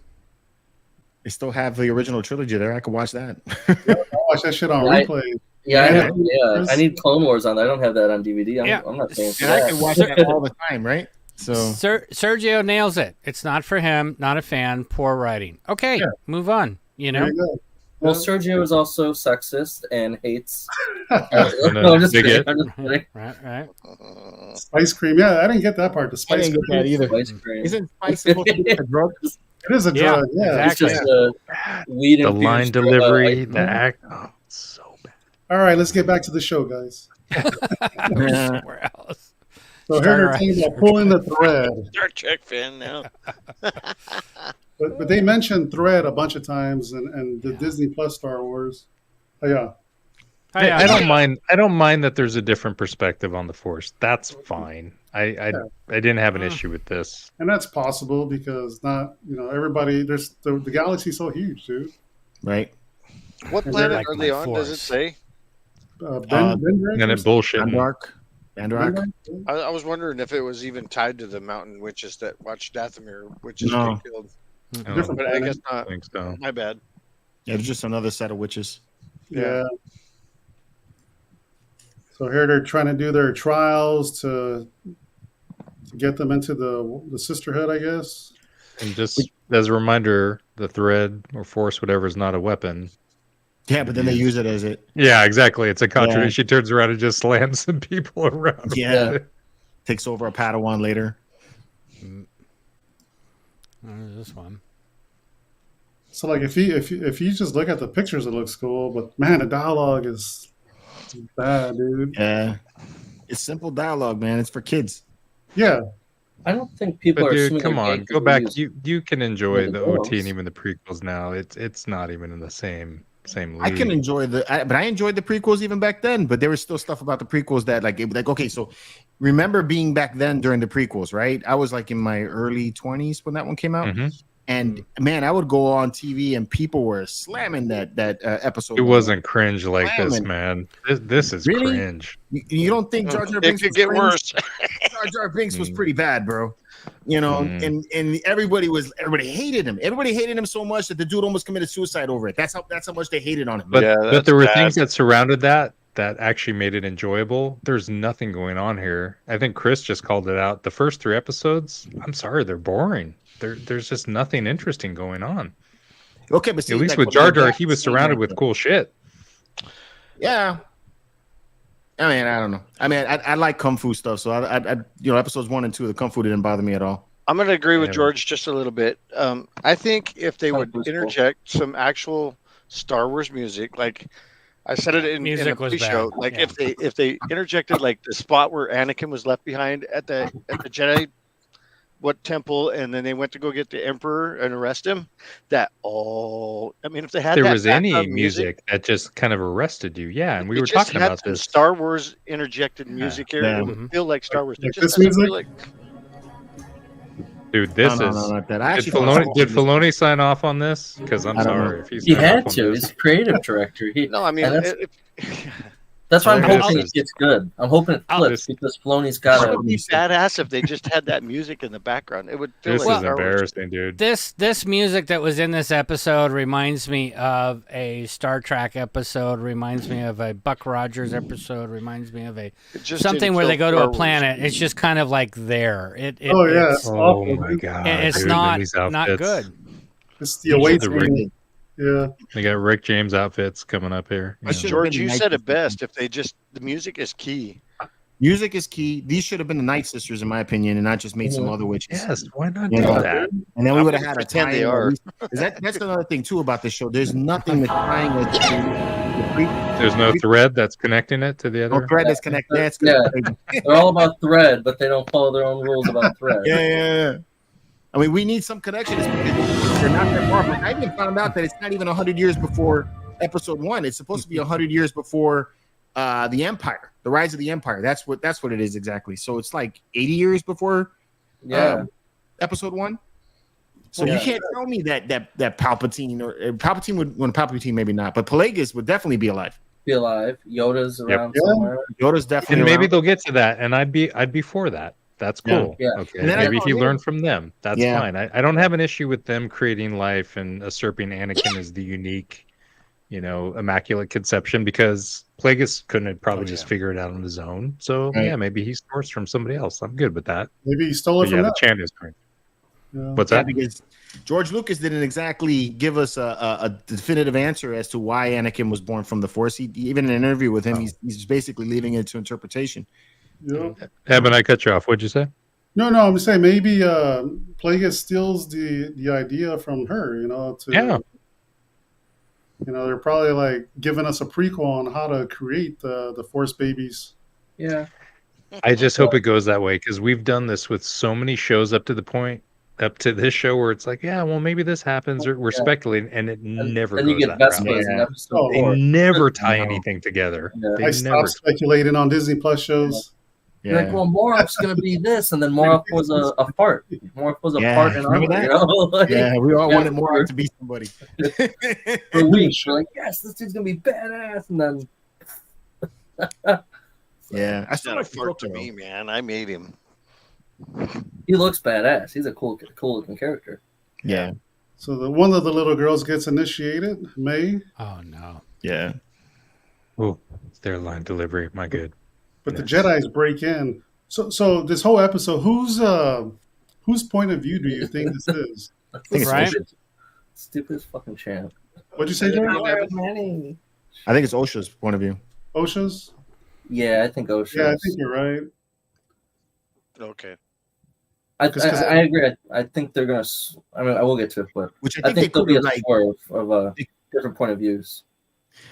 They still have the original trilogy there. I could watch that. I watch that shit on replay. I need Clone Wars on. I don't have that on DVD. I'm not paying for And that. I can watch that all the time, right? So Sergio nails it. It's not for him. Not a fan. Poor writing. Okay, move on. You know. Well, Sergio is also sexist and hates. No, I'm just kidding. Right. Spice cream. Yeah, I didn't get that part. The spice I didn't cream. get that either. Spice cream. Isn't spice supposed to be a drug? It is a drug. Yeah, It's just weed The infused line delivery, ice the cream. act. Oh, it's so bad. All right, let's get back to the show, guys. Somewhere else. So here they're talking about pulling the thread. Star Trek fan now. But they mentioned Thread a bunch of times and the Disney Plus Star Wars. Oh, yeah. I don't mind. I don't mind that there's a different perspective on the Force. That's fine. I didn't have an issue with this. And that's possible because not, everybody, the galaxy's so huge, dude. Right. What planet are they on? Does it say? And it bullshit. Bandrock. I was wondering if it was even tied to the mountain witches that watch Dathomir witches No. get killed. Different But I guess I not. think so. My bad. Yeah, it's just another set of witches. Yeah. So here they're trying to do their trials to get them into the sisterhood, I guess. And just as a reminder, the thread or Force, whatever, is not a weapon. Yeah, but then they use it as it. Yeah, exactly. It's a contradiction. She turns around and just slams some people around. Yeah. Takes over a Padawan later. There's this one. So like if you just look at the pictures, it looks cool, but man, the dialogue is bad, dude. Yeah. It's simple dialogue, man. It's for kids. Yeah. I don't think people But are. dude, assuming come they're on, gay go for back. movies. You can enjoy the the OT and girls. even the prequels now. It's not even in the same league. I can enjoy but I enjoyed the prequels even back then. But there was still stuff about the prequels that like okay. So remember being back then during the prequels, right? I was like in my early 20s when that one came out, and man, I would go on TV and people were slamming that episode. It wasn't cringe like this, Slamming. man. This is Really? cringe. You don't think Jar Jar It Binks could was get cringe? worse. Jar Jar Binks was pretty bad, bro. And everybody hated him. Everybody hated him so much that the dude almost committed suicide over it. That's how much they hated on him. But there were things that surrounded that actually made it enjoyable. There's nothing going on here. I think Chris just called it out. The first 3 episodes, I'm sorry, they're boring. There's just nothing interesting going on. Okay, but see, at least like, with what Jar they Jar, got he was to see surrounded right with there. cool shit. Yeah. I mean, I don't know. I mean, I like kung fu stuff, so I episodes 1 and 2 of the kung fu didn't bother me at all. I'm going to agree with Yeah. George just a little bit. I think if they would interject some actual Star Wars music, like I said it in the Music was pre-show, bad. like Yeah. if they interjected like the spot where Anakin was left behind at the Jedi temple, and then they went to go get the Emperor and arrest him. I mean, if they had There that was any background music that just kind of arrested you. Yeah, and we it were just talking had about some this. Star Wars interjected music here. Yeah. It would feel like Star Wars. It Like just this has to feel music? like Dude, this No, is. not that. I Did actually thought Filoni sign off on this? Because I'm I don't sorry know. if he's He signed had off on to. this. He's the creative director. no, I mean, and that's why I'm This hoping is- it gets good. I'm hoping it flips because Filoni's got it would be a. badass if they just had that music in the background. It would feel This like is Star Wars. embarrassing, dude. This music that was in this episode reminds me of a Star Trek episode, reminds me of a Buck Rogers episode, reminds me of It just something didn't where they feel go to Star a Wars. planet. It's just kind of like there. Oh, yeah. It's, It's awful, my dude. god, it's dude, not these not outfits. good. It's the away the Rick- team. Yeah. They got Rick James outfits coming up here. I Yeah. should've George, been you Night said it Sisters. best. If they just the music is key. Music is key. These should have been the Night Sisters, in my opinion, and not just made some other witches. Yes, why not You do know, that? And then we I'm would have gonna had a pretend time. they are. That's another thing too about this show. There's nothing that's tying us to the There's no thread that's connecting it to the other. no thread that's connected. That's Yeah. good. They're all about thread, but they don't follow their own rules about thread. Yeah. I mean, we need some connection. They're not that far. But I even found out that it's not even 100 years before Episode 1. It's supposed to be 100 years before the Empire, the Rise of the Empire. That's what it is exactly. So it's like 80 years before Yeah. Episode 1. So you can't tell me that Palpatine or Palpatine Palpatine maybe not, but Plagueis would definitely be alive. Be alive. Yoda's around somewhere. Yoda's definitely And maybe around. they'll get to that, and I'd be for that. That's cool. Yeah. Okay. And then Maybe he learned from them. That's fine. I don't have an issue with them creating life and usurping Anakin as the unique, immaculate conception, because Plagueis couldn't have probably just figure it out on his own. So yeah, maybe he's sourced from somebody else. I'm good with that. Maybe he stole it from the that. chant is great. Yeah. What's that? Because George Lucas didn't exactly give us a definitive answer as to why Anakin was born from the Force. Even in an interview with him, he's basically leaving it to interpretation. Yeah. Eben, I cut you off. What'd you say? No, I'm saying maybe Plagueis steals the idea from her. They're probably like giving us a prequel on how to create the Force babies. Yeah. I just hope it goes that way, because we've done this with so many shows up to this show where it's like, yeah, well, maybe this happens, or we're speculating, and it never goes that route. They never tie anything together. Yeah. I stopped speculating on Disney Plus shows. You're like, well, Morph's gonna be this, and then Morph was a fart. Morph was a fart in remember armor. that? We all wanted Morph to be somebody. For weeks, we're like, yes, this dude's gonna be badass, and then yeah, It's not a fart to me, man. I made him. He looks badass. He's a cool looking character. Yeah. So one of the little girls gets initiated. May. Oh no. Yeah. Oh, their line delivery. My good. But the Jedis break in. So this whole episode, whose point of view do you think this is? I think it's Right? Stupidest fucking champ. What'd you say, Joe? I think it's Osha's point of view. Osha's? Yeah, I think Osha. Yeah, I think you're right. Okay. I agree. I think they're gonna. I mean, I will get to it, but Which I think there'll be a like swerve of different point of views.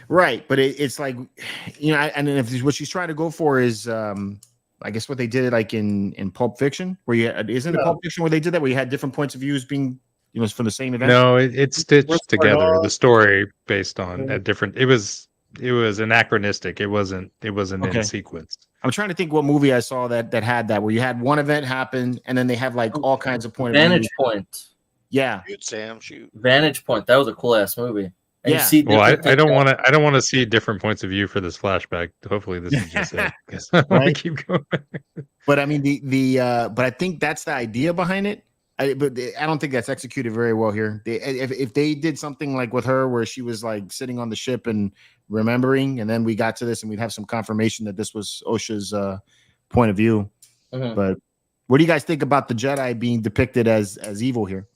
Right, but it's like, and if what she's trying to go for is, I guess what they did like in Pulp Fiction, where isn't it Pulp Fiction where they did that, where you had different points of views being, from the same event? No, it's stitched together. The story based on a different. It was anachronistic. It wasn't in sequence. I'm trying to think what movie I saw that had that, where you had one event happen and then they have like all kinds of point of Vantage views. Point. Yeah. Shoot, Sam. Shoot. Vantage Point. That was a cool ass movie. And Yeah. you see Well, I don't want to see different points of view for this flashback. Hopefully, this is just it. 'Cause I wanna Right. keep going. But I mean but I think that's the idea behind it. But I don't think that's executed very well here. If they did something like with her, where she was like sitting on the ship and remembering, and then we got to this, and we'd have some confirmation that this was Osha's point of view. Mhm. But what do you guys think about the Jedi being depicted as evil here?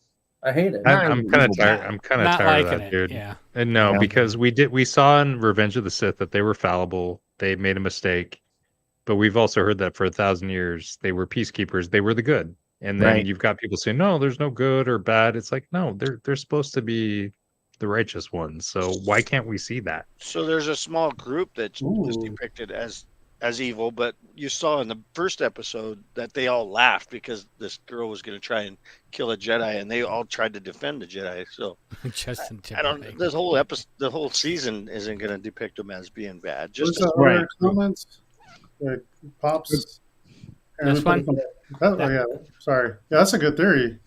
I hate it. I'm kind of tired. I'm kind of Not tired of liking that, it, dude. yeah. And no, Yeah. because we saw in Revenge of the Sith that they were fallible. They made a mistake, but we've also heard that for 1,000 years they were peacekeepers. They were the good. And then Right. you've got people saying, no, there's no good or bad. It's like, no, they're supposed to be the righteous ones. So why can't we see that? So there's a small group that is depicted as evil, but you saw in the first episode that they all laughed because this girl was going to try and kill a Jedi, and they all tried to defend the Jedi. So Justin I don't. This whole episode, the whole season isn't going to depict them as being bad. Just Just other comments. Like Pops. This one? Yeah. Sorry. Yeah, that's a good theory.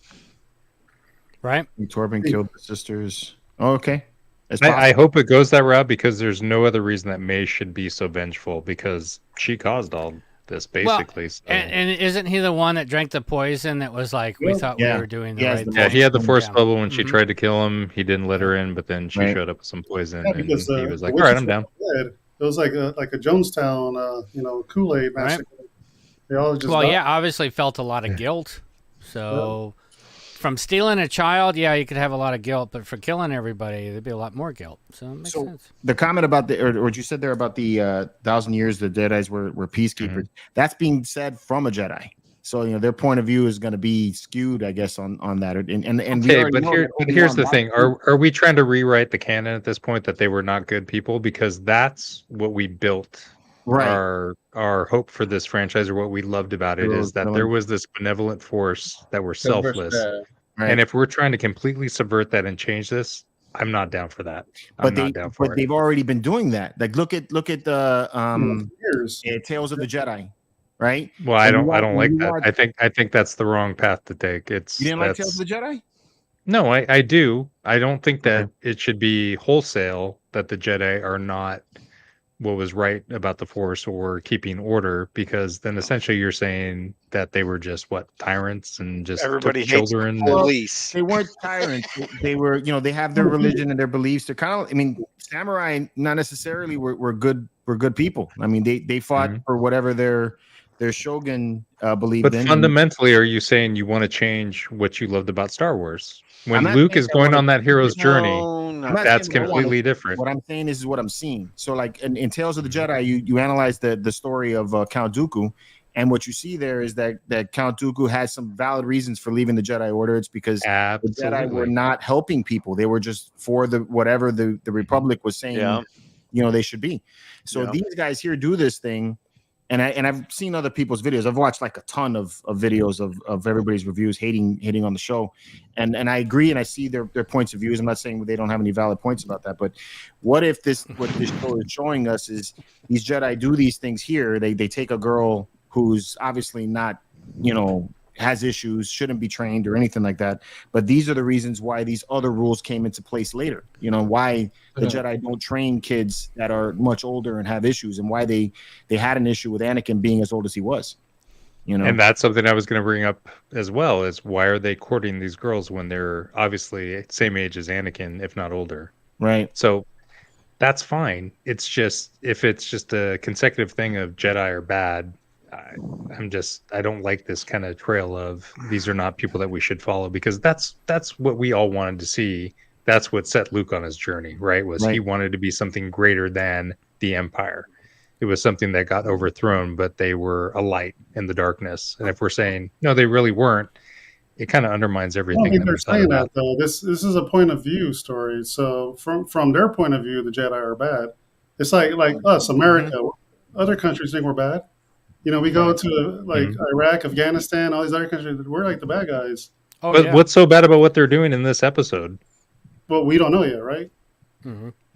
Right? Torben killed the sisters. Oh, okay. It's I hope it goes that route, because there's no other reason that May should be so vengeful, because she caused all this basically. Well, so. and isn't he the one that drank the poison that was like, we thought we were doing the right thing? Yeah, he had the force Yeah. bubble when she Mhm. tried to kill him. He didn't let her in, but then she Right. showed up with some poison, Yeah, and because he was like, the "All right, witches I'm down." were dead. It was like a Jonestown, Kool-Aid Right. massacre. They all just Well, died. yeah, obviously felt a lot of guilt. So from stealing a child, yeah, you could have a lot of guilt, but for killing everybody, there'd be a lot more guilt. So it makes sense. The comment about or what you said there about the 1,000 years the Jedis were peacekeepers. That's being said from a Jedi. So their point of view is going to be skewed, I guess, on that. And we Okay, already but know that here's Obi-Wan the wanted thing: to- are we trying to rewrite the canon at this point that they were not good people? Because that's what we built. Right. Our hope for this franchise, or what we loved about it, is that there was this benevolent force that were selfless. Right. And if we're trying to completely subvert that and change this, I'm not down for that. I'm not down for it. they've already been doing that. Like look at the years. Tales of the Jedi, right? Well, I And don't you like watch- that. I think that's the wrong path to take. It's You didn't like that's- Tales of the Jedi? No, I do. I don't think that it should be wholesale that the Jedi are not what was right about the Force or keeping order, because then essentially you're saying that they were just what, tyrants and just Everybody took hates children. police. They weren't tyrants. They were, you know, they have their religion and their beliefs. They're kind of, I mean, samurai not necessarily were good people. I mean, they fought for whatever their shogun believed But in. fundamentally, are you saying you want to change what you loved about Star Wars? I'm When not Luke saying is I going wanna- on that hero's journey, I'm not that's saying that I wanna- completely different. What I'm saying is what I'm seeing. So, like in Tales of the Jedi, you analyze the story of Count Dooku, and what you see there is that Count Dooku had some valid reasons for leaving the Jedi Order. It's because the Jedi were not helping people; they were just for the whatever the Republic was saying, you know, they should be. So these guys here do this thing. And I've seen other people's videos. I've watched like a ton of videos of everybody's reviews hating on the show, and I agree, and I see their points of views. I'm not saying they don't have any valid points about that, but what if what this show is showing us is these Jedi do these things here? They take a girl who's obviously not, you know, has issues, shouldn't be trained or anything like that. But these are the reasons why these other rules came into place later. You know, why the Jedi don't train kids that are much older and have issues, and why they had an issue with Anakin being as old as he was. You know, and that's something I was going to bring up as well, is why are they courting these girls when they're obviously same age as Anakin, if not older? Right. So that's fine. It's just, if it's just a consecutive thing of Jedi are bad, I don't like this kind of trail of these are not people that we should follow, because that's what we all wanted to see. That's what set Luke on his journey, right? He wanted to be something greater than the Empire. It was something that got overthrown, but they were a light in the darkness. And if we're saying no, they really weren't, it kind of undermines everything. I don't think that they're we thought saying about. that though. This is a point of view story. So from their point of view, the Jedi are bad. It's like us, America. Other countries think we're bad. You know, we go to like Iraq, Afghanistan, all these other countries. We're like the bad guys. Oh, But what's so bad about what they're doing in this episode? Well, we don't know yet, right?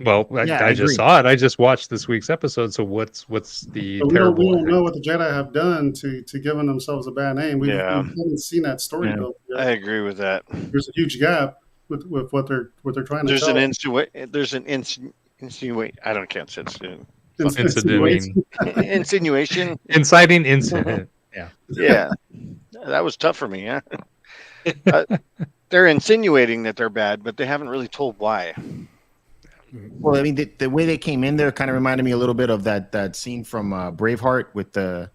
Well, I just saw it. I just watched this week's episode. So what's the But terrible? we don't know what the Jedi have done to giving themselves a bad name. We haven't seen that story built yet. I agree with that. There's a huge gap with what they're trying to tell. There's an insinuate. I can't say it. Insinuation. Inciting incident. Yeah. That was tough for me. Yeah. They're insinuating that they're bad, but they haven't really told why. Well, I mean, the way they came in there kind of reminded me a little bit of that scene from Braveheart with the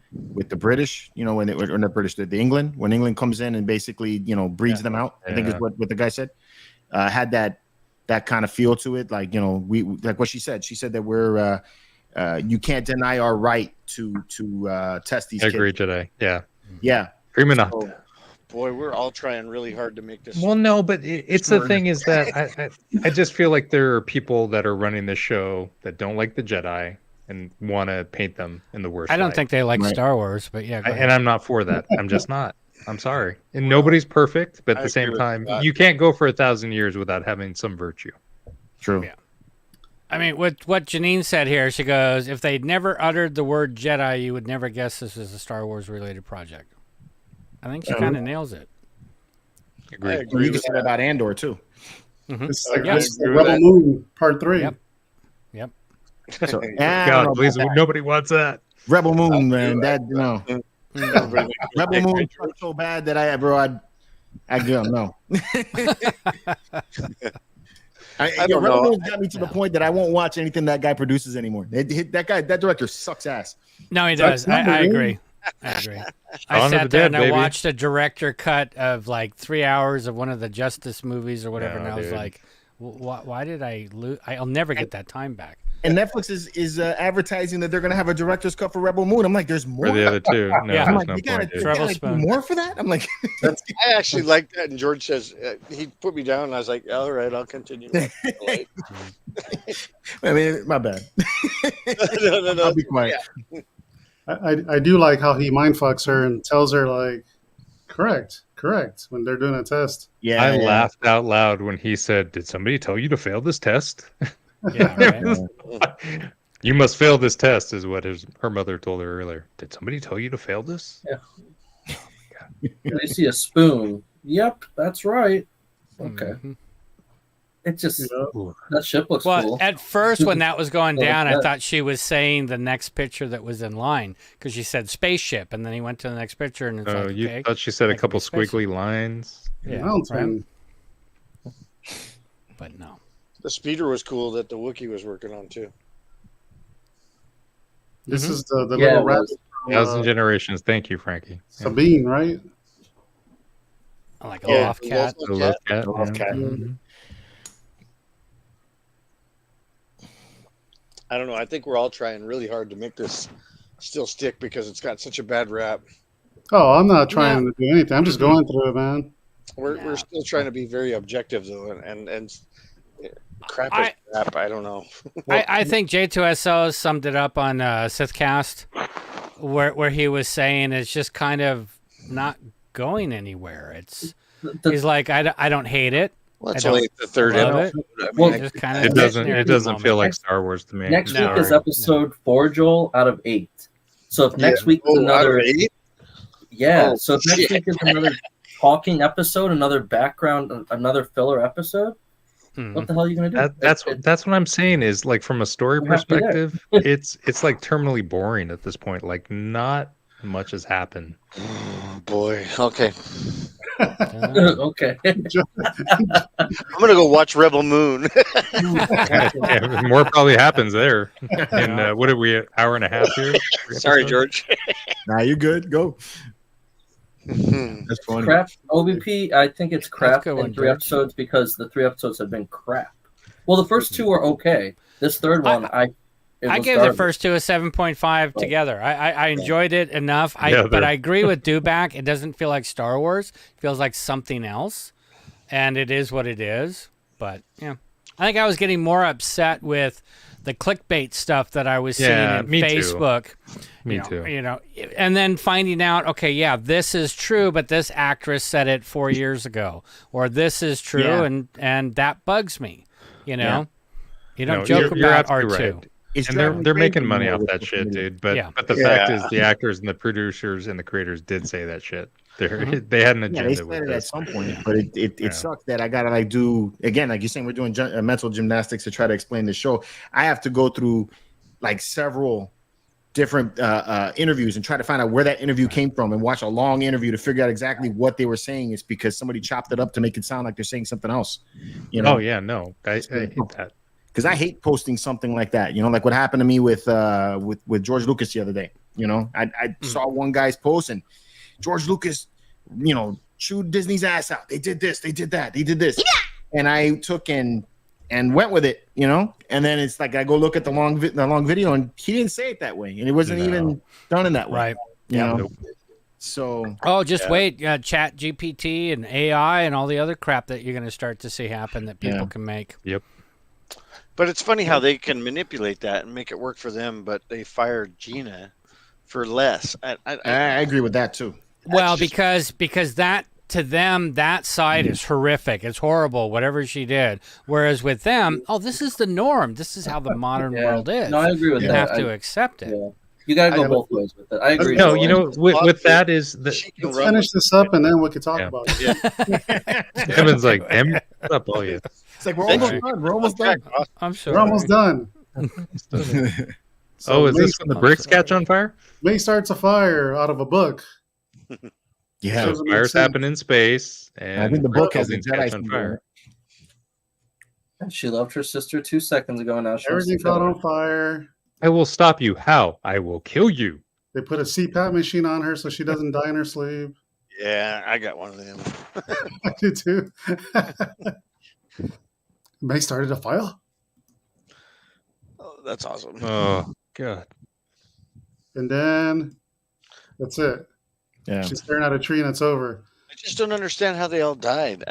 British. You know, when not British, the England, when England comes in and basically, you know, breeds them out. I think is what the guy said. Had that kind of feel to it. Like, you know, we like what she said. She said that we're you can't deny our right to test these. I agree kids. today. Yeah. Yeah. Prima not. Boy, we're all trying really hard to make this. Well, no, but it's the thing is that I just feel like there are people that are running this show that don't like the Jedi and want to paint them in the worst. I don't light. think they like Star Wars, but yeah. And I'm not for that. I'm just not. I'm sorry. And nobody's perfect, but at the same time, you can't go for 1,000 years without having some virtue. True. Yeah. I mean, what Janine said here, she goes, if they'd never uttered the word Jedi, you would never guess this is a Star Wars related project. I think she kind of nails it. Agreed. You can say that about Andor too. It's like Rebel Moon Part 3. Yep. So, God, please, nobody wants that. Rebel Moon, man. That Rebel Moon was so bad that I don't know. Rebel Moon got me to the point that I won't watch anything that guy produces anymore. That director sucks ass. No, he does. I agree. I sat there and I watched a director cut of like 3 hours of one of the Justice movies or whatever, and I was like, why did I lose? I'll never get that time back. And Netflix is advertising that they're going to have a director's cut for Rebel Moon. I'm like, there's more. For the other two. No, yeah. I'm like, no you got point, to do more for that? I'm like, I actually like that. And George says, he put me down, and I was like, all right, I'll continue. I mean, my bad. No. I'll be quiet. Yeah. I do like how he mind fucks her and tells her like, correct, when they're doing a test. Yeah, I laughed out loud when he said, "Did somebody tell you to fail this test?" Yeah, right. You must fail this test, is what her mother told her earlier. Did somebody tell you to fail this? Yeah. You see a spoon. Yep, that's right. Okay. It just that ship looks cool. At first, when that was going down, I thought she was saying the next picture that was in line because she said spaceship, and then he went to the next picture, and it's like, you okay, thought she said a couple squiggly lines? Yeah, right? But no. The speeder was cool that the Wookiee was working on too. This is the little rabbit. Thousand Generations. Thank you, Frankie. Sabine, right? Like a loft cat. A loft cat. I don't know. I think we're all trying really hard to make this still stick because it's got such a bad rap. Oh, I'm not trying to do anything. I'm just going through it, man. We're still trying to be very objective though, and crap is crap. I don't know. I think J2SO summed it up on Sithcast, where he was saying it's just kind of not going anywhere. He's like, I don't hate it. Well, it's only the third episode. It doesn't feel like Star Wars to me. Next week is episode 4, Joel, out of 8. So if next week is another 8? Yeah. So if next week is another talking episode, another background, another filler episode, what the hell are you gonna do? That's what I'm saying is like from a story perspective, it's like terminally boring at this point. Like not much has happened. Oh, boy. Okay. Okay. I'm gonna go watch Rebel Moon. More probably happens there. And what are we? An hour and a half here? Sorry, George. Nah, you're good. Go. That's funny. Crap. OBP. I think it's crap in 3 episodes because the 3 episodes have been crap. Well, the first 2 are okay. This third one, I gave the first 2 a 7.5 together. I enjoyed it enough. But I agree with Dubak. It doesn't feel like Star Wars. It feels like something else, and it is what it is. But yeah, I think I was getting more upset with the clickbait stuff that I was seeing in Facebook. Me too. You know, and then finding out, okay, yeah, this is true, but this actress said it 4 years ago, or this is true, and that bugs me. You know, you don't joke about R2. Right. And they're making money off that shit, dude. But the fact is, the actors and the producers and the creators did say that shit. They had an agenda. They said it at some point, but it sucks that I gotta like do again, like you're saying, we're doing mental gymnastics to try to explain the show. I have to go through like several different interviews and try to find out where that interview came from and watch a long interview to figure out exactly what they were saying. It's because somebody chopped it up to make it sound like they're saying something else. You know? Oh yeah, no, I hate that. Because I hate posting something like that, you know, like what happened to me with George Lucas the other day. You know, I saw one guy's post and George Lucas, you know, chewed Disney's ass out. They did this, they did that, they did this, and I took and went with it, you know. And then it's like I go look at the long video, and he didn't say it that way, and it wasn't even done in that way, right? You know. So just wait, Chat GPT and AI and all the other crap that you're going to start to see happen that people can make. Yep. But it's funny how they can manipulate that and make it work for them, but they fired Gina for less. I agree with that too. Well, because that to them, that side is horrific. It's horrible, whatever she did. Whereas with them, this is the norm. This is how the modern world is. No, I agree with that. You have to accept it. Yeah. You got to go both ways with it. I agree. No, you know, with that is the. Let's finish this up and then we can talk about it. Kevin's like, damn, what's up, all you? It's like we're almost done. We're almost done. I'm sure. We're almost done. So is this when the bricks catch on fire? May starts a fire out of a book. Yeah, so fires happen in space, and I think the book has a catch on fire. She loved her sister 2 seconds ago. Now everything caught on fire. I will stop you. How? I will kill you. They put a CPAP machine on her so she doesn't die in her sleep. Yeah, I got one of them. I do too. May started a fire. Oh, that's awesome. Oh god. And then that's it. Yeah. She's staring at a tree and it's over. I just don't understand how they all died.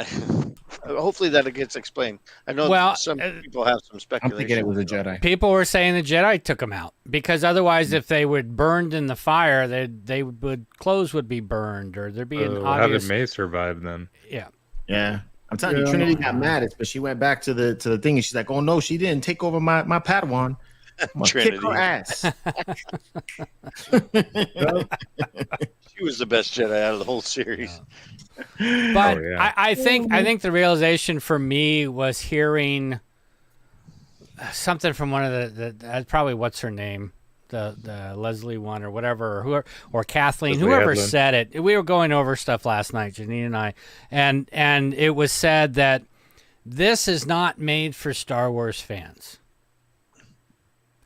Hopefully that gets explained. I know some people have some speculation. I'm thinking it was a Jedi. People were saying the Jedi took them out because otherwise, if they would burned in the fire, they would clothes would be burned or there'd be an obvious. How did May survive then? Yeah. Yeah. I'm telling you, Trinity got mad, but she went back to the thing and she's like, "Oh no, she didn't take over my Padawan." Trinity. Kick her ass. She was the best Jedi out of the whole series. But I think the realization for me was hearing something from one of the probably what's her name, the Leslie one or whatever, or whoever, or Kathleen, Leslie whoever Edlin. said it. We were going over stuff last night, Janine and I, and it was said that this is not made for Star Wars fans.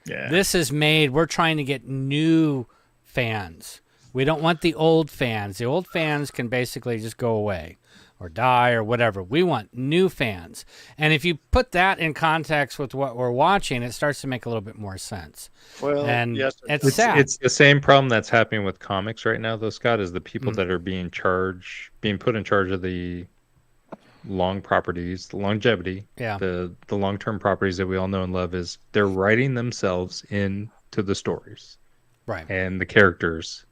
Yeah. This is made. We're trying to get new fans. We don't want the old fans. The old fans can basically just go away or die or whatever. We want new fans. And if you put that in context with what we're watching, it starts to make a little bit more sense. Well, and yes, it's sad. It's the same problem that's happening with comics right now, though, Scott, is the people that are being put in charge of the long properties, the longevity, the long-term properties that we all know and love, is they're writing themselves into the stories. Right. And the characters.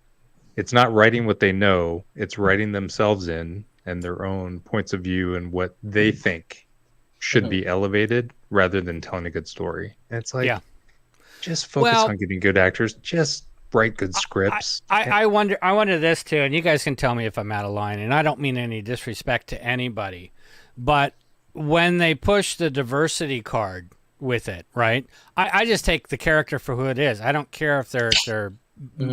It's not writing what they know, it's writing themselves in and their own points of view and what they think should be elevated rather than telling a good story. And it's like, just focus on getting good actors, just write good scripts. I wonder this too, and you guys can tell me if I'm out of line, and I don't mean any disrespect to anybody, but when they push the diversity card with it, right? I just take the character for who it is. I don't care if they're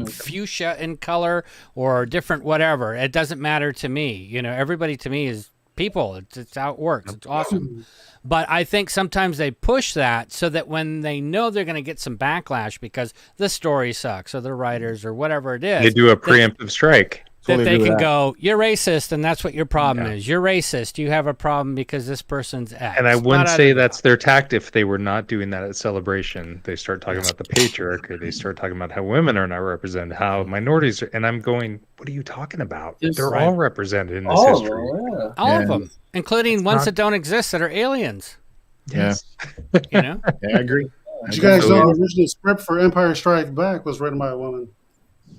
fuchsia in color or different whatever. It doesn't matter to me. You know, everybody to me is people. It's how it works. It's awesome. But I think sometimes they push that so that when they know they're going to get some backlash because the story sucks or the writers or whatever it is, They do a preemptive strike. that they can go, you're racist, and that's what your problem is. You're racist. You have a problem because this person's X. And I wouldn't say that's their tact if they were not doing that at Celebration. They start talking about the patriarchy. They start talking about how women are not represented, how minorities are. And I'm going, what are you talking about? They're all represented in this history. All of them, including ones that don't exist that are aliens. Yes. You know? Yeah, I agree. Did you guys know the original script for Empire Strikes Back was written by a woman?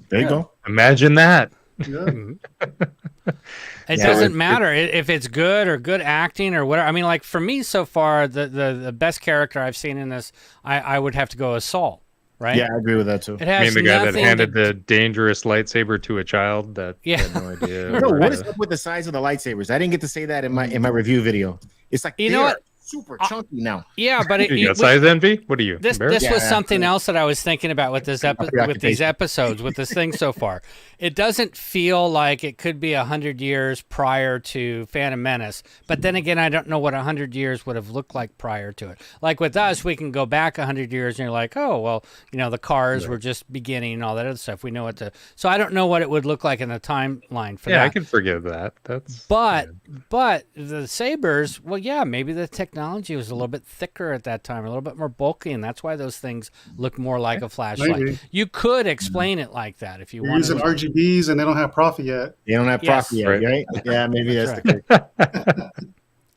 There you go. Imagine that. Yeah. It doesn't matter if it's good or good acting or whatever. I mean, like for me so far, the best character I've seen in this, I would have to go as Saul, right? Yeah, I agree with that too. It has the guy that nothing handed the dangerous lightsaber to a child that had no idea. What is up with the size of the lightsabers? I didn't get to say that in my review video. It's like you know what? Super chunky now. Yeah, but you got size envy? What are you? This was something else that I was thinking about with this with these episodes, with this thing so far. It doesn't feel like it could be 100 years prior to Phantom Menace, but then again, I don't know what 100 years would have looked like prior to it. Like with us, we can go back 100 years, and you're like, oh, well, you know, the cars were just beginning and all that other stuff. We know what to. So I don't know what it would look like in the timeline for that. Yeah, I can forgive that. But the sabers, well, yeah, maybe the technology was a little bit thicker at that time, a little bit more bulky, and that's why those things look more like a flashlight. Maybe. You could explain it like that if you You're want. using RGBs and they don't have profit yet. They don't have profit yet, right? Yeah, maybe that's the case.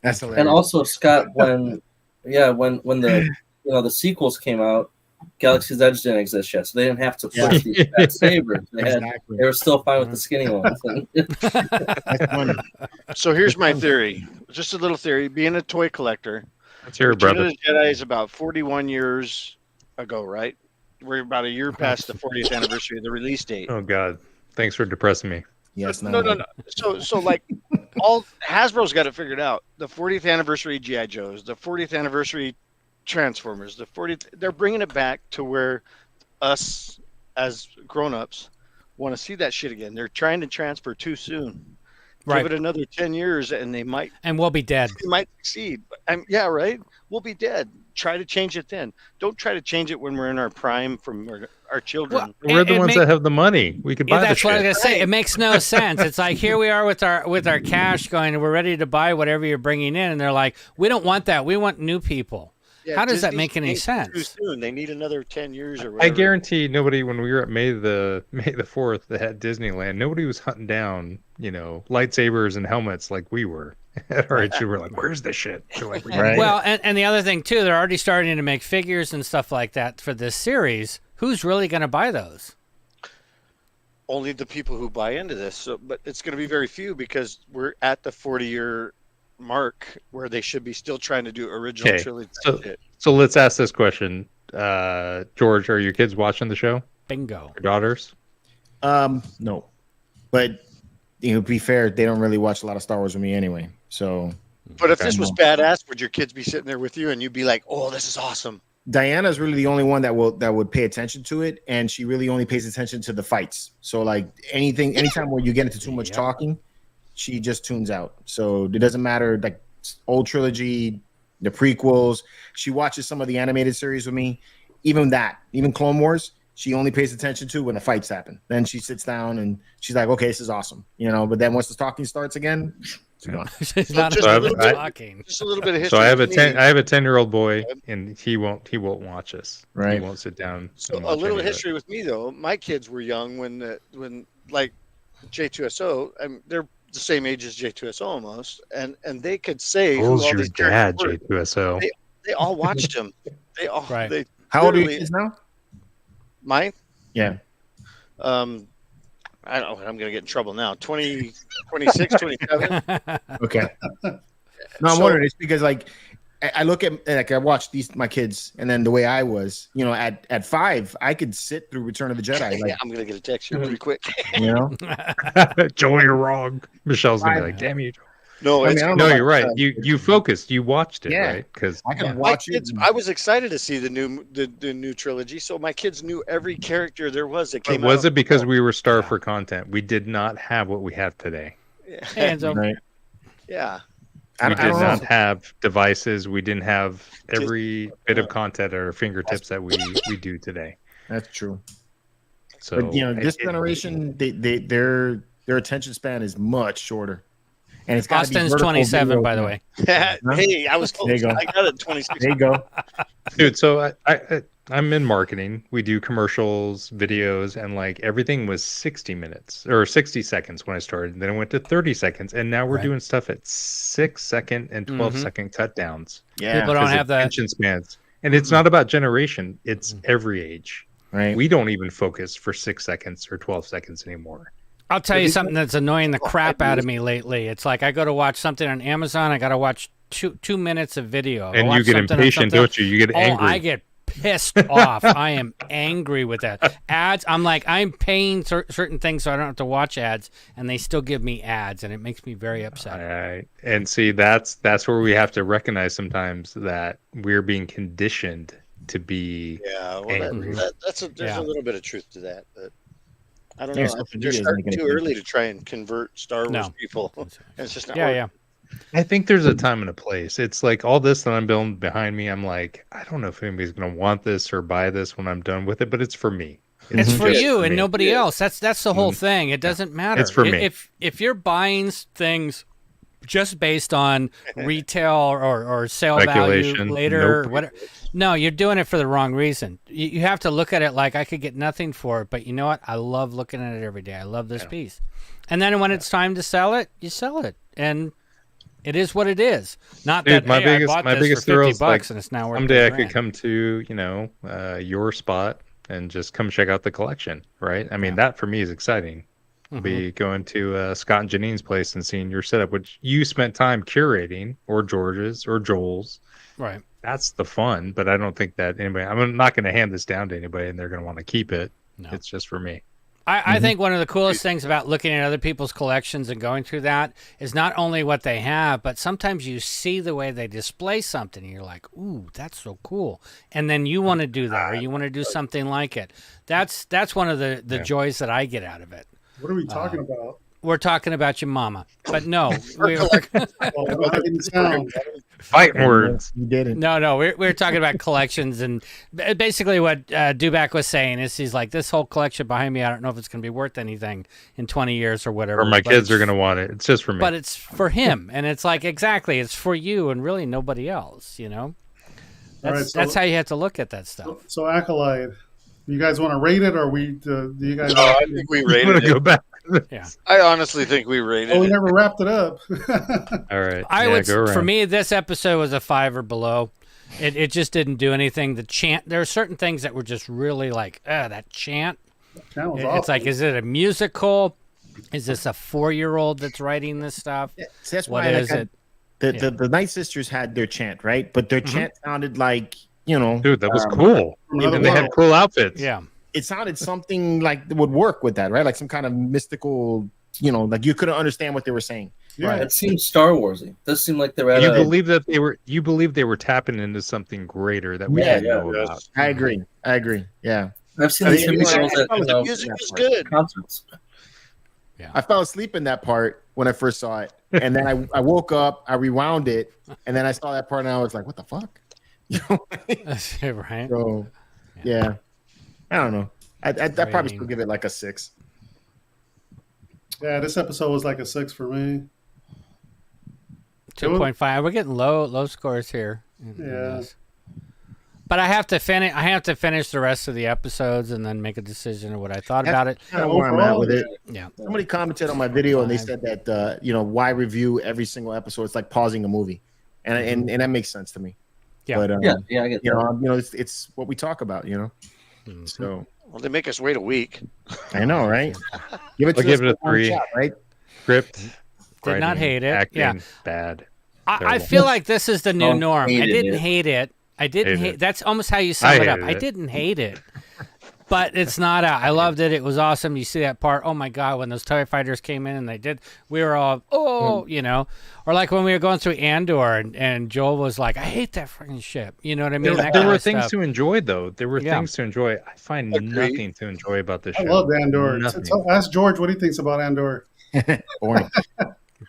That's hilarious. And also, Scott, when the the sequels came out, Galaxy's Edge didn't exist yet, so they didn't have to push these fat sabers. They were still fine with the skinny ones. So here's my theory, just a little theory. Being a toy collector, That's your brother. Return of the Jedi is about 41 years ago, right? We're about a year past the 40th anniversary of the release date. Oh God, thanks for depressing me. Yes, No. So like, all Hasbro's got it figured out. The 40th anniversary GI Joes, the 40th anniversary Transformers, the 40th. They're bringing it back to where us as grown-ups want to see that shit again. They're trying to transfer too soon. Right. Give it another 10 years, and they might. And we'll be dead. They might succeed. Yeah, right. We'll be dead. Try to change it then. Don't try to change it when we're in our prime from our children. Well, we're the ones that have the money. We could buy the that's shit. what I was gonna say. It makes no sense. It's like here we are with our cash going, and we're ready to buy whatever you're bringing in, and they're like, we don't want that. We want new people. Yeah, how does that Disney's make any too sense? soon. They need another 10 years or I whatever. guarantee nobody, when we were at May the 4th at Disneyland, nobody was hunting down, lightsabers and helmets like we were. At our age, we were like, where's the shit? Like, Well, and the other thing too, they're already starting to make figures and stuff like that for this series. Who's really going to buy those? Only the people who buy into this. So, but it's going to be very few because we're at the 40-year mark where they should be still trying to do original trilogy. So let's ask this question. George, are your kids watching the show? Bingo. Your daughters? No, but to be fair, they don't really watch a lot of Star Wars with me anyway. So, But if this was badass, would your kids be sitting there with you and you'd be like, "Oh, this is awesome"? Diana's really the only one that would pay attention to it, and she really only pays attention to the fights. So like anytime where you get into too much talking, she just tunes out. So it doesn't matter, like old trilogy, the prequels. She watches some of the animated series with me. Even Clone Wars, she only pays attention to when the fights happen. Then she sits down and she's like, okay, this is awesome, But then once the talking starts again, she's gone. She's not just a little bit, talking. Just a little bit of history. So I have a 10-year-old boy, and he won't watch us. Right. He won't sit down. So a little history with me though. My kids were young when like J2SO. They're the same age as J2SO almost, and they could say who all your these dad, characters were. J2SO? They all watched him. They all. Right. They How old are your literally- kids now? Mine? Yeah. I don't know. I'm going to get in trouble now. 20, 26, 27. Okay. No, I'm wondering. It's because like I look at I watch my kids, and then the way I was, at 5, I could sit through Return of the Jedi. Like, I'm going to get a text here pretty quick. Joel, you're wrong. Michelle's going to be like, damn you, Joel. No, you're right. You focused. You watched it, right? Because I can my watch kids, it. I was excited to see the new trilogy, so my kids knew every character there was that came out. Was it because we were starved for content? We did not have what we have today. Hands up. Right. Yeah. We did not have devices. We didn't have every bit of content at our fingertips that we do today. That's true. So, but this generation, their attention span is much shorter. And it's got Austin's 27, by the way. Hey, I was told There you go. I got it 26. There you go. Dude, so I'm in marketing. We do commercials, videos, and like everything was 60 minutes or 60 seconds when I started. Then it went to 30 seconds, and now we're doing stuff at 6-second and 12-second cut downs. Yeah, people don't have that attention spans, and it's not about generation; it's every age. Right. We don't even focus for 6 seconds or 12 seconds anymore. I'll tell you something that's annoying the crap out of me lately. It's like I go to watch something on Amazon. I got to watch two minutes of video. And you get impatient, don't you? You get angry. I get pissed off. I am angry with that. Ads, I'm like, I'm paying certain things so I don't have to watch ads, and they still give me ads, and it makes me very upset. Right. And see, that's where we have to recognize sometimes that we're being conditioned to be angry. There's a little bit of truth to that, but I don't Yeah, know. social They're media is starting making too it early to try and convert Star Wars people. And it's just not working. I think there's a time and a place. It's like all this that I'm building behind me. I'm like, I don't know if anybody's going to want this or buy this when I'm done with it, but it's for me. It's for just you and me. nobody else. That's the whole thing. It doesn't matter. It's for me. If you're buying things just based on retail or sale value Speculation. later, Nope. whatever. No, you're doing it for the wrong reason. You have to look at it like I could get nothing for it, but you know what? I love looking at it every day. I love this piece. And then when it's time to sell it, you sell it. And it is what it is. Not Dude, that my hey, biggest I bought my this biggest for thrill $50 is like and it's now worth someday I $3,000. could come to your spot and just come check out the collection, right? I mean, that for me is exciting. Be going to Scott and Janine's place and seeing your setup, which you spent time curating, or George's or Joel's. Right. That's the fun, but I don't think that anybody. I'm not going to hand this down to anybody, and they're going to want to keep it. No. It's just for me. I think one of the coolest things about looking at other people's collections and going through that is not only what they have, but sometimes you see the way they display something and you're like, ooh, that's so cool. And then you want to do that or you want to do something like it. That's one of the joys that I get out of it. What are we talking about? We're talking about your mama. But no. Fighting words. You didn't. No, we're talking about collections, and basically what Dubak was saying is he's like, this whole collection behind me, I don't know if it's going to be worth anything in 20 years or whatever. Or my kids are going to want it. It's just for me. But it's for him, and it's like, exactly, it's for you and really nobody else, you know? That's how you have to look at that stuff. So Acolyte, you guys want to rate it, or do you guys? No, I think we rated it. Go back. Yeah. I honestly think we rated we it. never wrapped it up. All right. I would, go around. for me, this episode was a 5 or below. It just didn't do anything. The chant, there are certain things that were just really like, that chant. That was It's awful. like, is it a musical? Is this a 4-year-old that's writing this stuff? Yeah, so that's What why is it? The Night Sisters had their chant, right? But their chant sounded like you know, dude, that was cool. Even they had cool outfits. Yeah, it sounded something like that would work with that, right? Like some kind of mystical, you know, like you couldn't understand what they were saying. Yeah, it seems Star Warsy. Does seem like they're at You believe they were tapping into something greater that we didn't know about. I agree. Yeah. I've seen these girls at The music is good. concerts. Yeah. I fell asleep in that part when I first saw it, and then I woke up, I rewound it, and then I saw that part, and I was like, "What the fuck?" You know? Right. So, yeah, I don't know. I'd probably still give it like a 6. Yeah, this episode was like a 6 for me. 2.5. We're getting low scores here. Yeah. But I have to finish the rest of the episodes and then make a decision of what I thought about it. Kind of where I'm at with it. Yeah. Somebody commented on my video and they said that you know, why review every single episode? It's like pausing a movie, and that makes sense to me. Yeah. But, I get you know, it's what we talk about, you know. Mm-hmm. So Well, they make us wait a week. I know, right? Give it I'll give it a 3. shot, right? Script. Did not hate it. Acting, bad. I feel like this is the new norm. I didn't hate hate it. That's almost how you sum it up. I didn't hate it. But it's not out. I loved it. It was awesome. You see that part. Oh my God, when those TIE fighters came in and we were all, you know, or like when we were going through Andor and Joel was like, I hate that freaking ship. You know what I mean? There were things to enjoy, though. There were things to enjoy. I find nothing to enjoy about this show. I love Andor. Ask George what he thinks about Andor.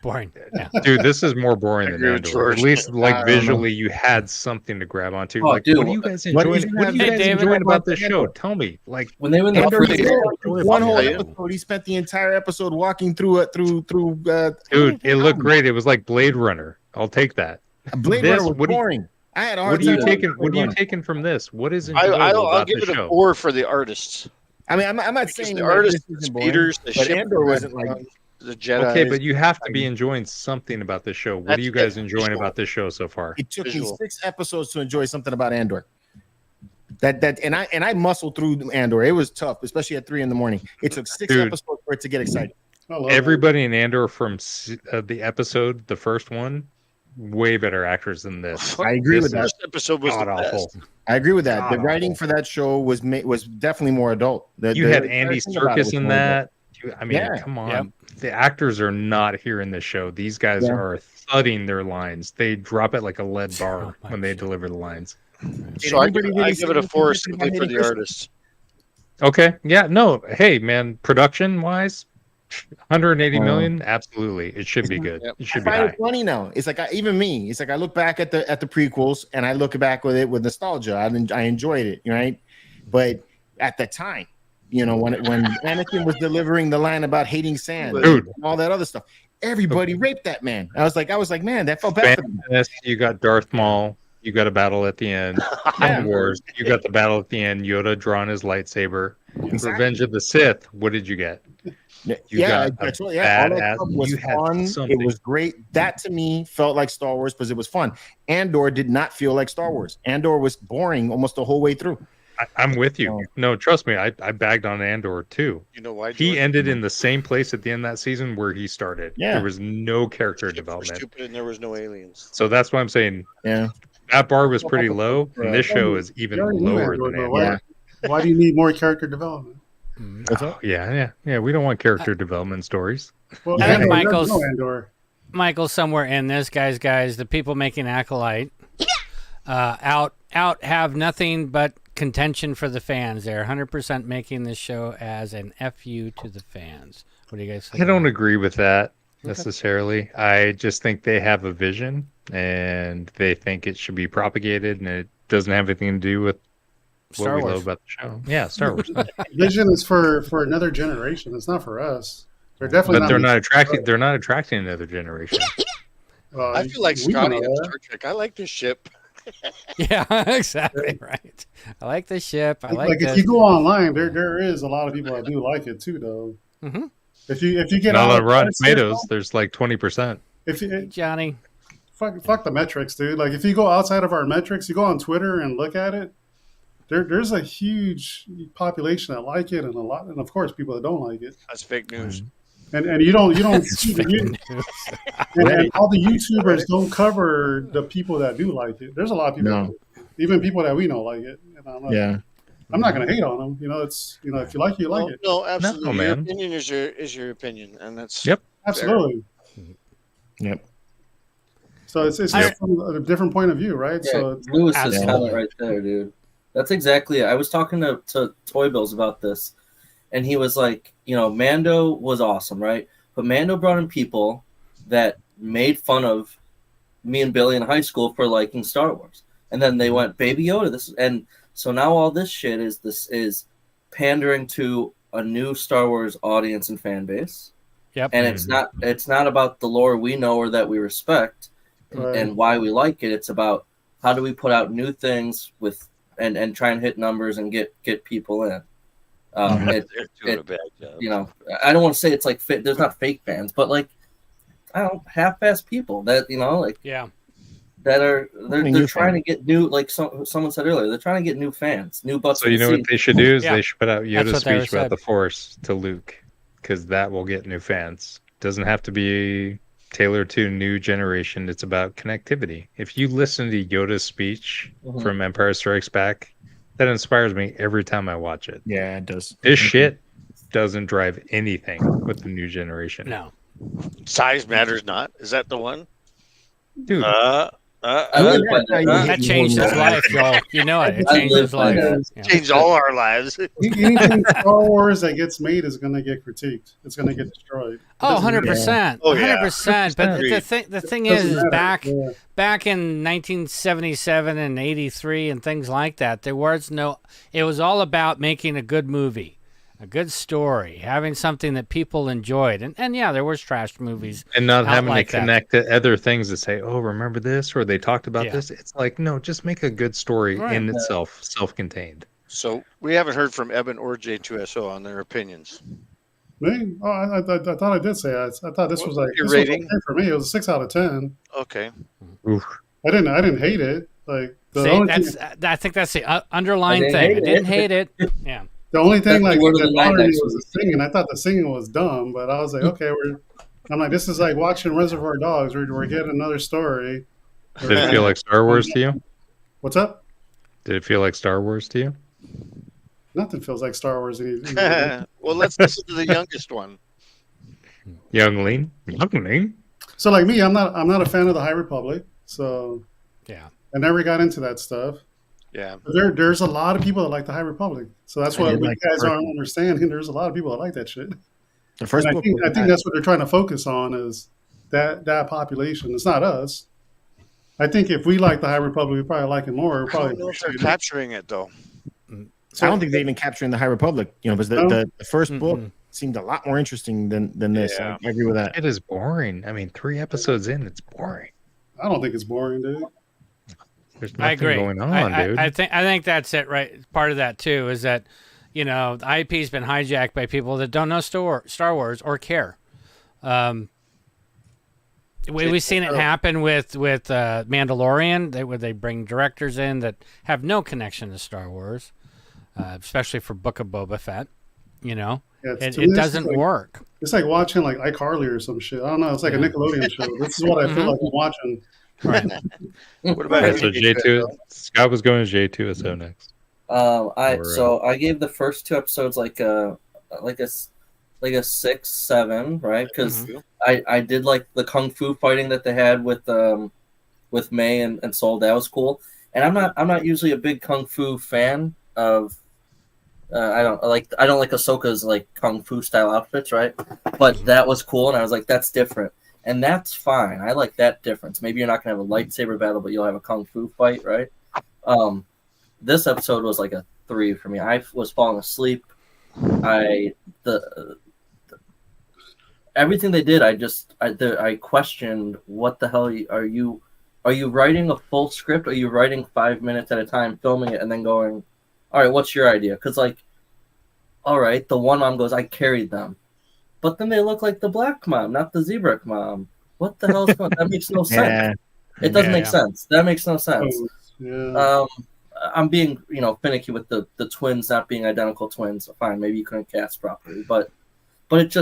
Boring. Yeah. Dude, this is more boring than Andor. At least, like, visually, you had something to grab onto. Like, what do you guys enjoying about this show? Tell me. Like, when they were in the one whole episode, he spent the entire episode walking through. Dude, it looked great. It was like Blade Runner. I'll take that. Blade Runner was boring. I had a hard time. What are you taking from this? What is enjoyable I'll about give the it show? a 4 for the artists. I mean, I'm not saying the artists, the speeders, the but ship, Andor wasn't like the Jedi. Okay, but you have to be enjoying something about this show. What are you guys enjoying about this show so far? It took me 6 episodes to enjoy something about Andor. And I muscled through Andor. It was tough, especially at 3 a.m. It took 6 episodes for it to get excited. Everybody in Andor from the episode, the first one, way better actors than this. I agree with that. First episode was awful. I agree with that. The writing for that show was definitely more adult. You had Andy Serkis in that. I mean, come on. Yep. The actors are not here in this show. These guys are thudding their lines. They drop it like a lead bar when they deliver the lines. So I give it a 4 simply for the artists. Okay. Yeah. No. Hey, man. Production-wise, 180 million. Absolutely, it should be good. It should be high. It's funny now. It's like even me. It's like I look back at the prequels and I look back with it with nostalgia. I enjoyed it, right? But at the time, you know, when Anakin was delivering the line about hating sand, dude, and all that other stuff, everybody raped that man. I was like, man, that felt bad for me. You got Darth Maul. You got a battle at the end. Wars. You got the battle at the end. Yoda drawing his lightsaber. Exactly. Revenge of the Sith. What did you get? You got all that stuff was fun. It was great. That to me felt like Star Wars because it was fun. Andor did not feel like Star Wars. Andor was boring almost the whole way through. I'm with you. No, trust me. I bagged on Andor too. You know why? He ended in the same place at the end of that season where he started. Yeah. There was no character development. Stupid, and there was no aliens. So that's why I'm saying. Yeah. That bar was pretty low, and this show is even lower than Andor. Why do you need more character development? Yeah. We don't want character development stories. Well, and Andor. Michael, somewhere in this, guys, the people making Acolyte out have nothing but contention for the fans. They're 100% making this show as an FU to the fans. What do you guys think? I don't agree with that necessarily. I just think they have a vision, and they think it should be propagated, and it doesn't have anything to do with Star what we Wars. love about the show. Yeah, Star Wars. Vision is for another generation. It's not for us. They're definitely. But they're not attracting. They're not attracting another generation. I feel like Scotty on Star Trek. I like this ship. Yeah, exactly right. I like the ship. I like if you go online, there is a lot of people that do like it too, though. Mm-hmm. If you get on out Rotten Tomatoes, there's like 20%. Johnny, fuck the metrics, dude. Like if you go outside of our metrics, you go on Twitter and look at it. There's a huge population that like it, and of course people that don't like it. That's fake news. And you don't see and all the YouTubers don't cover the people that do like it. There's a lot of people. No. Even people that we know like it. And I'm not gonna hate on them. It's if you like it, you like it. No, absolutely. No, Your man. opinion is your opinion, and that's Absolutely. Yep. So it's just from a different point of view, right? Yeah, So Lewis's comment right there, dude. That's exactly it. I was talking to Toy Bills about this, and he was like, Mando was awesome, right? But Mando brought in people that made fun of me and Billy in high school for liking Star Wars, and then they went Baby Yoda. And so now all this shit is pandering to a new Star Wars audience and fan base. Yep. And it's not about the lore we know or that we respect and why we like it. It's about how do we put out new things and try and hit numbers and get people in. They're doing a bad job. I don't want to say it's like there's not fake fans, but like half-ass people that that are they're trying to get new, like someone said earlier, they're trying to get new fans, new butts. So you know what they should do is they should put out Yoda's speech about the Force to Luke, because that will get new fans. Doesn't have to be tailored to new generation. It's about connectivity. If you listen to Yoda's speech from Empire Strikes Back, that inspires me every time I watch it. Yeah, it does. This shit doesn't drive anything with the new generation. No. Size matters not. Is that the one? Dude. That changed his life, y'all. You know it. It changed his life. Changed all our lives. Anything Star Wars that gets made is going to get critiqued. It's going to get destroyed. Oh, 100%. Oh, yeah. 100%. But the thing is back in 1977 and 83 and things like that, there was it was all about making a good movie. A good story, having something that people enjoyed, and there was trash movies, and not having like to connect to other things to say, "Oh, remember this?" or they talked about this. It's like, no, just make a good story in itself, self-contained. So we haven't heard from Eben or J2SO on their opinions. Me? Oh, I thought I did say I thought this was like your this rating was okay for me. It was a 6 out of 10. Okay. Oof. I didn't hate it. Like I think that's the underlying thing. I didn't hate it. Yeah. The only thing that bothered me was the singing. I thought the singing was dumb, but I was like, okay, I'm like, this is like watching Reservoir Dogs. We're getting another story. Did it feel like Star Wars to you? What's up? Did it feel like Star Wars to you? Nothing feels like Star Wars. Well, let's listen to the youngest one. Youngling. So like me, I'm not a fan of the High Republic. So yeah, I never got into that stuff. Yeah, there's a lot of people that like the High Republic, so that's what you guys aren't understanding. There's a lot of people that like that shit. The first book, I think that's what they're trying to focus on is that population. It's not us. I think if we like the High Republic, we probably like it more. I don't know if they're capturing it though. So I don't think they're even capturing the High Republic. Because the first book seemed a lot more interesting than this. Yeah. I agree with that. It is boring. I mean, 3 episodes in, it's boring. I don't think it's boring, dude. There's nothing I agree. going on, dude. I think that's it, right? Part of that too is that the IP's been hijacked by people that don't know Star Wars or care. We've seen it happen with Mandalorian, where they bring directors in that have no connection to Star Wars, especially for Book of Boba Fett. It doesn't work. It's like watching like iCarly or some shit. I don't know. It's like a Nickelodeon show. This is what I feel like I'm watching. Right. What about so J2? Scott was going to J2SO next. I gave the first 2 episodes like a 6-7, right? Because I did like the kung fu fighting that they had with May and Soul. That was cool. And I'm not usually a big kung fu fan of. I don't like Ahsoka's like kung fu style outfits, right? But that was cool, and I was like, that's different. And that's fine. I like that difference. Maybe you're not going to have a lightsaber battle, but you'll have a kung fu fight, right? This episode was like a 3 for me. I was falling asleep. Everything they did, I questioned what the hell are you writing a full script? Or are you writing 5 minutes at a time, filming it, and then going, all right, what's your idea? Because all right, the one mom goes, I carried them. But then they look like the black mom, not the zebra mom. What the hell is going on? That makes no sense. It doesn't make sense. That makes no sense. Yeah. I'm being, finicky with the twins not being identical twins. Fine, maybe you couldn't cast properly, but it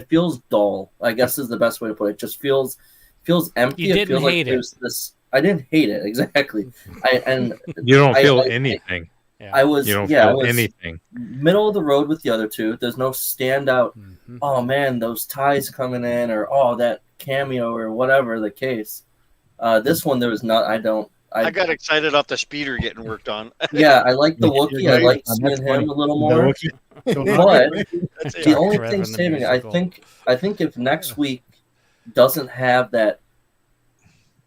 feels dull. I guess is the best way to put it. It just feels empty. You didn't feels hate like there's this. I didn't hate it exactly. You don't feel anything. I was You don't I feel was anything. middle of the road with the other two. There's no standout. Oh man, those ties coming in, or oh that cameo, or whatever the case. This one there was not. I got excited off the speeder getting worked on. Yeah, I like the Wookiee. I like seeing him a little more. But the only thing saving it, I think if next week doesn't have that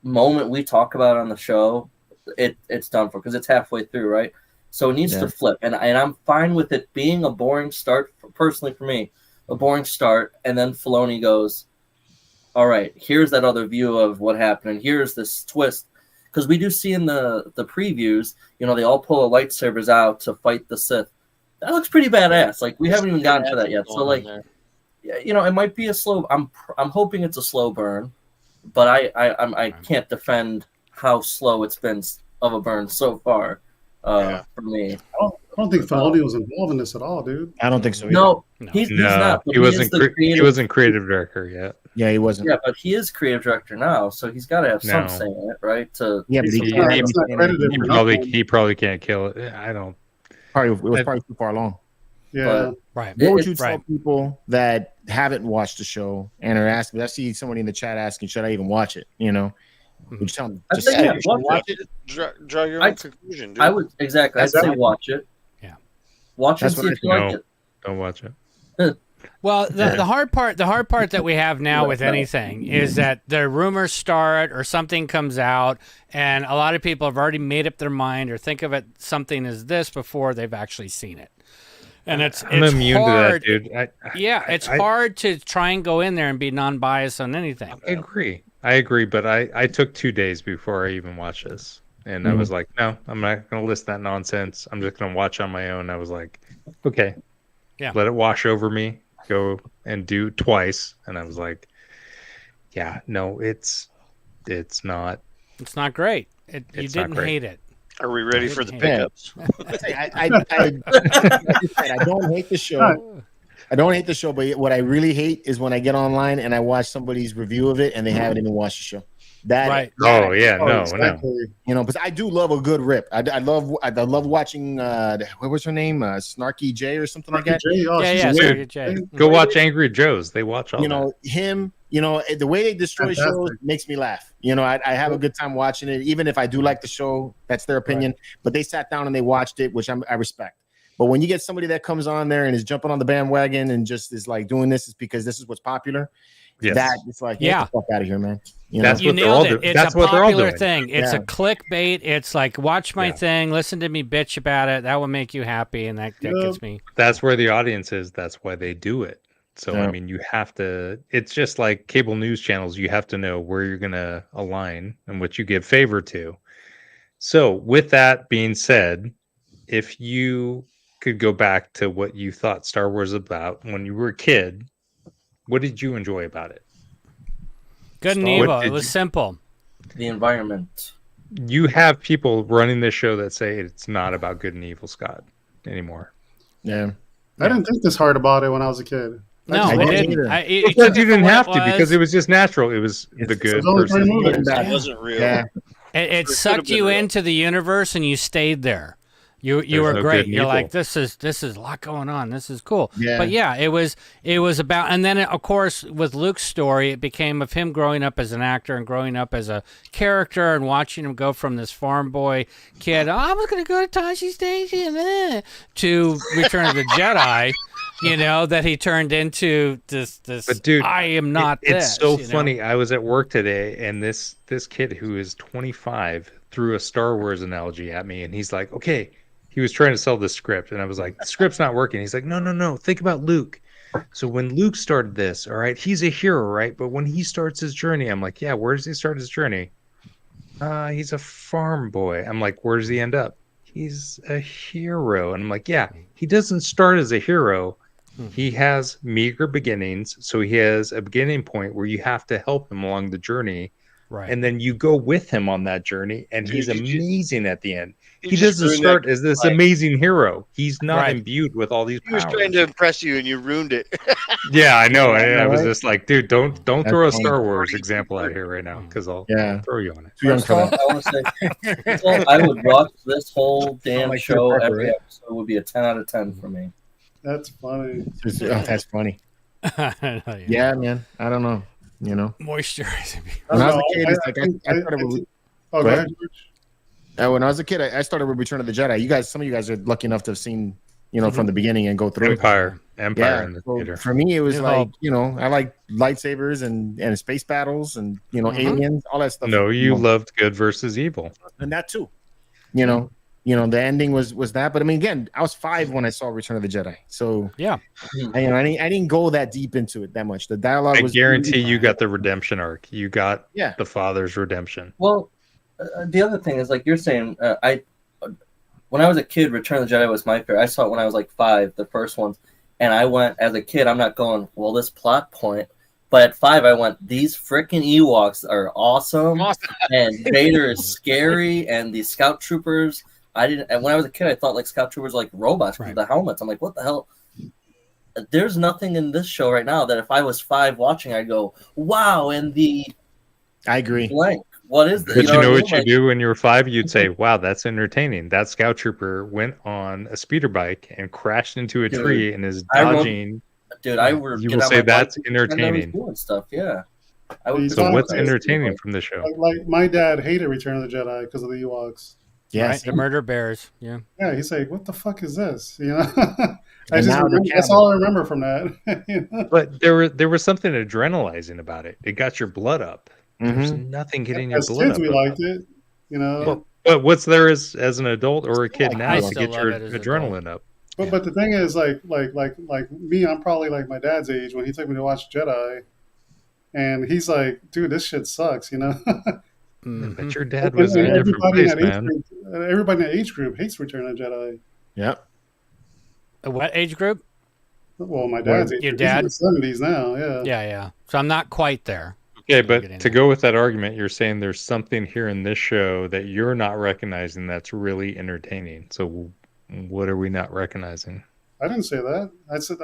moment we talk about on the show, it's done for, because it's halfway through, right? So it needs to flip, and I'm fine with it being a boring start. Personally, for me, a boring start, and then Filoni goes, "All right, here's that other view of what happened, and here's this twist." Because we do see in the previews, they all pull the lightsabers out to fight the Sith. That looks pretty badass. Like, we haven't even gotten to that yet. So, like, it might be a slow. I'm hoping it's a slow burn, but I can't defend how slow it's been of a burn so far. For me, I don't think Filoni was involved in this at all, dude. I don't think so. No, he's not. He wasn't creative director yet. Yeah, he wasn't. Yeah, but he is creative director now, so he's got to have some say in it, right? But he probably can't kill it. I don't. It was probably too far along. Yeah, right. What would you tell people that haven't watched the show and are asking? I see somebody in the chat asking, "Should I even watch it?" Would you tell them? Just watch it. Draw your own conclusion. Dude. I would exactly. I'd say watch it. Yeah, watch it. See if you like it. Don't watch it. Well, the hard part that we have now with anything is that the rumors start or something comes out, and a lot of people have already made up their mind or think of it something as this before they've actually seen it. And I'm immune hard, to that, dude. It's hard to try and go in there and be non-biased on anything. I agree, but I took 2 days before I even watched this. And I was like, no, I'm not going to list that nonsense. I'm just going to watch on my own. I was like, okay, let it wash over me. Go and do twice. And I was like, yeah, no, it's not. It's not great. You didn't hate it. Are we ready for the pickups? I don't hate the show. I don't hate the show, but what I really hate is when I get online and I watch somebody's review of it and they haven't even watched the show. Right. No. Because I do love a good rip. I love watching. What was her name? Snarky J or something like that. Snarky J. Go watch Angry Joe's. They watch all. Him. The way they destroy shows makes me laugh. I have a good time watching it, even if I do like the show. That's their opinion. Right. But they sat down and they watched it, which I respect. But when you get somebody that comes on there and is jumping on the bandwagon and just is like doing this is because this is what's popular. Yes. That it's like, get the fuck out of here, man. That's you what they're all doing. It's a popular thing. It's a clickbait. It's like, watch my thing, listen to me bitch about it. That will make you happy, and that gets me. That's where the audience is. That's why they do it. So I mean, you have to. It's just like cable news channels. You have to know where you're going to align and what you give favor to. So with that being said, if you could go back to what you thought Star Wars about when you were a kid, what did you enjoy about it? Good and evil. It was simple. The environment. You have people running this show that say it's not about good and evil, Scott, anymore. Yeah. I didn't think this hard about it when I was a kid. I didn't. You didn't have to because it was just natural. It was the good person. It wasn't real. Yeah. It sucked you into the universe and you stayed there. You were great. You're like, this is a lot going on. This is cool. Yeah. But yeah, it was about, and then of course with Luke's story, it became of him growing up as an actor and growing up as a character and watching him go from this farm boy kid, I was going to go to Tashi Station, to Return of the Jedi. That he turned into this. But dude, I am not. It's so funny. I was at work today, and this kid who is 25 threw a Star Wars analogy at me, and he's like, "Okay." He was trying to sell the script, and I was like, "The script's not working." He's like, "No. Think about Luke. So when Luke started this, all right, he's a hero, right? But when he starts his journey, I'm like, yeah, where does he start his journey? He's a farm boy. I'm like, where does he end up? He's a hero." And I'm like, yeah, he doesn't start as a hero. He has meager beginnings, so he has a beginning point where you have to help him along the journey Right. And then you go with him on that journey, and he's amazing at the end. He just doesn't ruined start that as this life. amazing hero. He's not Right. imbued with all these He was powers. trying to impress you, and you ruined it. Yeah, I know. Yeah, I was right? just like, dude, don't That's throw a funny. Star Wars example out here right now, because I'll throw you on it. Too young First for off, that. I want to say, first off, I would watch this whole damn like show. Peter Parker, Every right? episode would be a 10 out of 10 for me. That's funny. That's funny. yeah. Yeah, man. I don't know. You know, Moisturizing. when I was a kid, it's like I started with. Oh, Go go ahead. ahead, George. When I was a kid, I started with Return of the Jedi. Some of you guys are lucky enough to have seen, from the beginning and go through Empire it. in the so theater. for me, it was New like, Hope. I like lightsabers and space battles and aliens, all that stuff. No, you loved good versus evil. And that too. The ending was that. But I mean, again, I was 5 when I saw Return of the Jedi. So yeah, I didn't go that deep into it that much. The dialogue I was guarantee you got the redemption arc. You got Yeah. the father's redemption. Well, the other thing is, like you're saying, when I was a kid, Return of the Jedi was my favorite. I saw it when I was like 5, the first ones, and I went as a kid. I'm not going, well, this plot point, but at 5, I went, these freaking Ewoks are awesome, and Vader is scary, and the Scout Troopers. And when I was a kid, I thought like Scout Troopers were like robots with the helmets. I'm like, what the hell? There's nothing in this show right now that if I was 5 watching, I'd go, wow, and the I agree. blank. What is this? But you know what I what you mean? do when you were 5? You'd say, wow, that's entertaining. That scout trooper went on a speeder bike and crashed into a tree and is dodging. I would you get will on say my that's bike and pretend I was entertaining. doing stuff. Yeah. I would So what's Like- entertaining from the show? Like my dad hated Return of the Jedi because of the Ewoks. Right? The murder bears. Yeah. Yeah, he's like, what the fuck is this? now they're That's all I remember from that. But there was something adrenalizing about it. It got your blood up. There's nothing getting your As blood kids, up. we about liked it. But what's there as an adult or a kid now I to still get love your it as an adrenaline up? But the thing is, like me, I'm probably like my dad's age when he took me to watch Jedi, and he's like, dude, this shit sucks, But your dad was in a different everybody place, in that age man. group, everybody in that age group hates Return of the Jedi. Yep. What age group? Well, my dad's age Your group. dad? He's in the 70s now. Yeah. Yeah. So I'm not quite there. Okay, but to go with that argument, you're saying there's something here in this show that you're not recognizing that's really entertaining. So what are we not recognizing? I didn't say that. I said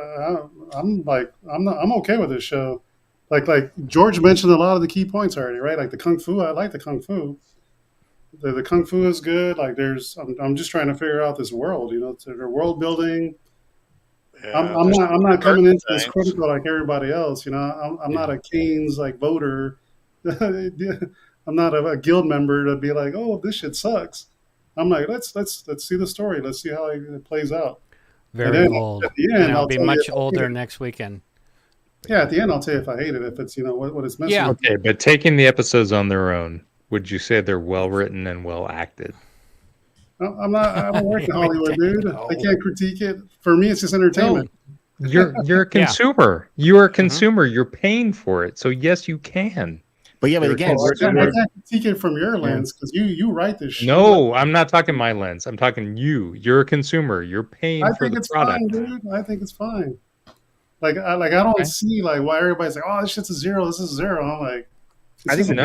I'm okay with this show. Like George mentioned a lot of the key points already, right? Like the kung fu. I like the kung fu. The kung fu is good. Like I'm just trying to figure out this world. Their world building. Yeah, I'm not coming into this times. critical like everybody else. I'm not a Keynes like voter. I'm not a guild member to be like, oh, this shit sucks. I'm like, let's see the story. Let's see how it plays out. Very old. At the end, and I'll be tell you much if I hate older it. next weekend. Yeah, at the end, I'll tell you if I hate it. If it's what it's missing. Yeah. Okay, but taking the episodes on their own, would you say they're well written and well acted? I'm not. I don't work in Hollywood, dude. I can't critique it. For me, it's just entertainment. You're a consumer. You're a consumer. You're paying for it. So yes, you can. But yeah, but again, I can't critique it from your lens because you write this shit. No, I'm not talking my lens. I'm talking you. You're a consumer. You're paying I for think the it's product. fine, dude. I think it's fine. I don't see like why everybody's like, oh, this shit's a 0. This is a 0. I'm like, I think No.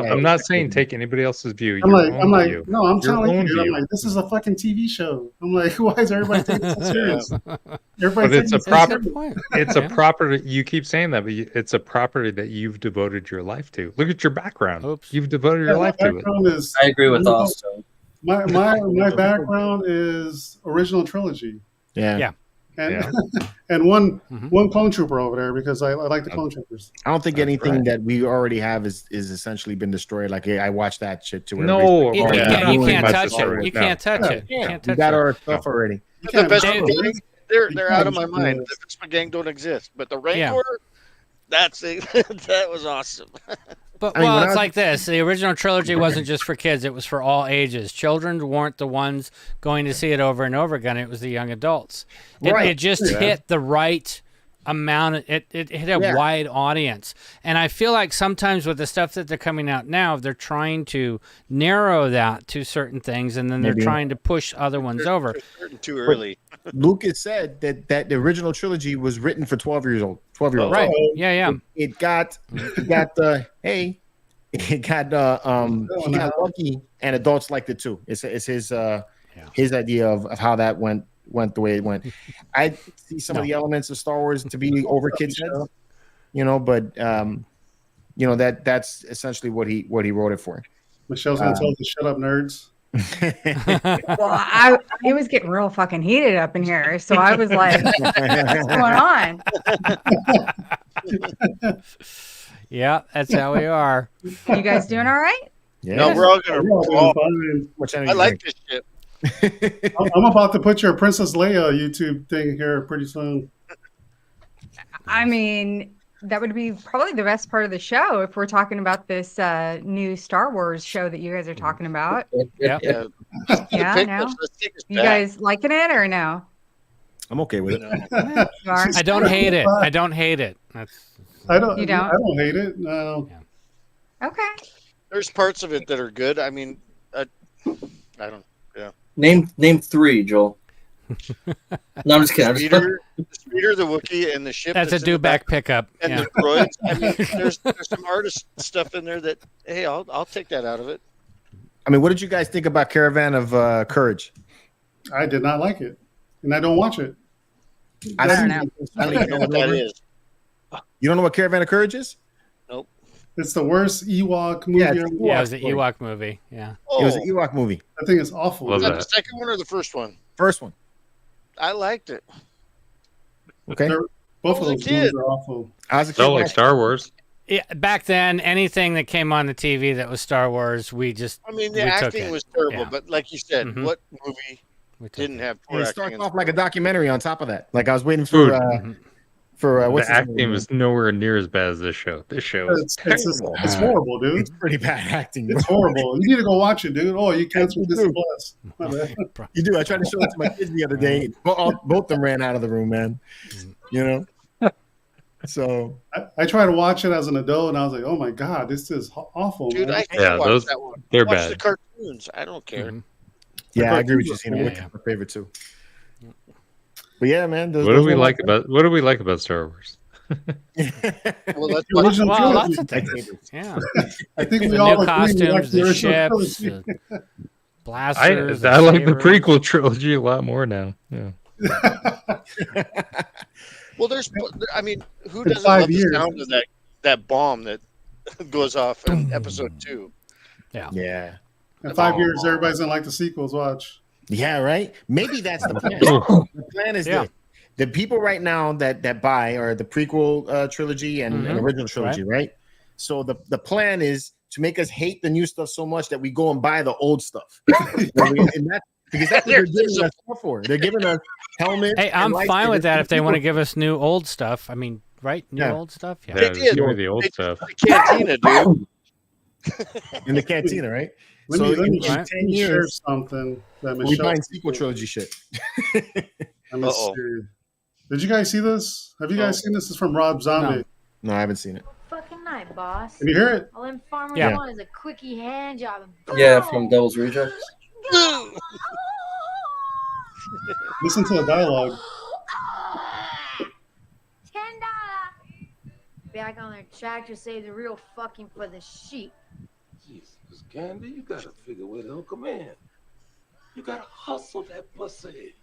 I'm not saying take anybody else's view. I'm Your like, own view. no, I'm Your telling own you, I'm view. like, this is a fucking TV show. I'm like, why is everybody taking it so serious? But Everybody it's a taking it so proper. serious. It's a property. You keep saying that, but it's a property that you've devoted your life to. Look at your background. Oops. You've devoted your Yeah, my life to it. background is- I agree with Austin. My background is original trilogy. Yeah. And and one clone trooper over there because I like the clone troopers. I don't think anything that we already have is essentially been destroyed. Like, hey, I watched that shit too. No, You can't touch it. You can't touch it. You Yeah, can't we touch got it. our stuff already. The best Dave- gang, they're out of my can't- mind. The Vespa gang don't exist, but the Rancor, that's it. That was awesome. But I mean, when I it's was- like this. The original trilogy wasn't just for kids; it was for all ages. Children weren't the ones going to see it over and over again. It was the young adults. Right. It just hit the right amount. It hit a wide audience, and I feel like sometimes with the stuff that they're coming out now, they're trying to narrow that to certain things, and then they're Maybe. trying to push other ones over. Too early. Lucas said that the original trilogy was written for 12 years old. 12-year-olds. Right? Yeah. It got the hey, He got lucky, and adults liked it too. It's his idea of how that went the way it went. I see some of the elements of Star Wars to be over kids' heads, but that's essentially what he wrote it for. Michelle's gonna tell us to shut up, nerds. Well, it was getting real fucking heated up in here, so I was like, "What's going on?" Yeah, that's how we are. You guys doing all right? Yeah. No, we're all gonna brawl. I like this shit. I'm about to put your Princess Leia YouTube thing here pretty soon. I mean, that would be probably the best part of the show if we're talking about this new Star Wars show that you guys are talking about. Yeah. No? You guys liking it or no? I'm okay with it. You are? I don't hate it. I don't hate it. I don't. You don't? I don't hate it. No. Okay. There's parts of it that are good. I mean, I don't. Yeah. Name 3, Joel. No, I'm just kidding. The speeder, the Wookiee, and the ship. That's a do-back pickup. And the droids. I mean, there's some artist stuff in there that, hey, I'll take that out of it. I mean, what did you guys think about Caravan of Courage? I did not like it, and I don't watch it. I don't know. I don't even know what that is. You don't know what Caravan of Courage is? Nope. It's the worst Ewok movie. Yeah, ever. Yeah, it was an Ewok movie. Yeah. It was an Ewok movie. I think it's awful. Was that the second one or the first one? First one. I liked it. Okay. Both of those movies are awful. I was a kid. Felt like Star Wars. Yeah, back then, anything that came on the TV that was Star Wars, I mean, the acting was terrible, Yeah. but like you said, what movie didn't have poor It acting? starts off like a documentary on top of that. Like I was waiting for what's the acting was nowhere near as bad as this show. This show is terrible. It's horrible, dude. It's pretty bad acting. It's horrible. You need to go watch it, dude. Oh, you can't see this plus. My bad. You do. I tried to show it to my kids the other day. Both of them ran out of the room, man. So I tried to watch it as an adult, and I was like, "Oh my god, this is awful." Dude, man. I can't watch that one. they're watch bad. the cartoons. I don't care. yeah, I agree with you, Cena. Wicked's my favorite too. But yeah, man. What do we like about Star Wars? Well, that's The original Well, trilogy. lots of things. Yeah. I think we The all new agree we costumes, like the original ships, trilogy. the blasters. I like the sabers. prequel trilogy a lot more now. Yeah. Well, I mean, who In doesn't 5 love years. the sound of that bomb that goes off in episode 2? Yeah. In 5 years, everybody's gonna like the sequels. Watch. Yeah, right. Maybe that's the plan. The plan is the people right now that buy are the prequel trilogy and original trilogy, right? So the plan is to make us hate the new stuff so much that we go and buy the old stuff. Because that's what they're giving us stuff for. They're giving us helmets. Hey, I'm and fine with lightsabers. that if they want to give us new old stuff. I mean, right? New old stuff? Yeah. They did. Give me the old stuff. The cantina, dude. In the cantina, right? Let me in 10 years, share something that we Michelle. buying sequel trilogy shit. Let me see. Did you guys see this? Have you guys seen this? This is from Rob Zombie. No, I haven't seen it. Fucking night, boss. Can you hear it? All them farmers Yeah. want is a quickie hand job. And Yeah, from Devil's Rejects. Listen to the dialogue. $10. Back on their tractor saves the real fucking for the sheep. Jesus, Candy, you gotta figure where to hook 'em in. You gotta hustle that pussy.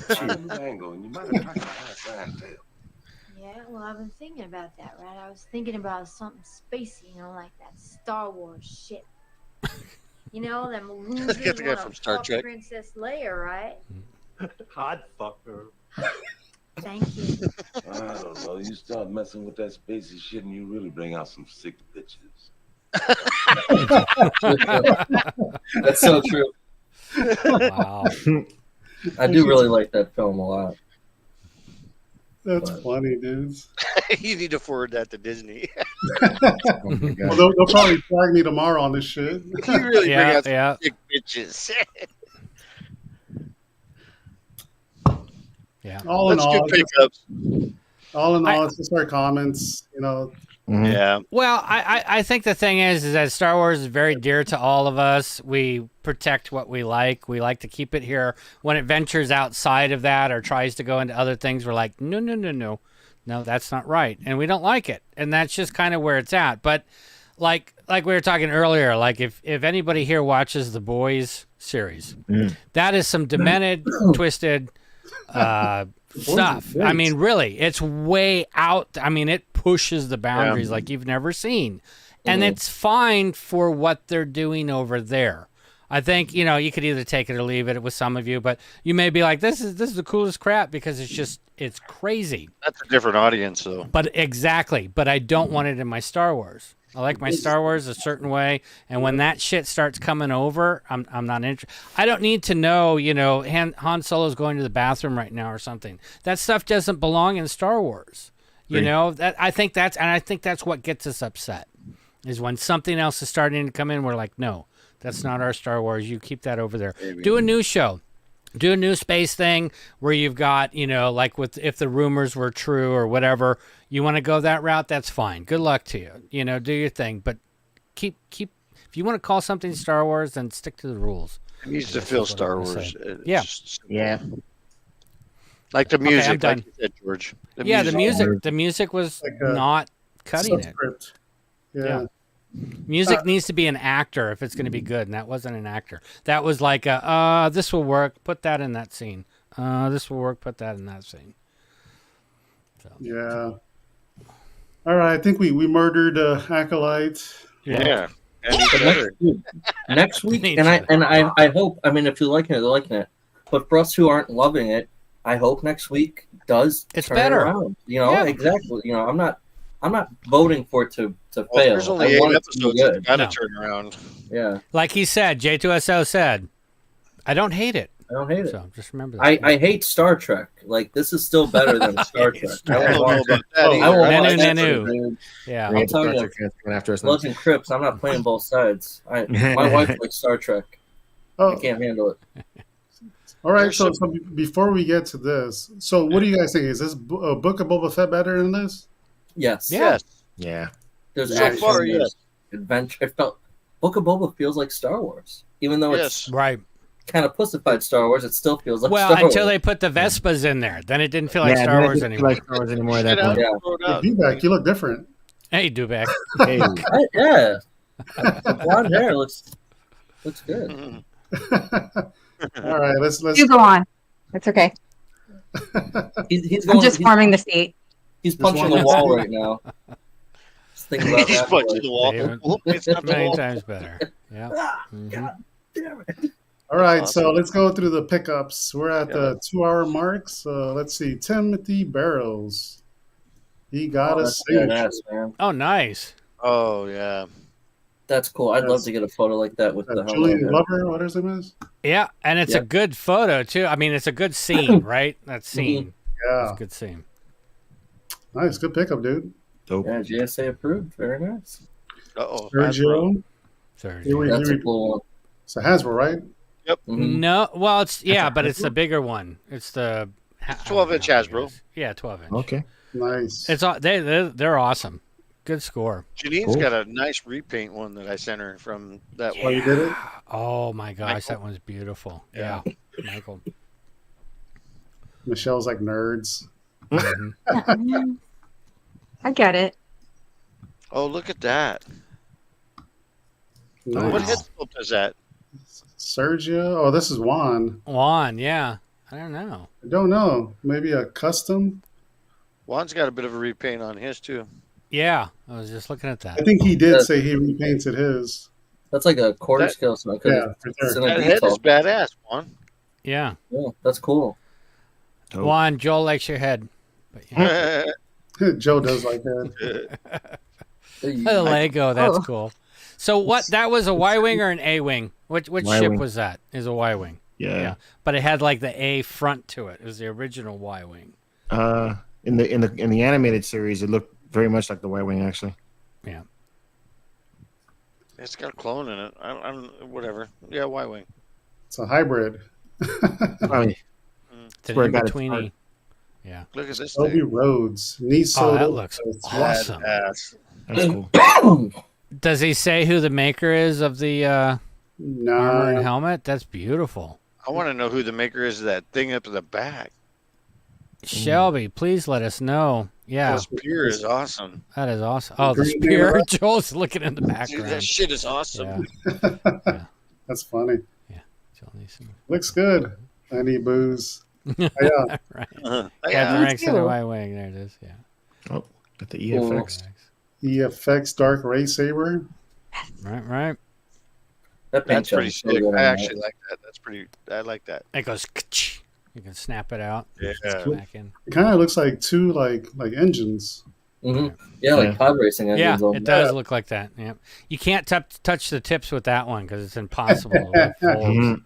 Angle, and you might have tried to high tail. Yeah, well, I've been thinking about that, right? I was thinking about something spacey, like that Star Wars shit. Them losers Get the guy want from to Star fuck Trek. Princess Leia, right? I'd fuck her. Thank you. I don't know. You start messing with that spacey shit and you really bring out some sick bitches. That's so true. Wow. I do really like that film a lot. That's funny, dudes. You need to forward that to Disney. Well, they'll probably flag me tomorrow on this shit. You really bring out some yeah. sick bitches. Yeah. All in That's all, good pickups. It's just our comments. Yeah. Well, I think the thing is that Star Wars is very dear to all of us. We protect what we like. We like to keep it here. When it ventures outside of that or tries to go into other things, we're like, no, that's not right. And we don't like it. And that's just kind of where it's at. But like we were talking earlier, like if anybody here watches the Boys series, that is some demented, twisted stuff. I mean, really, it's way out. I mean, it pushes the boundaries like you've never seen. And it's fine for what they're doing over there. I think, you know, you could either take it or leave it with some of you, but you may be like, this is the coolest crap because it's crazy. That's a different audience, though. But exactly. But I don't want it in my Star Wars. I like my Star Wars a certain way, and when that shit starts coming over, I'm not interested. I don't need to know, you know, Han Solo's going to the bathroom right now or something. That stuff doesn't belong in Star Wars. You know, I think that's what gets us upset. Is when something else is starting to come in, we're like, no, that's not our Star Wars. You keep that over there. Do a new show. Do a new space thing where you've got, you know, like if the rumors were true or whatever, you want to go that route, that's fine. Good luck to you. You know, do your thing. But keep if you want to call something Star Wars, then stick to the rules. It needs to feel Star Wars. Yeah. Like the music, done. like you said, George. The music was Like not cutting it. subscript. Yeah. Music needs to be an actor if it's going to be good, and that wasn't an actor. That was like, this will work, put that in that scene. This will work, put that in that scene. So. Yeah. All right, I think we murdered Acolyte. Yeah. Next week, and I hope. I mean, if you're liking it, they're liking it. But for us who aren't loving it, I hope next week does. It's turn better. Around. You know, exactly. You know, I'm not voting for it to fail. There's only 8 episodes. It's It's got to turn around. Yeah. Like he said, J2SO said, I don't hate it. I don't hate it. So just remember that. I hate Star Trek. Like, this is still better than Star Trek. I don't know about that either. I will watch Nanu, that Nanu. shit, dude. Yeah. I'm telling you, after us. Bloods and Crips, I'm not playing both sides. My wife likes Star Trek. I can't handle it. All right, so before we get to this, so what do you guys think? Is this Book of Boba Fett better than this? Yes. Yes. Yeah. There's So action, far, there's adventure. It felt Book of Boba feels like Star Wars, even though it's right. kind of pussified Star Wars. It still feels like Well, Star until Wars. they put the Vespas in there, then it didn't feel like Star Wars anymore. Like Star Wars anymore at that point. You back, you look different. Hey, Dubak. Hey. Yeah, the blonde hair looks good. All right, let's. You go on. It's okay. He's I'm just farming the state. He's punching the wall right now. Just think about He's that. punching the wall. It's not the Many wall. times better. Yeah. God damn it. All right, so let's go through the pickups. We're at the 2-hour mark. So let's see, Timothy Barrows. He got a That's signature. badass, man. Oh, nice. Oh, yeah. That's cool. I'd love to get a photo like that with the Julian helmet. Glover, what his name is? Yeah, and it's a good photo, too. I mean, it's a good scene, right? That scene. Yeah. It's a good scene. Nice, good pickup, dude. Dope. Yeah, GSA approved. Very nice. Uh-oh. Sergio. Sergio. That's a cool one. So Hasbro, right? Yep. No, well, it's but it's the bigger one. It's the 12-inch Hasbro. Yeah, 12-inch. Okay. Nice. It's they're awesome. Good score. Janine's got a nice repaint one that I sent her from that Oh, one. you did it? Oh my gosh, Michael. that one's beautiful. Yeah, Michael. Michelle's like nerds. I get it. Oh, look at that. Nice. What head sculpt is that? Sergio. Oh, this is Juan. Juan, yeah. I don't know. I don't know. Maybe a custom. Juan's got a bit of a repaint on his, too. Yeah, I was just looking at that. I think he did say he repainted his. That's like a quarter scale. So Yeah, right there. That head is badass, Juan. Yeah. Yeah, that's cool. Juan, Joel likes your head. But, yeah. Joe does like that. The Lego, that's cool. So what? That was a Y-wing or an A-wing? Which ship was that? Is a Y-wing. Yeah. But it had like the A front to it. It was the original Y-wing. In the animated series, it looked very much like the Y-wing, actually. Yeah. It's got a clone in it. I don't whatever. Yeah, Y-wing. It's a hybrid. I mean, It's an where it got its in-betweeny. start. Yeah. Look at this Toby thing. Rhodes. Niso. Oh, that looks awesome. Badass. That's cool. Does he say who the maker is of the armor and Nah. helmet? That's beautiful. I want to know who the maker is of that thing up in the back. Shelby, please let us know. Yeah. The spear is awesome. That is awesome. Oh, the spear. Joel's looking in the background. Dude, that shit is awesome. Yeah. That's funny. Yeah. Joel needs some. Looks good. I need booze. Yeah. Right. Uh-huh. Captain Rex in the white wing. There it is. Yeah. Oh, got the EFX. EFX Dark Ray Saber. Right. That's pretty sick. I actually like that. I like that. It goes. You can snap it out. Yeah. Back in. It kind of looks like two like engines. Mm-hmm. Yeah, like pod racing engines. Yeah, it does look like that. Yeah, you can't touch the tips with that one because it's impossible to fold.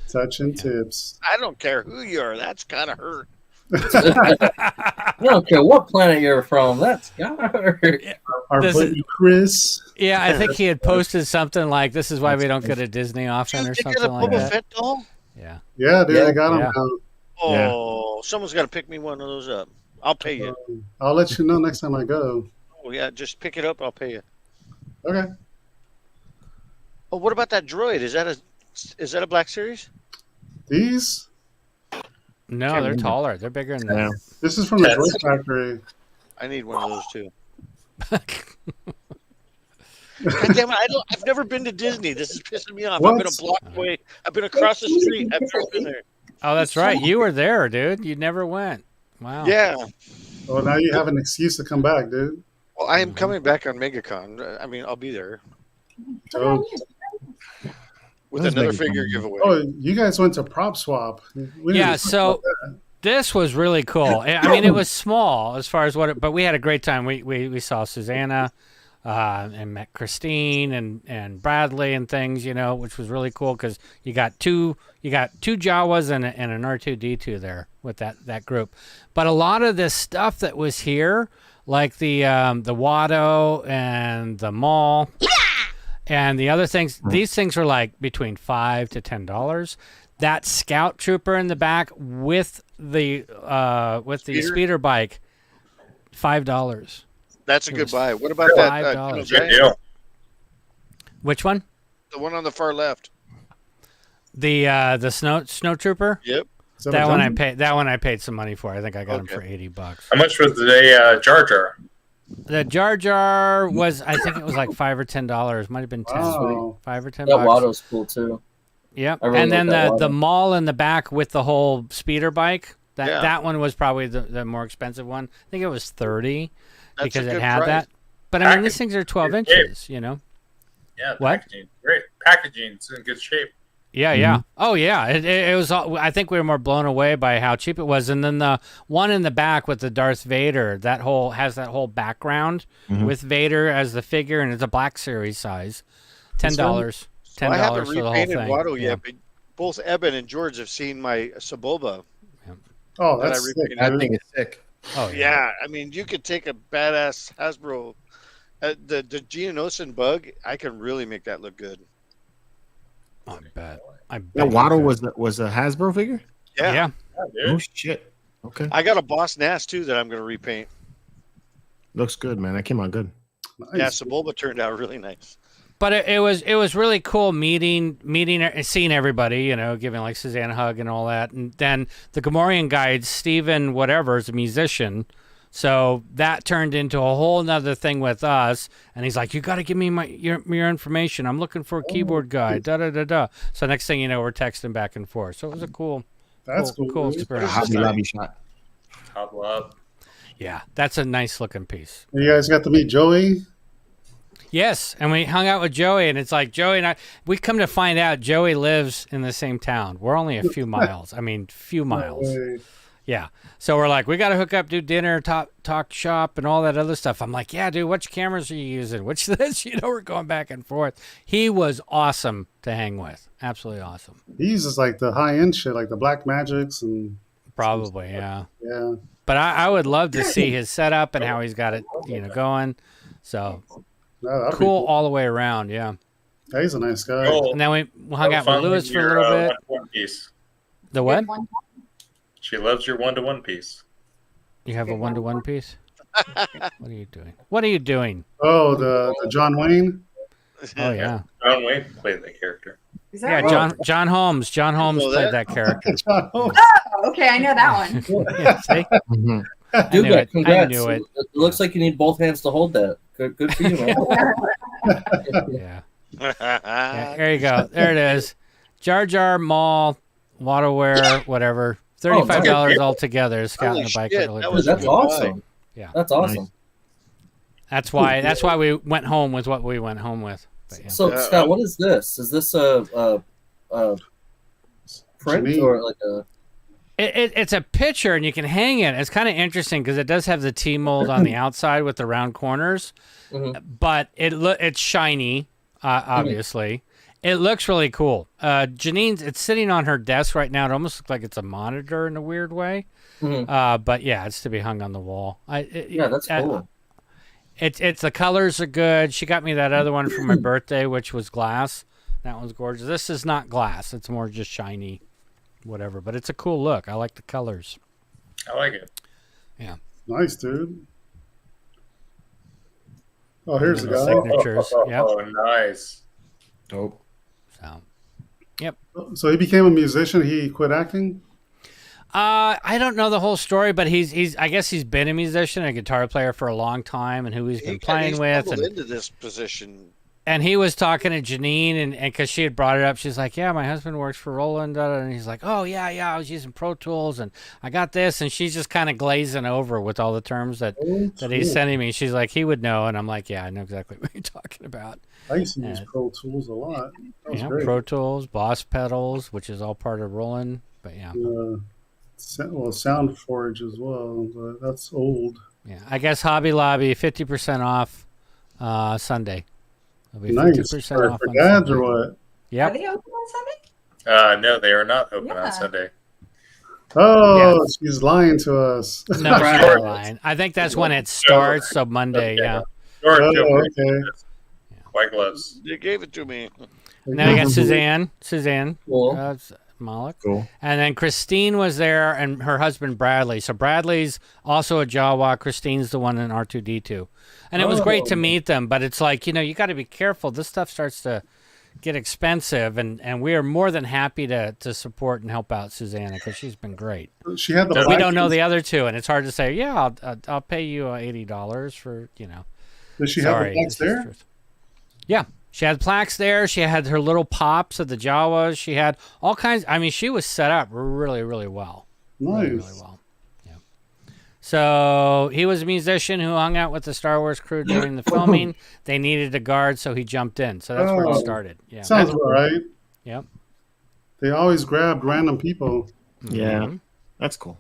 Touching tips. I don't care who you are. That's gotta hurt. I don't care what planet you're from. That's gotta hurt. Our buddy Chris. Yeah, I think he had posted something like, "This is why we don't go to Disney often," or something like that. Fett doll? Yeah. Yeah, dude, I got them now. Oh, someone's got to pick me one of those up. I'll pay you. I'll let you know next time I go. Oh yeah, just pick it up. I'll pay you. Okay. Oh, what about that droid? Is that a Black Series? These? No, they're taller. They're bigger than that. This is from the Droid Factory. I need one of those too. God damn it! I've never been to Disney. This is pissing me off. What? I've been a block away. I've been across the street. I've never been there. Oh, that's right. You were there, dude. You never went. Wow. Yeah. Well, now you have an excuse to come back, dude. Well, I am coming back on MegaCon. I mean, I'll be there Oh, with another figure giveaway. oh, you guys went to Prop Swap. We Yeah, didn't talk so about that. this was really cool. I mean, it was small as far as but we had a great time. We saw Susanna and met Christine and Bradley and things, which was really cool because you got two Jawas and an R2D2 there with that group. But a lot of this stuff that was here, like the Watto and the Maul, and the other things, these things were like between $5 to $10. That Scout Trooper in the back with the speeder bike, $5. That's a good buy. What about that? Good deal. Which one? The one on the far left. The snow trooper. Yep. That one I paid some money for. I think I got him for $80. How much was the Jar Jar? The Jar Jar was, I think it was like $5 or $10. Might have been 10. Wow. $5 or $10. That Watto's cool too. Yep. I really And then like that the Watto. Maul in the back with the whole speeder bike. Yeah. That one was probably the more expensive one. I think it was $30 That's because a it good had price. that. But I mean, these things are 12 inches. Yeah, What? packaging. Great. Packaging's in good shape. Yeah. Oh, yeah. It was. I think we were more blown away by how cheap it was. And then the one in the back with the Darth Vader, has that whole background with Vader as the figure, and it's a Black Series size. $10. $10 Well, I haven't for the whole repainted thing. Watto Yeah. yet, but both Eben and George have seen my Saboba. Oh, that I that's sick, repainted. That dude. thing is sick. Oh, Yeah, I mean, you could take a badass Hasbro, the Geonosian bug. I can really make that look good. I bet. Yeah, Watto was a Hasbro figure? Yeah. Oh, shit. Okay. I got a Boss Nass too that I'm going to repaint. Looks good, man. That came out good. Yeah, Saboba turned out really nice. But it was really cool meeting seeing everybody, giving like Suzanne a hug and all that. And then the Gamorrean guide, Steven whatever, is a musician. So that turned into a whole nother thing with us. And he's like, you got to give me your information. I'm looking for a keyboard guide. Da-da-da-da. So next thing you know, we're texting back and forth. So it was a cool dude. experience. Hobby Lobby shot. Top love. Yeah, that's a nice looking piece. You guys got to meet Joey? Yes, and we hung out with Joey, and it's like Joey and I. We come to find out Joey lives in the same town. We're only a few miles. I mean, few miles. Yeah. So we're like, we got to hook up, do dinner, talk shop, and all that other stuff. I'm like, yeah, dude, which cameras are you using? Which this? We're going back and forth. He was awesome to hang with. Absolutely awesome. He uses like the high end shit, like the Black Magics and probably, yeah. Yeah. But I would love to see his setup and how he's got it, going. So cool all the way around. Yeah. Yeah, he's a nice guy. And then we hung out with Lewis for a little bit. One piece. The what? She loves your 1-to-1 piece. You have a 1-to-1 piece? What are you doing? What are you doing? Oh, the John Wayne? Oh, yeah. John Wayne played that character. Yeah, John Holmes. John Holmes played that character. John Holmes. Oh, okay, I know that one. Yeah, see? Do that. I Congrats. knew it. It looks like you need both hands to hold that. Good for you, man. Yeah, there you go. There it is. Jar Jar Maul, Waterwear, whatever. $35 altogether. Scouting the bike. That's awesome. Yeah, that's awesome. That's why we went home with what we went home with. But, yeah. So Scott, what is this? Is this a print or like a? It's a picture, and you can hang it. It's kind of interesting because it does have the T mold on the outside with the round corners, but it's shiny. Obviously, it looks really cool. Janine's it's sitting on her desk right now. It almost looks like it's a monitor in a weird way. But yeah, it's to be hung on the wall. That's cool. It's the colors are good. She got me that other one for my birthday, which was glass. That one's gorgeous. This is not glass. It's more just shiny, whatever. But it's a cool look. I like the colors. I like it. Yeah. Nice, dude. Oh, here's the guy. Signatures. Yep. Oh, nice. Dope. So, yep. So he became a musician. He quit acting. I don't know the whole story, but he's I guess he's been a musician, a guitar player for a long time, and who he's been playing with. He's And into this position. And he was talking to Janine, and because she had brought it up, she's like, "Yeah, my husband works for Roland," and he's like, "Oh yeah, I was using Pro Tools, and I got this," and she's just kind of glazing over with all the terms that he's sending me. She's like, "He would know," and I'm like, "Yeah, I know exactly what you're talking about." I used to use Pro Tools a lot. That was great. Pro Tools, Boss Pedals, which is all part of Roland, but yeah. Sound Forge as well, but that's old. Yeah, I guess Hobby Lobby 50% off Sunday. It'll be Nice. 50% off for on dads Sunday. or what? Yep. Are they open on Sunday? No, they are not open on Sunday. Oh, she's lying to us. No, she's not lying. I think that's when it starts. So Monday, yeah. Okay. White gloves. You gave it to me. Now you got Suzanne Cool. Malik. Cool. And then Christine was there, and her husband Bradley. So Bradley's also a Jawa. Christine's the one in R2D2. And it was great to meet them, but it's like, you got to be careful. This stuff starts to get expensive, and we are more than happy to support and help out Susanna because she's been great. She had the we don't know the other two, and it's hard to say, yeah, I'll pay you $80 for, Does she have the plaques there? Yeah. She had plaques there. She had her little pops of the Jawas. She had all kinds. I mean, she was set up really, really well. Nice. Really well. Yeah. So he was a musician who hung out with the Star Wars crew during the filming. They needed a guard, so he jumped in. So that's where it started. Yeah. Sounds all right. Yep. They always grabbed random people. Yeah. That's cool.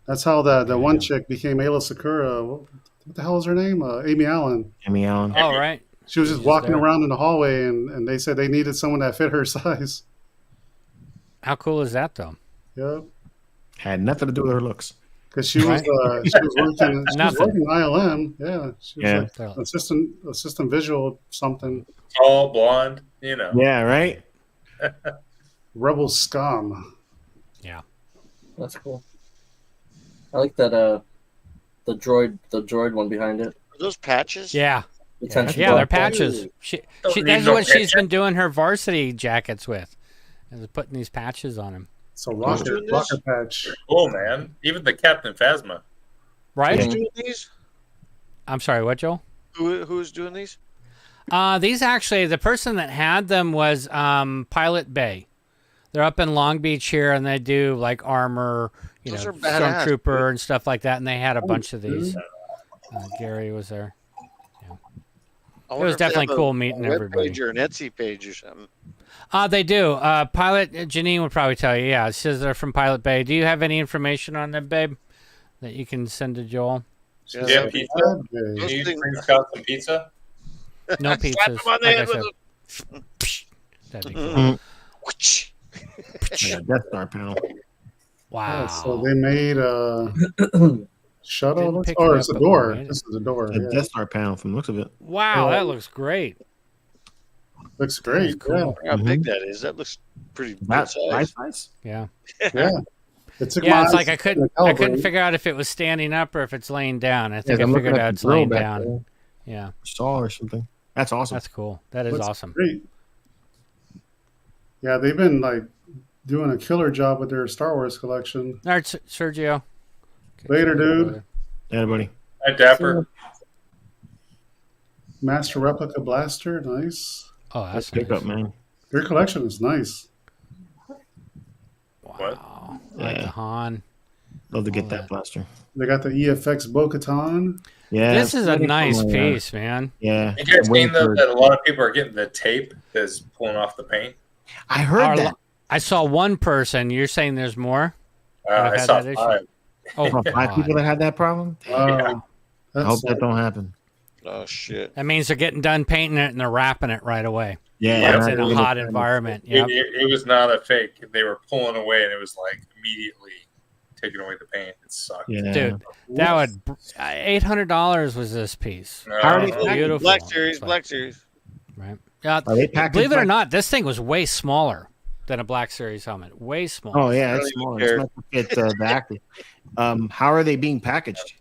That's how the one chick became Ayla Sakura. What the hell is her name? Amy Allen. Amy Allen. Oh, right. She was just walking around in the hallway, and they said they needed someone that fit her size. How cool is that, though? Yep. Had nothing to do with her looks. Because she was working. She was working ILM. Yeah. She was like assistant visual something. Tall, blonde. Yeah. Right. Rebel scum. Yeah. That's cool. I like that. The droid one behind it. Are those patches? Yeah. Yeah, they're patches. That's what she's been doing her varsity jackets with. Is putting these patches on them. So rocker patch. Cool, man. Even the Captain Phasma. Right? Who's doing these? I'm sorry, what, Joel? Who's doing these? These actually, the person that had them was Pilot Bay. They're up in Long Beach here, and they do like armor, Stormtrooper and stuff like that. And they had a bunch of these. Gary was there. Yeah. It was definitely cool meeting everybody. Page or an Etsy page or something. They do. Pilot Janine would probably tell you. Yeah, it says they're from Pilot Bay. Do you have any information on them, babe, that you can send to Joel? Yeah, pizza. Can you bring Scott some pizza? No pizzas. That'd be cool. Death Star panel. Wow. Yeah, so they made shuttle. It's a door. This is a door. A Death Star panel from the looks of it. Wow, that looks great. Looks great. Cool. Yeah. How big that is? That looks pretty good size. Yeah. Yeah. It's like I couldn't figure out if it was standing up or if it's laying down. I think I figured out it's laying down. Yeah. Saw or something. That's awesome. That's cool. That is awesome. Great. Yeah, they've been like doing a killer job with their Star Wars collection. All right, Sergio. Later, dude. Later, buddy. Hi, Dapper. Master Replica Blaster, nice. Oh, that's pick nice. up, man. Their collection is nice. Wow. I like the Han. Love to get that blaster. They got the EFX Bo-Katan. Yeah, This is a nice piece, man. Yeah. You guys seen though that a lot of people are getting the tape that's pulling off the paint? I heard that. I saw one person. You're saying there's more? I saw 5. Oh, Oh, 5 people that had that problem? Yeah. I hope that don't happen. Oh shit! That means they're getting done painting it and they're wrapping it right away. Yeah, It's in a hot environment. Yep. It was not a fake. They were pulling away, and it was like immediately taking away the paint. It sucked. Yeah. Dude, that would $800 was this piece. How are they packaged? Beautiful. Black Series. Right. Are they packaged Believe it or like- not, this thing was way smaller than a Black Series helmet. Way smaller. Oh, yeah, it's small. It's meant to fit the active. How are they being packaged?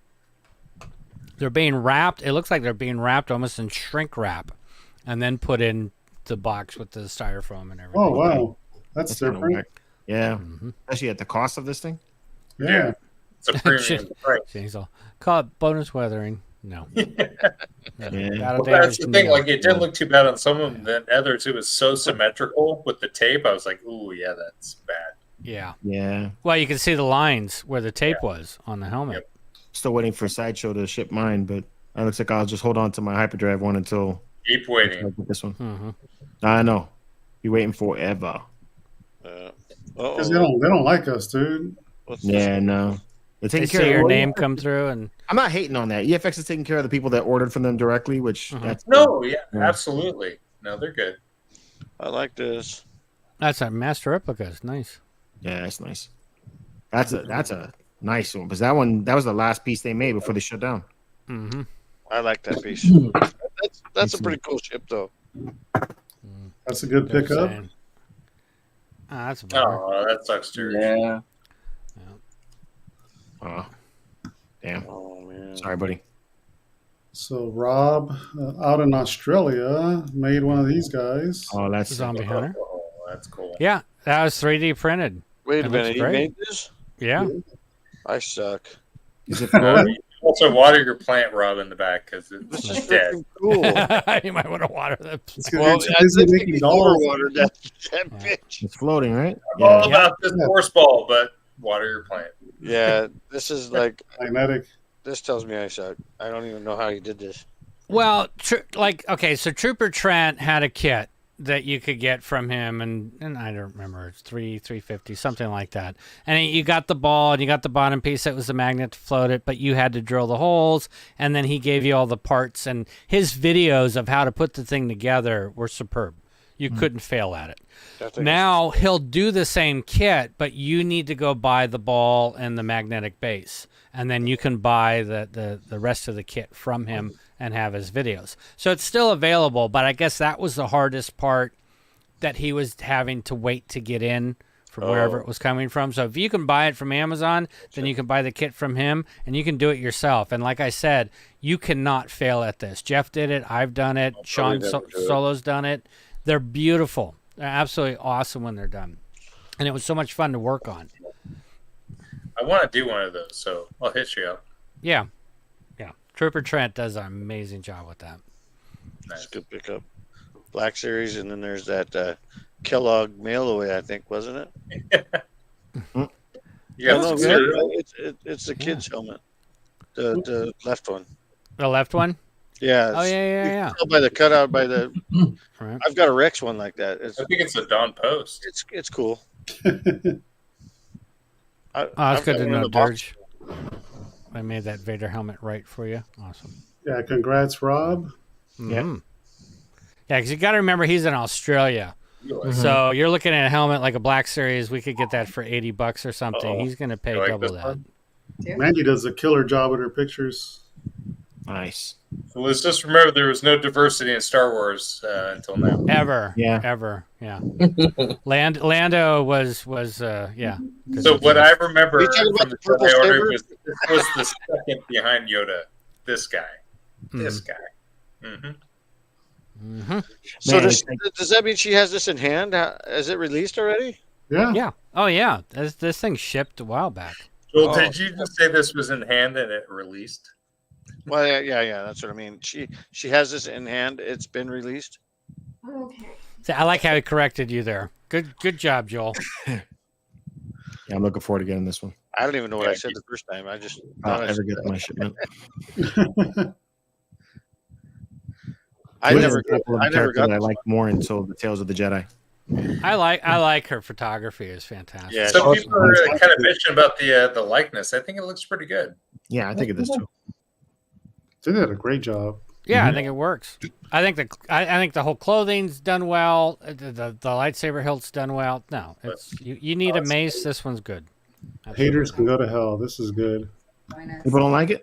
They're being wrapped. It looks like they're being wrapped almost in shrink wrap and then put in the box with the styrofoam and everything. Oh, wow. That's kinda different. whack. Yeah. Mm-hmm. Especially at the cost of this thing. Yeah. It's a premium price. Jeez, call it bonus weathering. No. Yeah. Well, that's the thing. Like, it didn't look too bad on some of them. Then others, it was so symmetrical with the tape. I was like, "Ooh, yeah, that's bad." Yeah. Yeah. Well, you can see the lines where the tape was on the helmet. Yep. Still waiting for Sideshow to ship mine, but it looks like I'll just hold on to my hyperdrive one until Keep waiting. I get this one. Mm-hmm. I know. Be waiting forever. Because they don't like us, dude. Yeah, no. They're They taking see care your of name come through, and I'm not hating on that. EFX is taking care of the people that ordered from them directly, which that's No, yeah, absolutely. No, they're good. I like this. that's a master replica. It's nice. Yeah, that's nice. That's a nice one because that was the last piece they made before they shut down. Mm-hmm. I like that piece. That's a pretty cool ship, though. That's a good pickup. That's a bummer. Oh, that sucks too. Yeah. Oh, damn. Oh man. Sorry, buddy. So Rob, out in Australia, made one of these guys. Oh, that's Zombie Hunter. Oh, that's cool. Yeah, that was 3D printed. Wait It a looks minute, you great. made this? Yeah. I suck. Is it You also water your plant, Rob, in the back because This it's is dead. freaking cool. You might want to water that. Well, I think we overwatered that bitch. It's floating, right? All about this horse ball, but water your plant. Yeah, this is like magnetic. This tells me I suck. I don't even know how you did this. Well, so Trooper Trent had a kit that you could get from him, and I don't remember, it's $350, something like that. And you got the ball, and you got the bottom piece that was the magnet to float it, but you had to drill the holes, and then he gave you all the parts, and his videos of how to put the thing together were superb. You couldn't fail at it. Now he'll do the same kit, but you need to go buy the ball and the magnetic base, and then you can buy the rest of the kit from him and have his videos. So it's still available, but I guess that was the hardest part, that he was having to wait to get in from wherever it was coming from. So if you can buy it from Amazon, then you can buy the kit from him, and you can do it yourself. And like I said, you cannot fail at this. Jeff did it. I've done it. Sean Solo's done it. They're beautiful. They're absolutely awesome when they're done. And it was so much fun to work on. I want to do one of those, so I'll hit you up. Yeah. Yeah. Trooper Trent does an amazing job with that. Nice. Good pickup. Black Series, and then there's that Kellogg mail away, I think, wasn't it? Yeah, it's the kid's helmet. The left one. The left one? Yeah. Oh, yeah. You can tell by the cutout, by the. Right. I've got a Rex one like that. I think it's a Don Post. It's cool. That's good to know, Dirge. I made that Vader helmet right for you. Awesome. Yeah, congrats, Rob. Yeah. Yeah, because you got to remember he's in Australia. So you're looking at a helmet like a Black Series. We could get that for $80 or something. He's going to pay double that. Mandy does a killer job with her pictures. Nice. So let's just remember there was no diversity in Star Wars until now. Ever. Yeah. Ever. Yeah. Lando was yeah. So what I remember from the Jedi Order was the second behind Yoda. This guy. This guy. Mm-hmm. So does that mean she has this in hand? Is it released already? Yeah. Yeah. Oh yeah. This thing shipped a while back. Joel, did you just say this was in hand and it released? Well, yeah. That's what I mean. She has this in hand. It's been released. Okay. See, I like how he corrected you there. Good job, Joel. Yeah, I'm looking forward to getting this one. I don't even know what I said the first time. I just I'll ever get my shipment. I never got that I like more until the Tales of the Jedi. I like her photography is fantastic. Yeah, some people are kind of bitching about the likeness. I think it looks pretty good. Yeah, I think it does too. They did a great job. Yeah, I think it works. I think the whole clothing's done well. The lightsaber hilt's done well. No, it's you need a mace. This one's good. Haters can go to hell. This is good. People don't like it.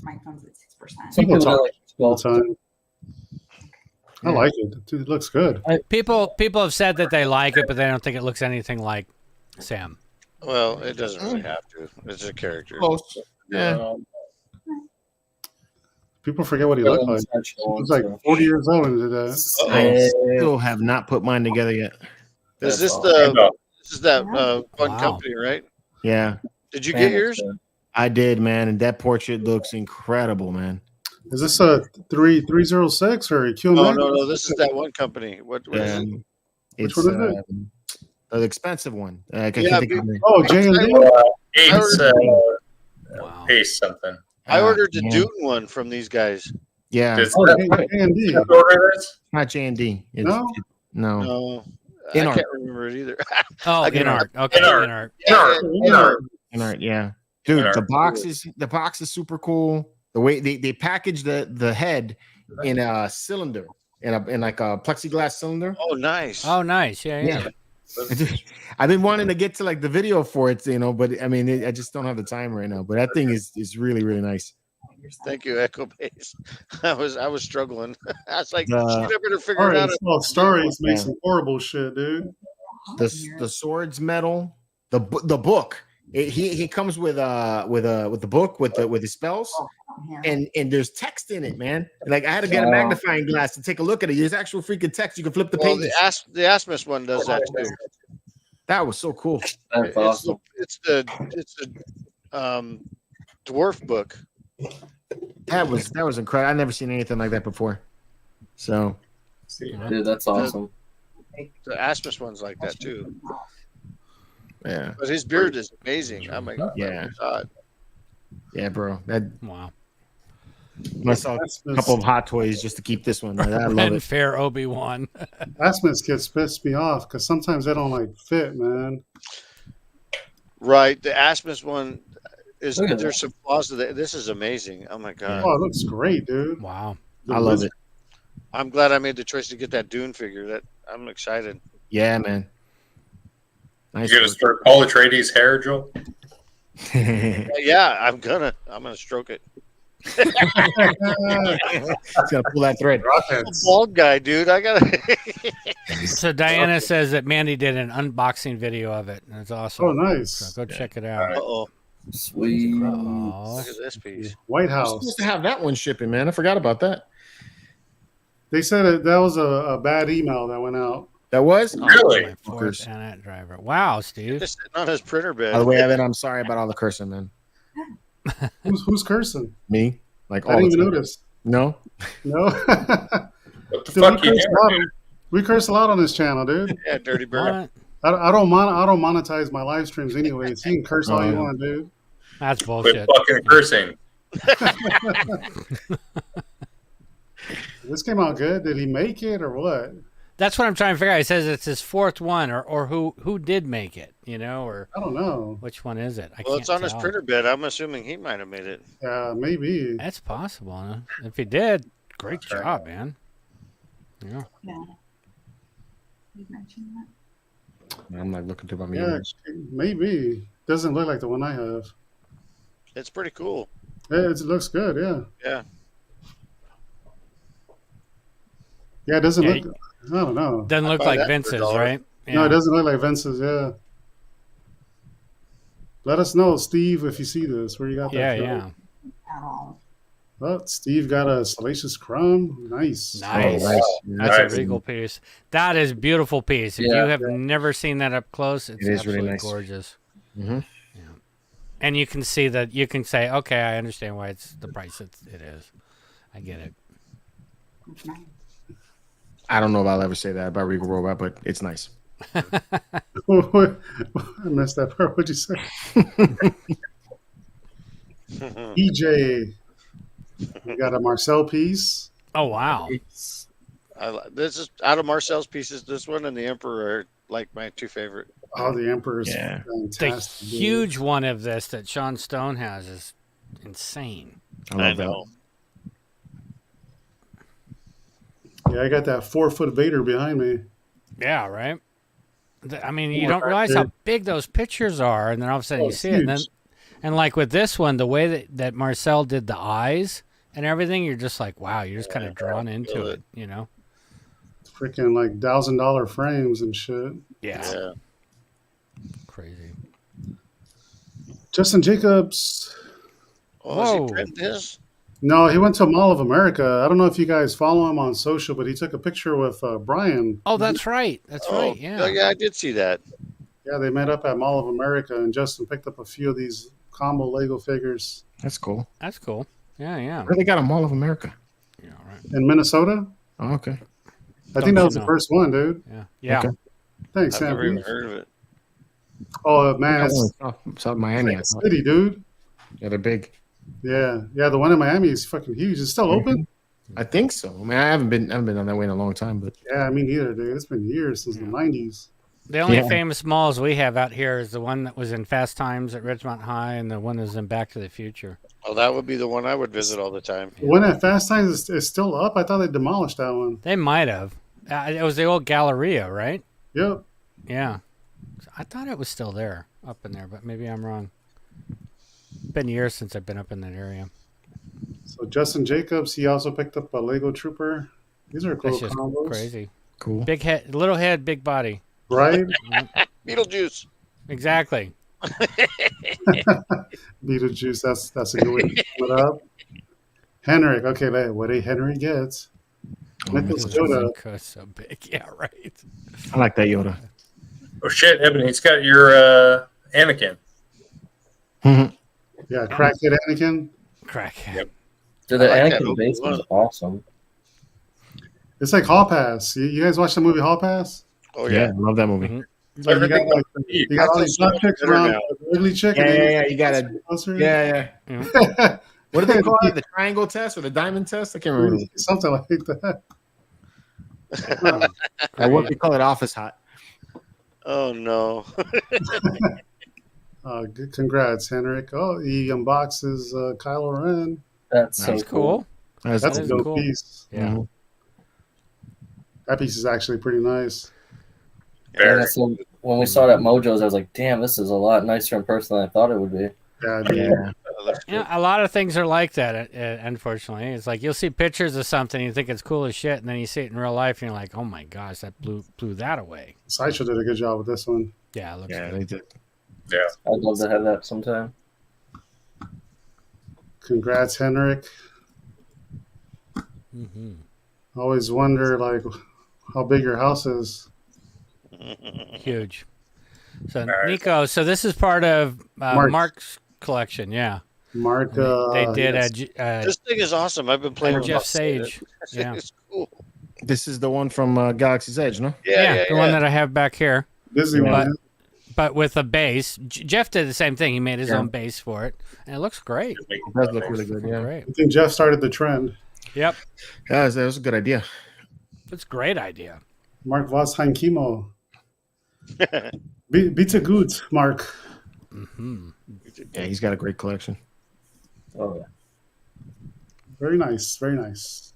My phone's at 6%. People talk all the time. I like it. It looks good. People have said that they like it, but they don't think it looks anything like Sam. Well, it doesn't really have to. It's a character. Close. Yeah. People forget what he looked like. He was like 40 years old and did that. I still have not put mine together yet. Is this that fun company, right? Yeah. Did you get yours? I did, man, and that portrait looks incredible, man. Is this a 306 or a QMX? No. This is that one company. What is it? Which one is it? The expensive one. J&D? Ace something. I ordered the Dune one from these guys. Yeah. J&D. Not J&D. No? No. I In-art. can't remember it either. Oh, in-art. Okay, in-art. In-art, yeah. Dude, the box is super cool. The way they package the head in a cylinder, in like a plexiglass cylinder. Oh, nice. Oh, nice. Yeah. I've been wanting to get to like the video for it, but I mean, I just don't have the time right now. But that thing is really, really nice. Thank you, Echo Base. I was struggling. I was like, she never figure it out. Stories make some horrible shit, dude. The swords metal, the book. He comes with the book with the spells, and there's text in it, man. Like I had to get a magnifying glass to take a look at it. There's actual freaking text. You can flip the pages. The Asmus one does that too. That was so cool. That's awesome. It's the dwarf book. That was incredible. I've never seen anything like that before. So, dude, that's awesome. The Asmus one's like that too. Yeah. But his beard is amazing. Oh my god. Yeah. God. Yeah, bro. Wow. I saw a couple of hot toys just to keep this one. I love it. Fair Obi-Wan. Asmus gets pissed me off because sometimes they don't like fit, man. Right. The Asmus one is there's some flaws to that. This is amazing. Oh my god. Oh, it looks great, dude. Wow. I love it. I'm glad I made the choice to get that Dune figure. That I'm excited. Yeah, man. Nice. You gonna start Paul Atreides' hair, Joel? Yeah, I'm gonna stroke it. He's gonna pull that thread. I'm a bald guy, dude. I gotta. So Diana says that Mandy did an unboxing video of it, and it's awesome. Oh, nice. So go check it out. Uh-oh. Sweet. Look at this piece. White I'm House. supposed to have that one shipping, man. I forgot about that. They said that was a bad email that went out. That was really Ford and driver. Wow, Steve. Just sitting on his printer bed. By the way, Evan, I'm sorry about all the cursing, man. Who's cursing? Me? Like I all didn't the even time. notice. No. No. What the fuck you doing? We curse a lot on this channel, dude. Yeah, dirty bird. I don't monetize my live streams anyways. You can curse all you want, dude. That's Quit bullshit. fucking cursing. This came out good. Did he make it or what? That's what I'm trying to figure out. He says it's his fourth one, or who did make it, or I don't know. Which one is it? Well, it's on his printer bed. I'm assuming he might have made it. Yeah, maybe. That's possible. Huh? If he did, great job, man. Yeah. You mentioned that. I'm like looking through my Yeah, emails. maybe. Doesn't look like the one I have. It's pretty cool. Yeah, it looks good. Yeah. Yeah. Yeah, it doesn't look. I don't know. Doesn't look like Vince's, right? Yeah. No, it doesn't look like Vince's. Yeah. Let us know, Steve, if you see this. Where you got that? Yeah, from. yeah. At all. Oh, Steve got a Salacious Crumb. Nice. Nice. Oh, nice. That's Nice. a regal piece. That is beautiful piece. If Yeah. you have never seen that up close, it's It is really absolutely nice. gorgeous. Mm-hmm. And you can see that. You can say, okay, I understand why it's the price it is. I get it. I don't know if I'll ever say that about Regal Robot, but it's nice. I missed that part. What'd you say? EJ. We got a Marcel piece. Oh, wow. This is out of Marcel's pieces. This one and the Emperor are like my two favorite. Oh, the Emperor's The fantastic. dude. huge one of this that Sean Stone has is insane. I love that. Yeah, I got that 4-foot Vader behind me. Yeah, right. I mean, you don't realize how big those pictures are, and then all of a sudden you see it, and like with this one, the way that Marcel did the eyes and everything, you're just like, wow, you're just kind of drawn into it, you know? Freaking like $1,000 frames and shit. Yeah. Crazy. Justin Jacobs. Oh, is he printing his? No, he went to Mall of America. I don't know if you guys follow him on social, but he took a picture with Brian. Oh, that's right. That's right. Yeah. Oh, yeah, I did see that. Yeah, they met up at Mall of America, and Justin picked up a few of these combo Lego figures. That's cool. That's cool. Yeah, yeah. Where they got a Mall of America? Yeah, right. In Minnesota? Oh, okay. I think that was the first one, dude. Yeah. Yeah. Okay. Thanks, I've Sam. never even heard of it. Oh, man. It's South Miami. it's city, dude. Yeah, they're big. Yeah. Yeah, the one in Miami is fucking huge. It's still open? I think so. I mean, I haven't been on that way in a long time, but Yeah, me neither, dude. It's been years since the 90s. The only famous malls we have out here is the one that was in Fast Times at Ridgemont High, and the one that's in Back to the Future. Oh, that would be the one I would visit all the time. The one at Fast Times is still up? I thought they demolished that one. They might have. It was the old Galleria, right? Yep. Yeah. I thought it was still there, up in there, but maybe I'm wrong. Been years since I've been up in that area. So Justin Jacobs, he also picked up a Lego Trooper. These are cool That's just combos. crazy. Cool. Big head, little head, big body. Right? Beetlejuice. Exactly. Beetlejuice, that's a good way to sum it up. Henrik, okay, what a Henry gets. Nicholas Yoda. Because so big. Yeah, right. I like that Yoda. Oh shit, Ebony, it's got your Anakin. Yeah, crackhead Anakin. Crackhead. Yep. Dude, the I like that Anakin base Obi-Wan. was awesome. It's like Hall Pass. You guys watch the movie Hall Pass? Oh, Yeah, yeah. I love that movie. Mhm. Like you got all these hot chicks around the ugly chick. and then Yeah. You got to. sponsor. Yeah. What do they call it? The triangle test or the diamond test? I can't remember. Something like that. Or what we call it, office hot. Oh, no. Good, congrats, Henrik. Oh, he unboxes Kylo Ren. That's so That's cool. That's a is dope cool. piece. Yeah. That piece is actually pretty nice. Yeah, so when we saw that Mojo's, I was like, damn, this is a lot nicer in person than I thought it would be. Yeah, dude. You know, a lot of things are like that, unfortunately. It's like you'll see pictures of something, you think it's cool as shit, and then you see it in real life, and you're like, oh my gosh, that blew that away. Sideshow did a good job with this one. Yeah, it looks Yeah, good. they did. Yeah. I'd love to have that sometime. Congrats, Henrik. Mm-hmm. Always wonder, like, how big your house is. Huge. So, Nico, so this is part of Mark's collection, yeah. Mark, they did yes. This thing is awesome. I've been playing with Jeff it. Sage. Yeah. It's cool. This is the one from Galaxy's Edge, no? Yeah, the one that I have back here. Disney one. But with a base. Jeff did the same thing. He made his own base for it, and it looks great. It does look really good, yeah. Great. I think Jeff started the trend. Yep. Yeah, that was a good idea. It's a great idea. Mark Vosheim Chemo. Bitte gut, Mark. Mm-hmm. Yeah, he's got a great collection. Oh, yeah. Very nice, very nice.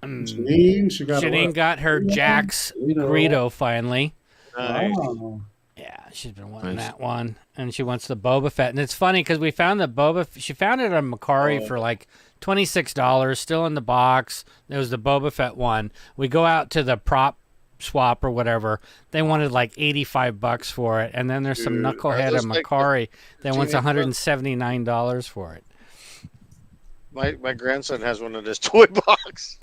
Janine, got her Jax Greedo finally. Wow. Yeah, she's been wanting that one, and she wants the Boba Fett. And it's funny because we found the she found it on Macari for like $26, still in the box. There was the Boba Fett one. We go out to the prop swap or whatever. They wanted like $85 for it, and then there's some Dude, are knucklehead at those like the Macari that wants teenage $179 for it. My grandson has one of this toy box.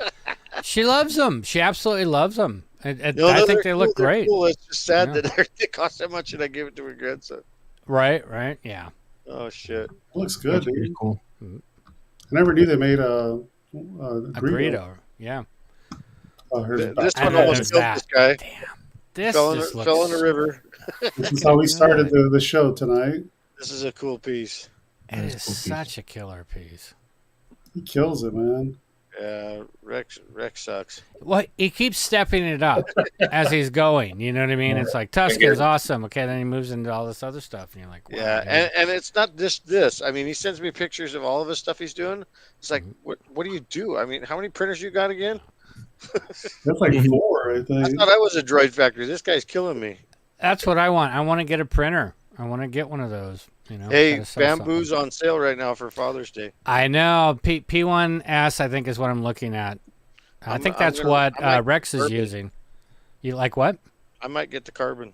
She loves them. She absolutely loves them. I No, think they look they're great. Cool. It's just sad Yeah. that they cost that much, and I give it to my grandson. Right, yeah. Oh shit! It looks good, That's pretty dude. cool. I never knew they made a Greedo. Yeah. Oh, here's This one almost killed this guy. Damn. This fell just looks in the river. This is how we started the show tonight. This is a cool piece. It is such a killer piece. He kills it, man. Yeah, Rex sucks. Well, he keeps stepping it up as he's going. You know what I mean? It's like Tuscan's awesome. Okay, then he moves into all this other stuff, and you're like, wow, Yeah, and it's not this. I mean, he sends me pictures of all of his stuff he's doing. It's like, what do you do? I mean, how many printers you got again? That's like 4, I I think. thought I was a droid factory. This guy's killing me. That's what I want. I want to get a printer. I want to get one of those. You know, Hey, gotta sell bamboo's something. on sale right now for Father's Day. I know. P1S, I think, is what I'm looking at. I think that's I what might Rex is carbon. using. You like what? I might get the carbon.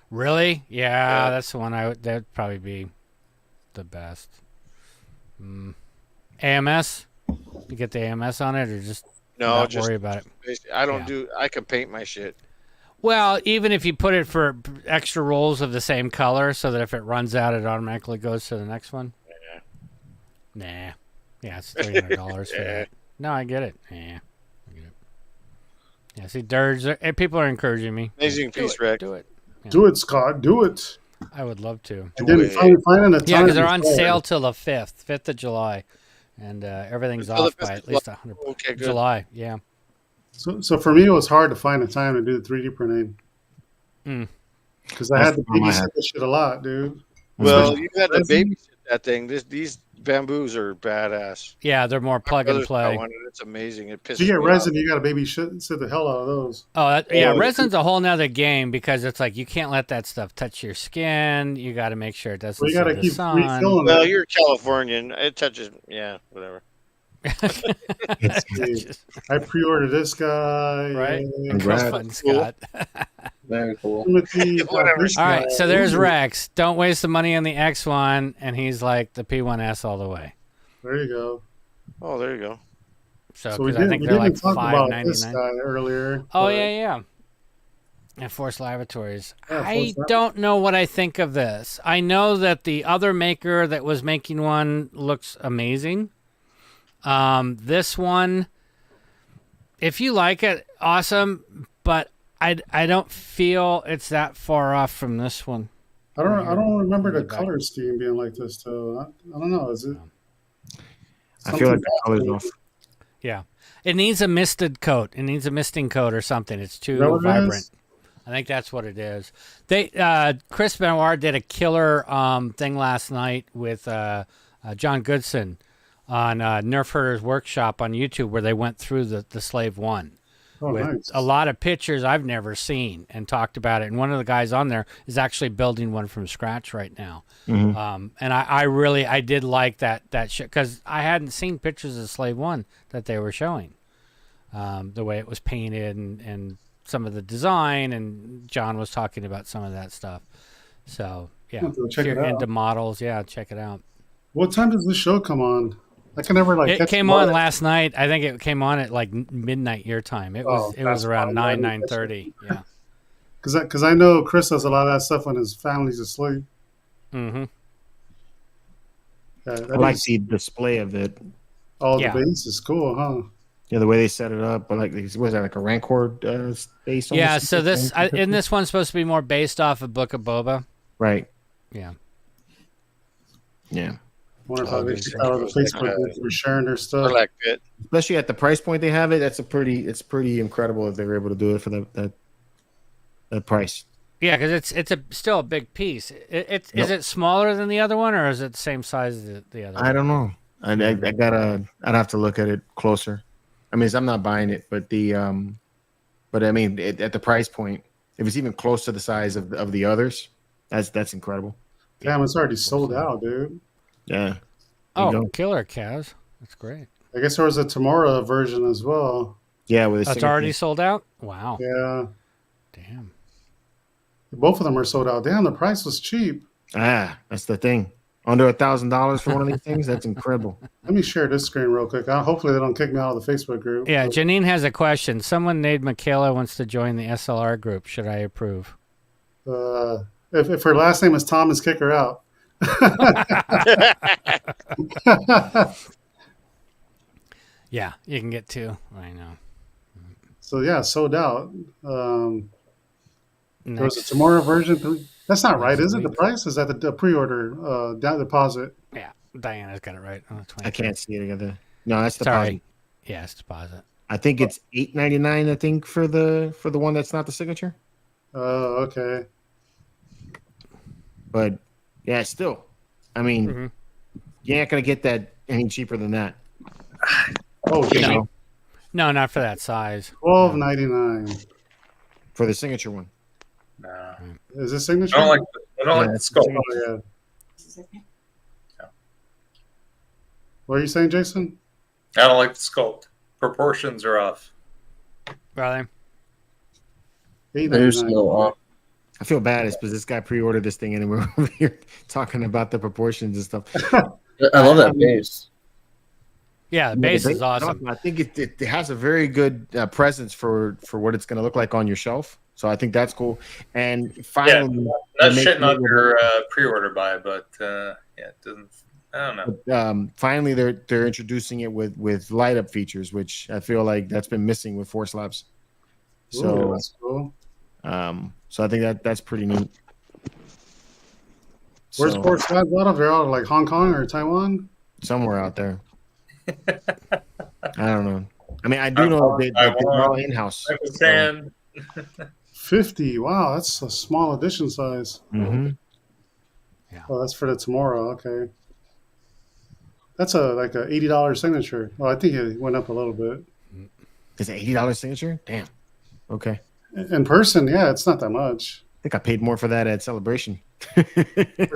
Really? Yeah, that's the one that'd probably be the best. AMS? You get the AMS on it, or just not worry about it? I don't do. I can paint my shit. Well, even if you put it for extra rolls of the same color, so that if it runs out, it automatically goes to the next one. Nah. Yeah, it's $300 for that. No, I get it. Yeah, I get it. Yeah, see, Dirge, people are encouraging me. Amazing piece, Rex. Do it. Yeah. Do it, Scott. Do it. I would love to. I didn't finally find a time. Yeah, because they're on before. sale till the 5th of July. And everything's Until the off by 5th at least of 100 Okay, good. July, yeah. So for me, it was hard to find a time to do the 3D printing. Because I had to babysit this shit a lot, dude. Well, you had to babysit that thing. These bamboos are badass. Yeah, they're more plug and play. It's amazing. It pisses If you get me resin, off. you got to babysit the hell out of those. Oh, yeah, resin's a whole nother game because it's like you can't let that stuff touch your skin. You got to make sure it doesn't Well, you got see to the keep sun. refilling Well, it. you're Californian. It touches. Yeah, whatever. I pre-ordered this guy. Right? Yeah. Congrats. Fun, Scott. Very cool. Timothy, Whatever. this All right, guy. so there's Rex. Don't waste the money on the X1, and he's like the P1S all the way. There you go. Oh, there you go. So, we 'cause I think they're like talk about this $5.99. guy earlier. Oh, but- yeah. And Force Laboratories. Yeah, I Force Lab- don't know what I think of this. I know that the other maker that was making one looks amazing. This one, if you like it, awesome. But I don't feel it's that far off from this one. I don't remember the Back. color scheme being like this though. I don't know. Is it? I feel like the color's off. Yeah. It needs a misted coat. It needs a misting coat or something. It's too Is that what it vibrant. is? I think that's what it is. Chris Benoit did a killer thing last night with John Goodson on Nerf Herder's Workshop on YouTube, where they went through the Slave One Oh, with nice. a lot of pictures I've never seen and talked about it. And one of the guys on there is actually building one from scratch right now. And I did like that shit because I hadn't seen pictures of Slave One that they were showing, the way it was painted and some of the design, and John was talking about some of that stuff. So yeah, I'll have to if check it you're out. into models, yeah, check it out. What time does this show come on? I can never like. It catch came the on bus. last night. I think it came on at like midnight your time. It was that's around fine. 9:30. Yeah. Because I know Chris does a lot of that stuff when his family's asleep. Mm-hmm. Yeah, I that like is- the display of it. Oh, Yeah. the base is cool, huh? Yeah, the way they set it up. But like, was that like a Rancor base? Yeah. almost? So in this one's supposed to be more based off of Book of Boba. Right. Yeah. Yeah. Wonder how they how the Facebook groups were sharing their stuff. I like it. Especially at the price point they have it. It's pretty incredible if they were able to do it for that price. Yeah, because it's still a big piece. Is it smaller than the other one, or is it the same size as the other one? I don't know. I'd have to look at it closer. I mean, I'm not buying it, but but I mean, at the price point, if it's even close to the size of the others, that's incredible. Damn, it's already sold out, dude. Yeah. Oh, killer, Kaz. That's great. I guess there was a Tamora version as well. Yeah, with It's already sold out? Wow. Yeah. Damn. Both of them are sold out. Damn, the price was cheap. That's the thing. Under $1,000 for one of these things? That's incredible. Let me share this screen real quick. Hopefully they don't kick me out of the Facebook group. Yeah, Janine has a question. Someone named Michaela wants to join the SLR group. Should I approve? If her last name is Thomas, kick her out. Yeah, you can get two. I know. So yeah, sold out. There was a tomorrow version. That's not right, is it? The price is that the pre-order deposit. Yeah, Diana's got it right on the 20th. I can't see it together. No, that's Sorry. deposit. Yeah, it's deposit. I think it's $8.99. I think for the one that's not the signature. Oh, okay. But yeah, still, I mean, you're not gonna get that any cheaper than that. Oh, no, not for that size. $12.99 for the signature one. No. Is this signature? I don't like the sculpt. Oh, yeah. What are you saying, Jason? I don't like the sculpt. Proportions are off. Really? There's no off. I feel bad because this guy pre-ordered this thing and we're over here talking about the proportions and stuff. I love that base. Yeah, the base is awesome. I think it has a very good presence for what it's going to look like on your shelf. So I think that's cool. And finally, not shitting on your pre-order buy, but yeah, it doesn't. I don't know. But, finally, they're introducing it with light up features, which I feel like that's been missing with Force Labs. So that's cool. So I think that's pretty neat. Where's Force Labs out of? They're out of like Hong Kong or Taiwan? Somewhere out there. I don't know. I mean, I do know they're all in-house. 50. Wow, that's a small edition size. Mm-hmm. Yeah. Oh, that's for the tomorrow. Okay. That's like a $80 signature. Well, I think it went up a little bit. Is it $80 signature? Damn. Okay. In person, yeah, it's not that much. I think I paid more for that at Celebration. For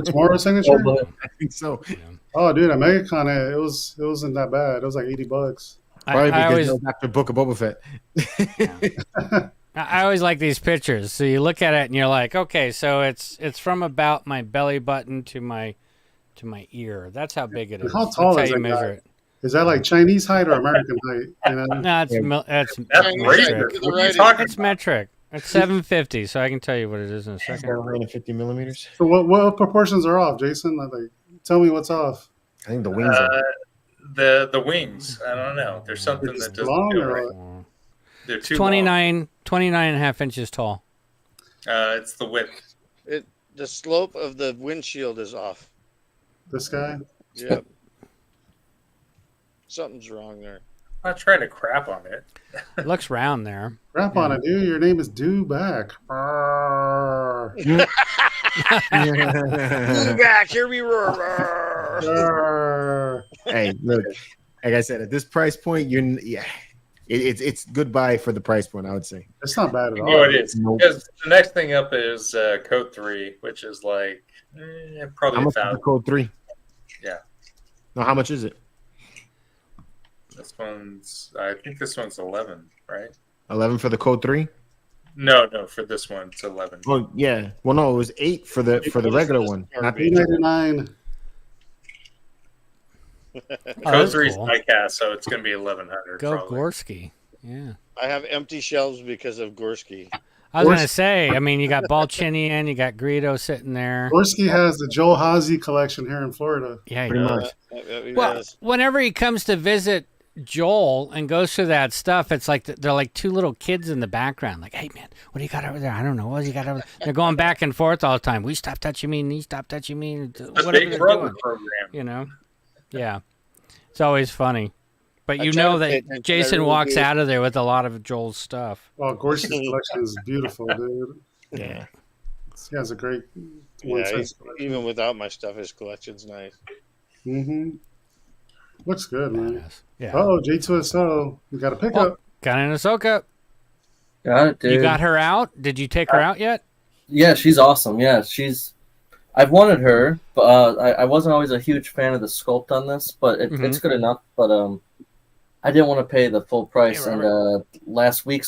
tomorrow signature? I think so. Yeah. Oh, dude, at MegaCon, it wasn't that bad. It was like $80. Probably because it was after Book of Boba Fett. I always like these pictures. So you look at it and you're like, okay, so it's from about my belly button to my ear. That's how big it is. How tall That's is how you that measure guy? it. Is that like Chinese height or American height? You know? No, that's metric. It's metric. It's 750, so I can tell you what it is in a second. 750 millimeters. So what proportions are off, Jason? Like, tell me what's off. I think the wings are. The wings. I don't know. There's something that doesn't feel right. They're too 29 and a half inches tall. It's the width. The slope of the windshield is off. This guy? Yep. Something's wrong there. I'm not trying to crap on it. It looks round there. Crap on it, dude. Your name is Dewback. Dewback, hear me roar. Hey, look, like I said, at this price point, it's goodbye for the price point, I would say. It's not bad at all. No, it is. Because the next thing up is Code 3, which is like probably how much is 1,000. the Code 3? Yeah. No, how much is it? I think this one's 11, right? 11 for the Code 3? No, for this one it's 11. Oh yeah. Well, no, it was 8 for the regular one. Not the $8.99. Code 3 is diecast, so it's going to be 1,100. Go probably. Gorski. Yeah. I have empty shelves because of Gorski. I was going to say, I mean, you got Balchinian, you got Greedo sitting there. Gorski has the Joel Hazy collection here in Florida. Yeah, pretty much. Well, whenever he comes to visit Joel and goes through that stuff, it's like they're like two little kids in the background. Like, hey, man, what do you got over there? I don't know. What do you got over there? They're going back and forth all the time. We stop touching me, and he stop touching me. Whatever Big Brother doing, program. you know? Yeah. It's always funny. But you know that Jason walks out of there with a lot of Joel's stuff. Well, Gorski's collection is beautiful, dude. Yeah. He has a great Even without my stuff, his collection's nice. Mm-hmm. Looks good, man. Yeah. Oh, J2SO. We got a pickup. Got an Ahsoka. Got it, dude. You got her out? Did you take her out yet? Yeah, she's awesome. Yeah, I've wanted her, but I wasn't always a huge fan of the sculpt on this, but it's good enough. But I didn't want to pay the full price. And last week,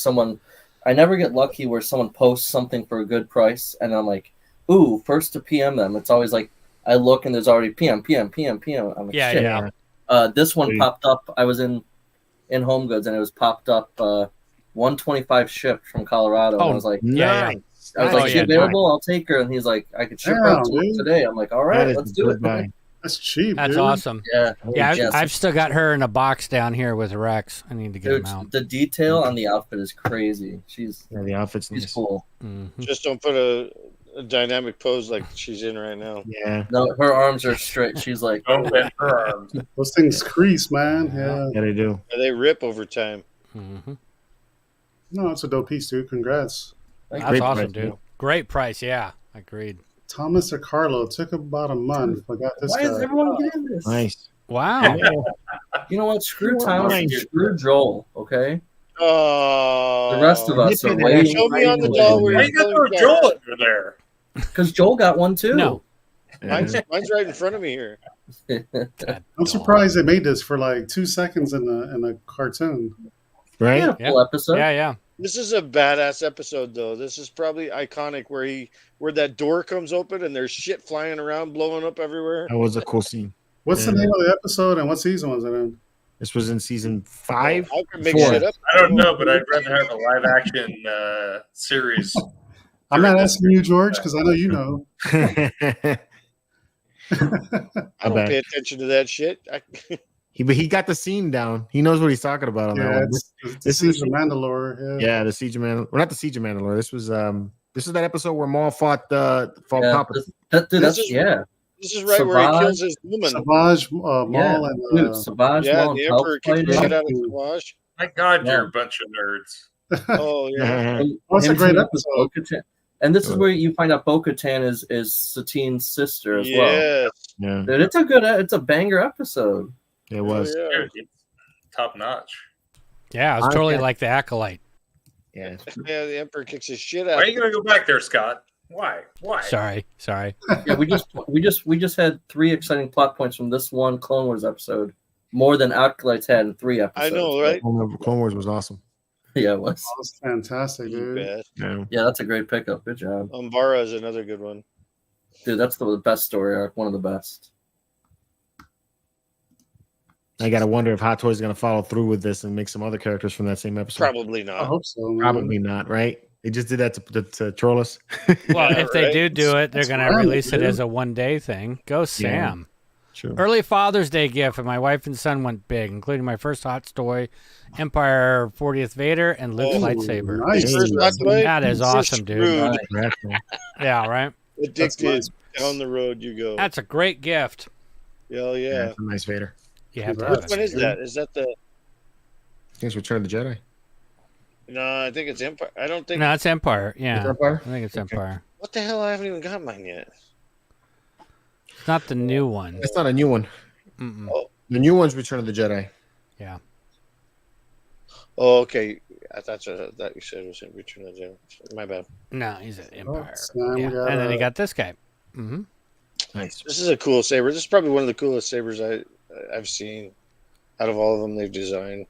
I never get lucky where someone posts something for a good price, and I'm like, ooh, first to PM them. It's always like I look and there's already PM. I'm like, Yeah, shit. yeah. This one popped up. I was in Home Goods and it was popped up 125 shipped from Colorado. And I was like, nice. I was like, she available? I'll take her. And he's like, I could ship her out today. I'm like, all right, let's do it. That's cheap. That's dude. awesome. Yeah. I've still got her in a box down here with Rex. I need to get them out. The detail on the outfit is crazy. The outfit's nice. Cool. Mm-hmm. Just don't put a dynamic pose like she's in right now. Yeah. No, her arms are straight. She's like, don't bend her arms. Those things crease, man. Yeah, they do. They rip over time. Mm-hmm. No, it's a dope piece, dude. Congrats. That's awesome, dude. Great price. Yeah, agreed. Thomas or Carlo took about a month. I got this why guy. is everyone getting this? Nice. Wow. You know what? Screw Thomas and screw Joel, okay? Oh. The rest of us are waiting. Show me on the doll where Why you got throw Joel over there? Because Joel got one too. No. Mine's right in front of me here. I'm surprised they made this for like 2 seconds in a cartoon. Right? Yeah, full episode. Yeah. This is a badass episode, though. This is probably iconic where that door comes open and there's shit flying around, blowing up everywhere. That was a cool scene. What's the name of the episode and what season was it in? This was in season 5. I can make shit up. I don't know, but I'd rather have a live action series. I'm not asking you, George, because I know you know. I don't pay attention to that shit. He got the scene down. He knows what he's talking about on that one. This is the Mandalore. Yeah, the Siege of Mandalore. Well, not the Siege of Mandalore. This is that episode where Maul fought Papa. This is right where he kills his woman. Savage, Maul, and Savage, yeah, Maul, the Emperor kicked the shit out of Savage. My God, you're a bunch of nerds. Oh yeah, that's a great episode. And this is where you find out Bo-Katan is Satine's sister as well. Yeah, dude, it's a banger episode. It was top notch. Yeah, it was totally like the Acolyte. Yeah, the Emperor kicks his shit out. Why are you gonna go back there, Scott? Why? Sorry. Yeah, we just had 3 exciting plot points from this one Clone Wars episode, more than Acolytes had in 3 episodes. I know, right? Clone Wars was awesome. Yeah, it was. That was fantastic, dude. Yeah, that's a great pickup. Good job. Umbara is another good one. Dude, that's the best story arc. One of the best. I gotta wonder if Hot Toys is gonna follow through with this and make some other characters from that same episode. Probably not. I hope so. Man. Probably not. Right? They just did that to troll us. Well, if they do it, they're gonna release it as a one-day thing. Go Sam. True. Early Father's Day gift, and my wife and son went big, including my first hot toy, Empire 40th Vader, and Luke's lightsaber. Nice. That is awesome, dude. Yeah, right? Addicted. Down the road you go. That's a great gift. Hell yeah. It's a nice Vader. You have to have Which one is that? Is that the... I think it's Return of the Jedi. No, I think it's Empire. I don't think... No, it's Empire. Yeah. It's Empire? I think it's Empire. What the hell? I haven't even got mine yet. It's not the new one. It's not a new one. Oh. The new one's Return of the Jedi. Yeah. Oh, okay. I thought you said it was in Return of the Jedi. My bad. No, he's at Empire. Oh, yeah. And then he got this guy. Mm-hmm. Nice. This is a cool saber. This is probably one of the coolest sabers I've seen out of all of them they've designed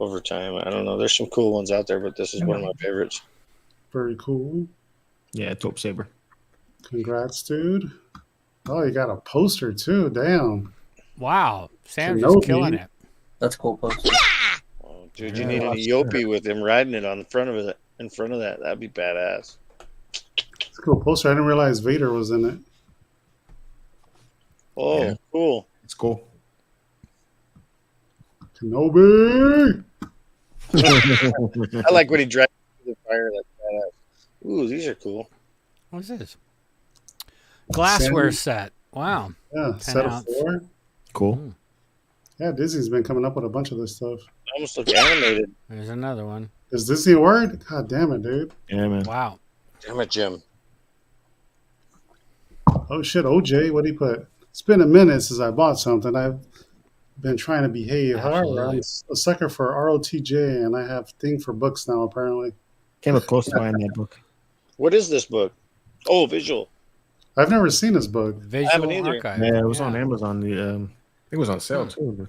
over time. I don't know. There's some cool ones out there, but this is one of my favorites. Very cool. Yeah, Taupe Saber. Congrats, dude. Oh, you got a poster too. Damn. Wow. Sam's Kenobi. just killing it. That's cool poster. Oh, dude, you need an Eopie with him riding it on the front of it. In front of that, that'd be badass. It's a cool poster. I didn't realize Vader was in it. Oh, Yeah. cool. It's cool. Kenobi. I like when he drives through the fire like badass. Ooh, these are cool. What's this? Glassware set. Wow. Yeah, 10 set of ounce. 4. Cool. Yeah, Disney's been coming up with a bunch of this stuff. Almost look animated. There's another one. Is Disney a word? God damn it, dude. Yeah, man. Wow. Damn it, Jim. Oh shit, OJ, what did he put? It's been a minute since I bought something. I've been trying to behave. However, I'm a sucker for ROTJ, and I have thing for books now, apparently. Came up close to buying that book. What is this book? Oh, visual. I've never seen this book. Visual either. archive. Yeah, it was on Amazon. I think it was on sale too. But...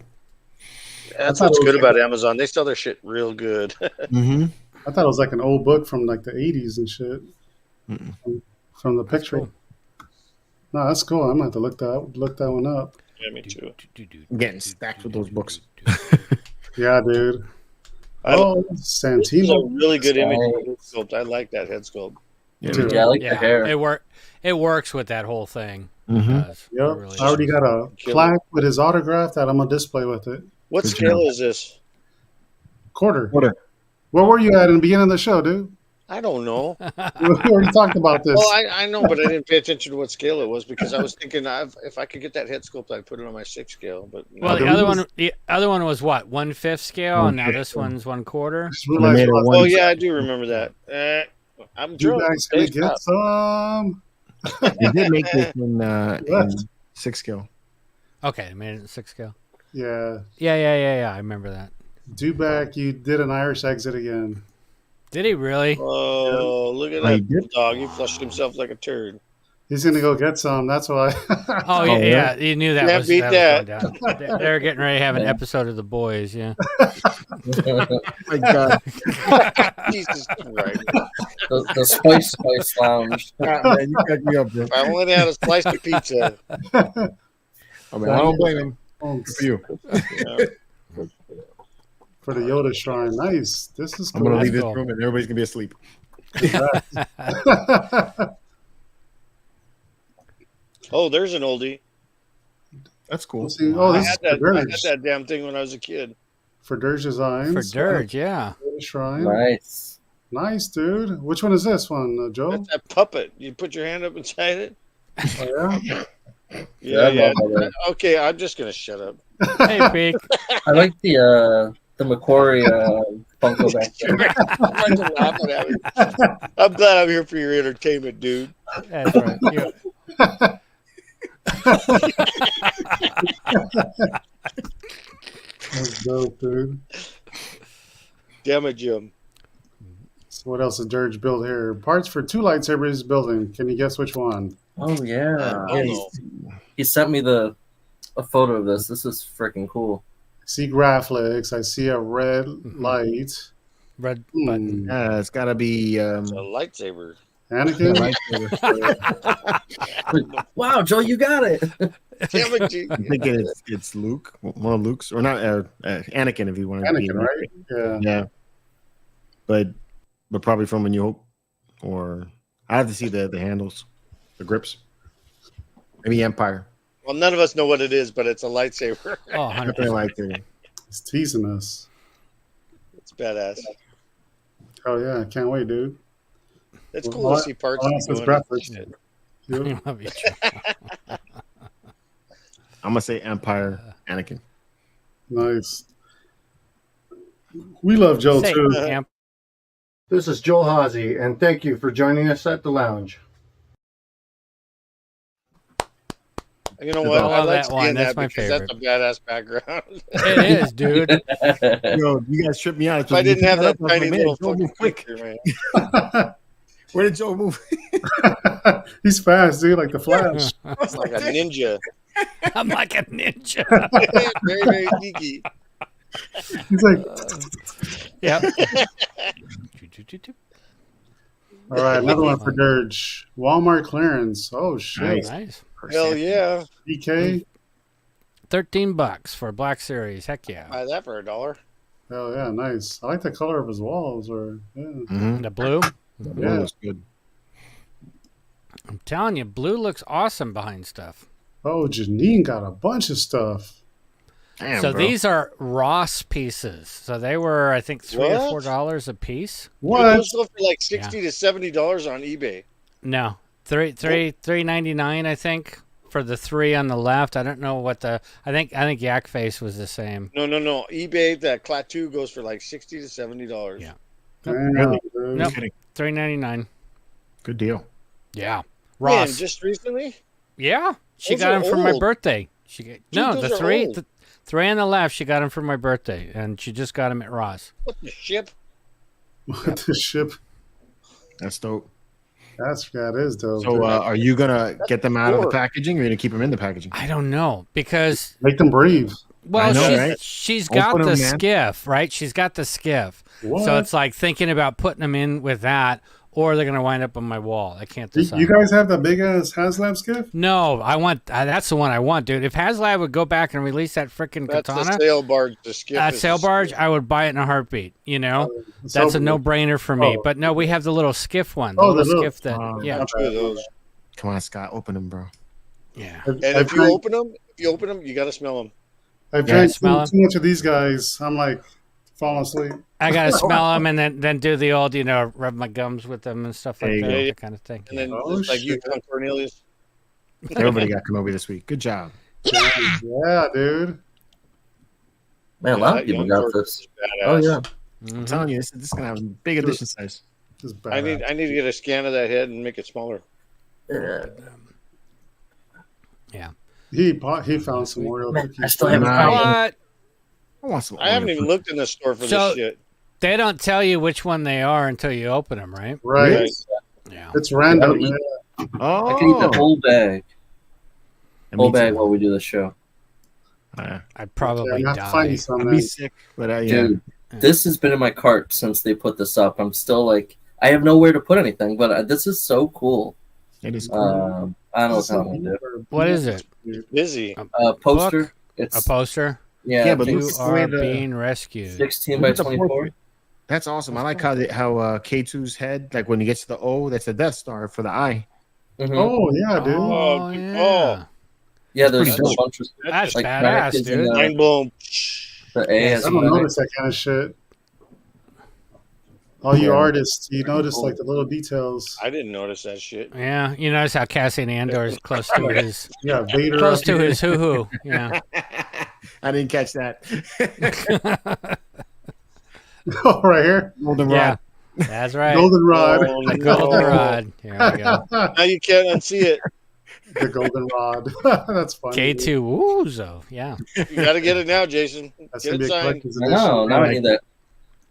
That's what's good about Amazon. They sell their shit real good. Mm-hmm. I thought it was like an old book from like the 80s and shit. From the picture. Cool. No, that's cool. I'm gonna have to look that one up. Yeah, me too. I'm getting stacked with those books. Yeah, dude. This is a Santino. really good image of the head sculpt. I like that head sculpt. Yeah, I like the hair. It works with that whole thing. Mm-hmm. Yep. Really I already got a plaque with his autograph that I'm gonna display with it. What scale is this? Quarter. Where were you at in the beginning of the show, dude? I don't know. We already talked about this. Well, I know, but I didn't pay attention to what scale it was because I was thinking if I could get that head sculpt, I'd put it on my 6 scale. But well, the other one was what 1/5 scale, and now this one's 1/4. Oh yeah, I do remember that. I'm You drunk. guys gonna get some? They did make this in 6 scale. Okay, they made it in 6 scale. Yeah. Yeah. I remember that. Dewback, you did an Irish exit again. Did he really? Oh, look at that dog! He flushed himself like a turd. He's gonna go get some. That's why. Oh yeah, you knew that. Can't was, beat that. that. Was going down. They're getting ready to have an episode of The Boys. Yeah. My God. Jesus Christ! The Spice Lounge. Man, you crack me up, bro. I only had a slice of pizza. I mean, I don't blame him. Good for you. Yeah. For the Yoda shrine. Nice. This is cool. I'm gonna leave this room and everybody's gonna be asleep. Oh, there's an oldie. That's cool. Oh, I this is had for that Dirge. damn thing when I was a kid. For Dirge Designs. For Dirge, yeah. Yoda shrine. Nice. Nice, dude. Which one is this one, Joe? That's that puppet. You put your hand up inside it. Oh, yeah. Yeah. Okay, I'm just gonna shut up. Hey, Peak. I like the Macquarie Funko back there. I'm glad I'm here for your entertainment, dude. That's right. That's dope, dude. Damn it, Jim. So what else did Dirge build here? Parts for 2 lightsabers building. Can you guess which one? Oh yeah. He sent me a photo of this. This is freaking cool. I see graphics. I see a red light. Red button. It's got to be It's a lightsaber. Anakin. Wow, Joe, you got it. Damn it, G. I'm thinking it's Luke. One of Luke's, or not Anakin, if you want to be. Anakin, right? Yeah. Yeah. But probably from A New Hope, or I have to see the handles, the grips. Maybe Empire. Well, none of us know what it is, but it's a lightsaber. Oh, 100%. Lightsaber. It's teasing us. It's badass. Oh yeah, I can't wait, dude. It's cool to see parts. Graphics. I'm gonna say Empire, Anakin. Nice. We love Joe too. This is Joel Hazy, and thank you for joining us at the lounge. You know what? I like that one. seeing That's that my because favorite. that's a badass background. It is, dude. Yo, you guys tripped me out. If I didn't have that tiny little Joe move quick. picture, man. Where did Joe move? He's fast, dude, like the Flash. It's like a ninja. I'm like a ninja. Very, very sneaky. He's like, yep. All right, another one for Dirge. Walmart clearance. Oh shit! Nice. Hell yeah. DK. $13 for Black Series. Heck yeah. Buy that for $1. Oh yeah, nice. I like the color of his walls. Or The blue. Yeah, looks good. I'm telling you, blue looks awesome behind stuff. Oh, Janine got a bunch of stuff. Damn, so bro. these are Ross pieces. So they were, I think, $3 or $4 a piece. What? Those go for like $60 to $70 on eBay. No, $3.99, I think, for the 3 on the left. I don't know what the. I think Yak Face was the same. No. eBay, that Klaatu goes for like $60 to $70. Yeah. Really? Nope. $3.99. Good deal. Yeah. Man, Ross. just recently? Yeah. She Those got are them for my old. birthday. The those are three. old. The 3 on the left, she got them for my birthday, and she just got them at Ross. What the ship? What the ship? That's dope. That is dope. So, are you gonna get them out of the packaging, or are you gonna keep them in the packaging? I don't know because make them breathe. Well, I know, right? she's Don't got put 'em, the man. skiff, right? She's got the skiff. What? So it's like thinking about putting them in with that, or they're gonna wind up on my wall. I can't decide. You guys have the big ass HasLab skiff? No, I want. That's the one I want, dude. If HasLab would go back and release that freaking katana, the sail barge. The skiff. That is sail the barge, skiff. I would buy it in a heartbeat. You know, So that's a no-brainer for me. But no, we have the little skiff one. The little skiff that. Yeah. Come on, Scott, open them, bro. Yeah. And if you open them, you got to smell them. I've drank too much of these guys. I'm like falling asleep. I gotta smell them and then do the old, rub my gums with them and stuff like that kind of thing. And then like you, Cornelius. Everybody got Kenobi this week. Good job. Yeah, dude. Man, a lot of people got this. Oh yeah. I'm telling you, this is gonna have a big edition size. I need to get a scan of that head and make it smaller. Yeah. He found some Oreo cookies. I still haven't found what? I haven't even looked in the store for this shit. They don't tell you which one they are until you open them, right? Right. Yeah. It's random. Yeah. I can eat the whole bag. Whole bag while we do the show. I'd probably die. I'd be sick, but Dude, this has been in my cart since they put this up. I'm still like, I have nowhere to put anything, but this is so cool. It is cool. I don't know what I'm gonna do. What is it? Busy. A poster. Book? It's a poster. Yeah, but you are being rescued. 16 by 24. That's awesome. I like how K2's head, like when he gets to the O, that's a Death Star for the eye. Mm-hmm. Oh yeah, dude. Oh yeah. Yeah, there's pretty a dope. bunch of That's like badass, dude. Mind blown. The A I don't notice that kind of shit. All you artists, you notice like the little details. I didn't notice that shit. Yeah, you notice how Cassian Andor is close to his Vader close up to here. his hoo-hoo. Yeah. I didn't catch that. Oh, right here. Golden Yeah. Rod. That's right. Golden Rod. Oh, The golden rod. Here we go. Now you can't unsee it. The golden rod. That's funny. K2 Woozo. Yeah. You got to get it now, Jason. That's Get gonna be it a signed. collector's I edition. know. Now I need that.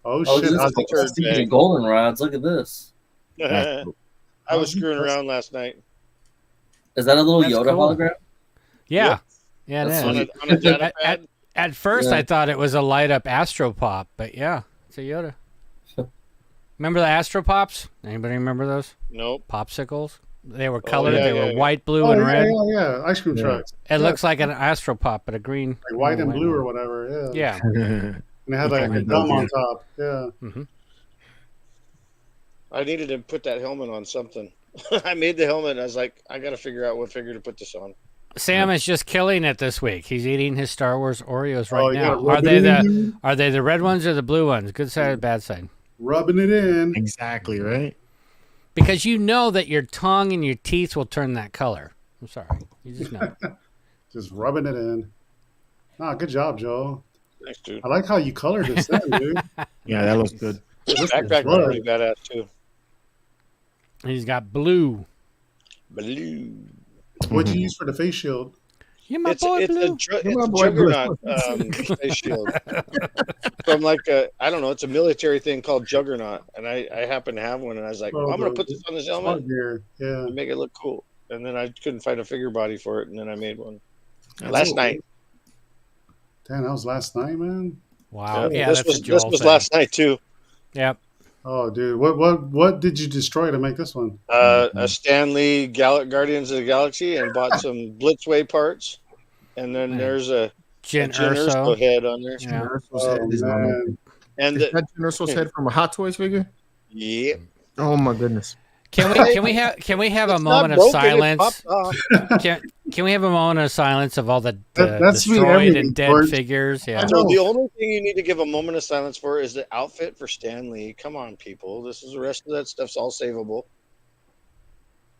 Oh Oh, shit! this is the golden rods. Look at this. I was screwing around last night. Is that a little That's Yoda cool. hologram? Yeah. Yeah, That's it is. On a data pad. At first, Yeah. I thought it was a light up Astro Pop, but yeah, it's a Yoda. Remember the Astro Pops? Anybody remember those? Nope. Popsicles? They were colored. yeah, they were yeah. white, blue, Oh, and yeah, red. yeah. Ice cream trucks. It looks like an Astro Pop, but a green. Like white and white blue one. or whatever. Yeah. Yeah. And it had like a gum on top. Yeah. Mm-hmm. I needed to put that helmet on something. I made the helmet and I was like, I got to figure out what figure to put this on. Sam is just killing it this week. He's eating his Star Wars Oreos right yeah, now. Are they the red ones or the blue ones? Good side or bad side? Rubbing it in. Exactly, right? Because you know that your tongue and your teeth will turn that color. I'm sorry. You just know. Just rubbing it in. Ah, good job, Joe. Thanks, dude. I like how you colored this in, dude. Yeah, that looks good. This This backpack is was good. pretty badass too. He's got blue. Blue. What'd you use for the face shield? You're my It's boy, a Blue. juggernaut face shield from like I don't know. It's a military thing called Juggernaut, and I happen to have one, and I was like, Oh, I'm gonna the- put this on this Smart helmet gear. Yeah. and make it look cool. And then I couldn't find a figure body for it, and then I made one That's last cool. night. Damn, that was last night, man. Wow. Yeah, this that's was a Joel this was thing. last night too. Yep. Oh, dude, what did you destroy to make this one? A Stanley Guardians of the Galaxy, and bought some Blitzway parts, and then there's a Jyn Jyn Erso. Erso head on there. Yeah. Urso's Oh, head is man. And Is that Jyn Erso's head from a Hot Toys figure? yeah, Oh my goodness. Can we have a It's moment not of broken, it silence? popped off. Can we have a moment of silence of all the That's me destroyed everything, and dead George. figures? Yeah. So the only thing you need to give a moment of silence for is the outfit for Stanley. Come on, people. This is the rest of that stuff's all savable.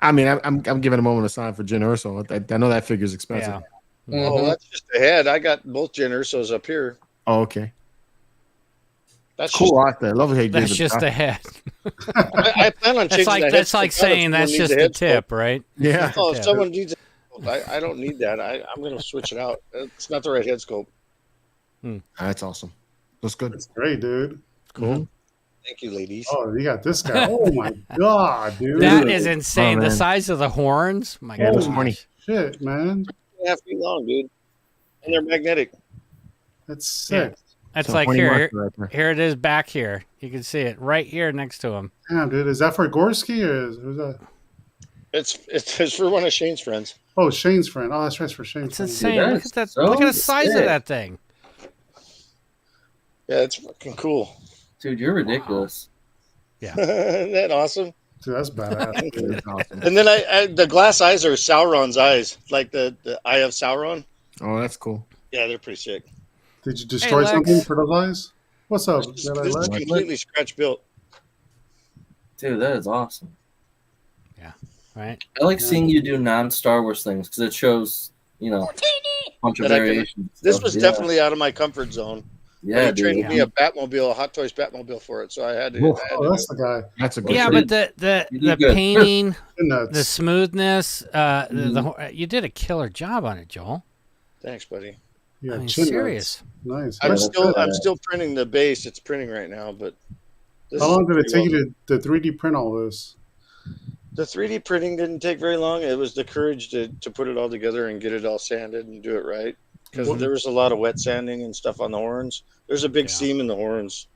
I mean, I'm giving a moment of silence for Jyn Erso. I know that figure's expensive. Yeah. Oh, that's just the head. I got both Jyn Ersos up here. Oh, okay. That's Cool art there. Love how you That's did just the head. I plan on changing the head. That's like sculpt. saying Someone that's needs just a the head tip, sculpt. right? Yeah. Oh, if Yeah. someone needs it, I don't need that. I'm going to switch it out. It's not the right head sculpt. That's awesome. Looks good. It's great, dude. Cool. Thank you, ladies. Oh, you got this guy. Oh my god, dude. That is insane. Oh, The man. size of the horns. My Yeah, it looks gosh. horny. Shit, man. 2.5 feet long, dude. And they're magnetic. That's sick. It's So like 20 here, marks right there. here it is back here. You can see it right here next to him. Damn, dude, is that for Gorski or who's that? It's for one of Shane's friends. Oh, Shane's friend. Oh, that's right, it's for Shane's It's friend. insane. Dude, Look that's at that. so Look at the size of sick. that thing. Yeah, it's fucking cool. Dude, you're ridiculous. Yeah. Isn't that awesome? Dude, that's badass. That's awesome. And then the glass eyes are Sauron's eyes, like the eye of Sauron. Oh, that's cool. Yeah, they're pretty sick. Did you destroy Lex. something for those eyes? What's up? This Jedi is Lex? completely scratch built. Dude, that is awesome. Right. I like seeing you do non-Star Wars things because it shows, a bunch of That I can- variations. This was definitely out of my comfort zone. Yeah, He traded dude. me a Batmobile, a Hot Toys Batmobile for it, so I had to. Oof. I had Oh, to that's do the guy. That's a good. Yeah, shot. but the You did good. painting, Nuts. the smoothness, you did a killer job on it, Joel. it. Thanks, buddy. Yeah, I mean, chin serious. nuts. Nice. I'm That's still good. I'm still printing the base. It's printing right now, but this How is long did it pretty take you to 3D print all this? The 3D printing didn't take very long. It was the courage to put it all together and get it all sanded and do it right. Because there was a lot of wet sanding and stuff on the horns. There's a big seam in the horns.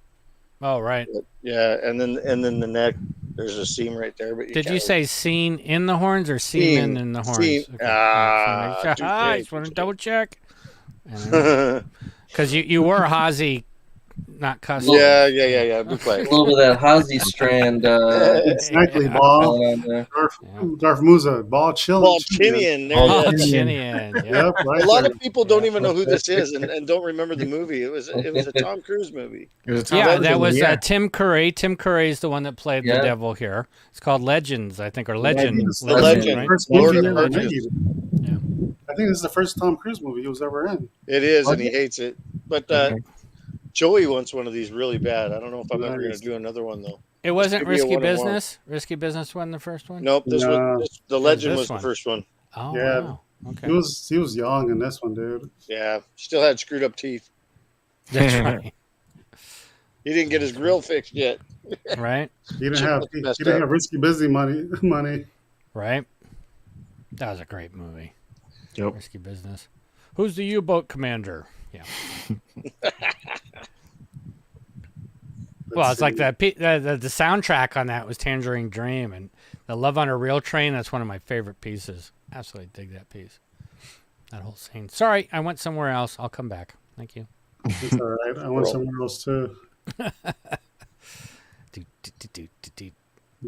Oh, right. Yeah, and then the neck, there's a seam right there. But Did you say seen in the horns or semen in the horns? Seam. Okay. I just want to double check. Because you were Hazi, not custom. Yeah. Be quiet. A little bit of that Hazi strand. Exactly, ball. going on there. Darth Musa, ball chill. Balchinian. Balchinian. Yep, right A lot there. of people don't even know who this is and don't remember the movie. It was a Tom Cruise movie. It was a Tom Yeah, Cruise that was movie, yeah. Tim Curry. Tim Curry is the one that played the Yeah. devil here. It's called Legends, I think, or Legend. Legends. The Legend. right? First Lord movie of he ever Purchase. made. Yeah. I think this is the first Tom Cruise movie he was ever in. It is, and he hates it. But Joey wants one of these really bad. I don't know if I'm ever going to do another one though. It wasn't could be a Risky one-on-one. Business. Risky Business wasn't the first one. Nope, No. the Legend this was one? the first one. Oh, Yeah. wow. Okay. He was young in this one, dude. Yeah, still had screwed up teeth. That's right. He didn't get his grill fixed yet. Right. He didn't Shit have was he messed didn't up. have risky busy money. Right. That was a great movie. Yep. Risky Business. Who's the U-boat commander? Yeah. Well, it's like the soundtrack on that was Tangerine Dream, and the Love on a Real Train. That's one of my favorite pieces. Absolutely dig that piece. That whole scene. Sorry, I went somewhere else. I'll come back. Thank you. It's all right. I went somewhere else too.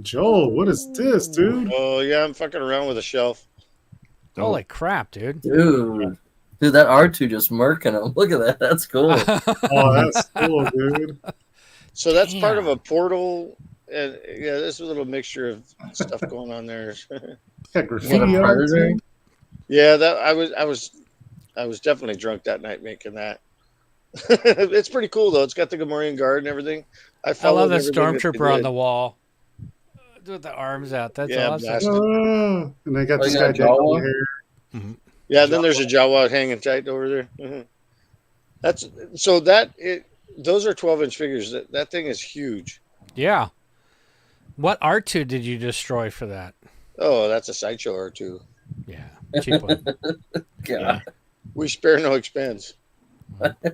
Joel, what is this, dude? Oh yeah, I'm fucking around with a shelf. Holy crap, dude! Dude, that R2 just murking him. Look at that. That's cool. Oh, that's cool, dude. So that's part of a portal, and yeah, there's a little mixture of stuff going on there. Got graffiti on it, too. Yeah, that I was definitely drunk that night making that. It's pretty cool though. It's got the Gamorrean guard and everything. I love the stormtrooper on the wall with the arms out. That's awesome. And they got this you guy got Jawa? here. Mm-hmm. Yeah, then there's a Jawa hanging tight over there. Mm-hmm. Those are 12-inch figures. That thing is huge. Yeah. What R2 did you destroy for that? Oh, that's a sideshow R2. Yeah, cheap one. Yeah. We spare no expense. Damn.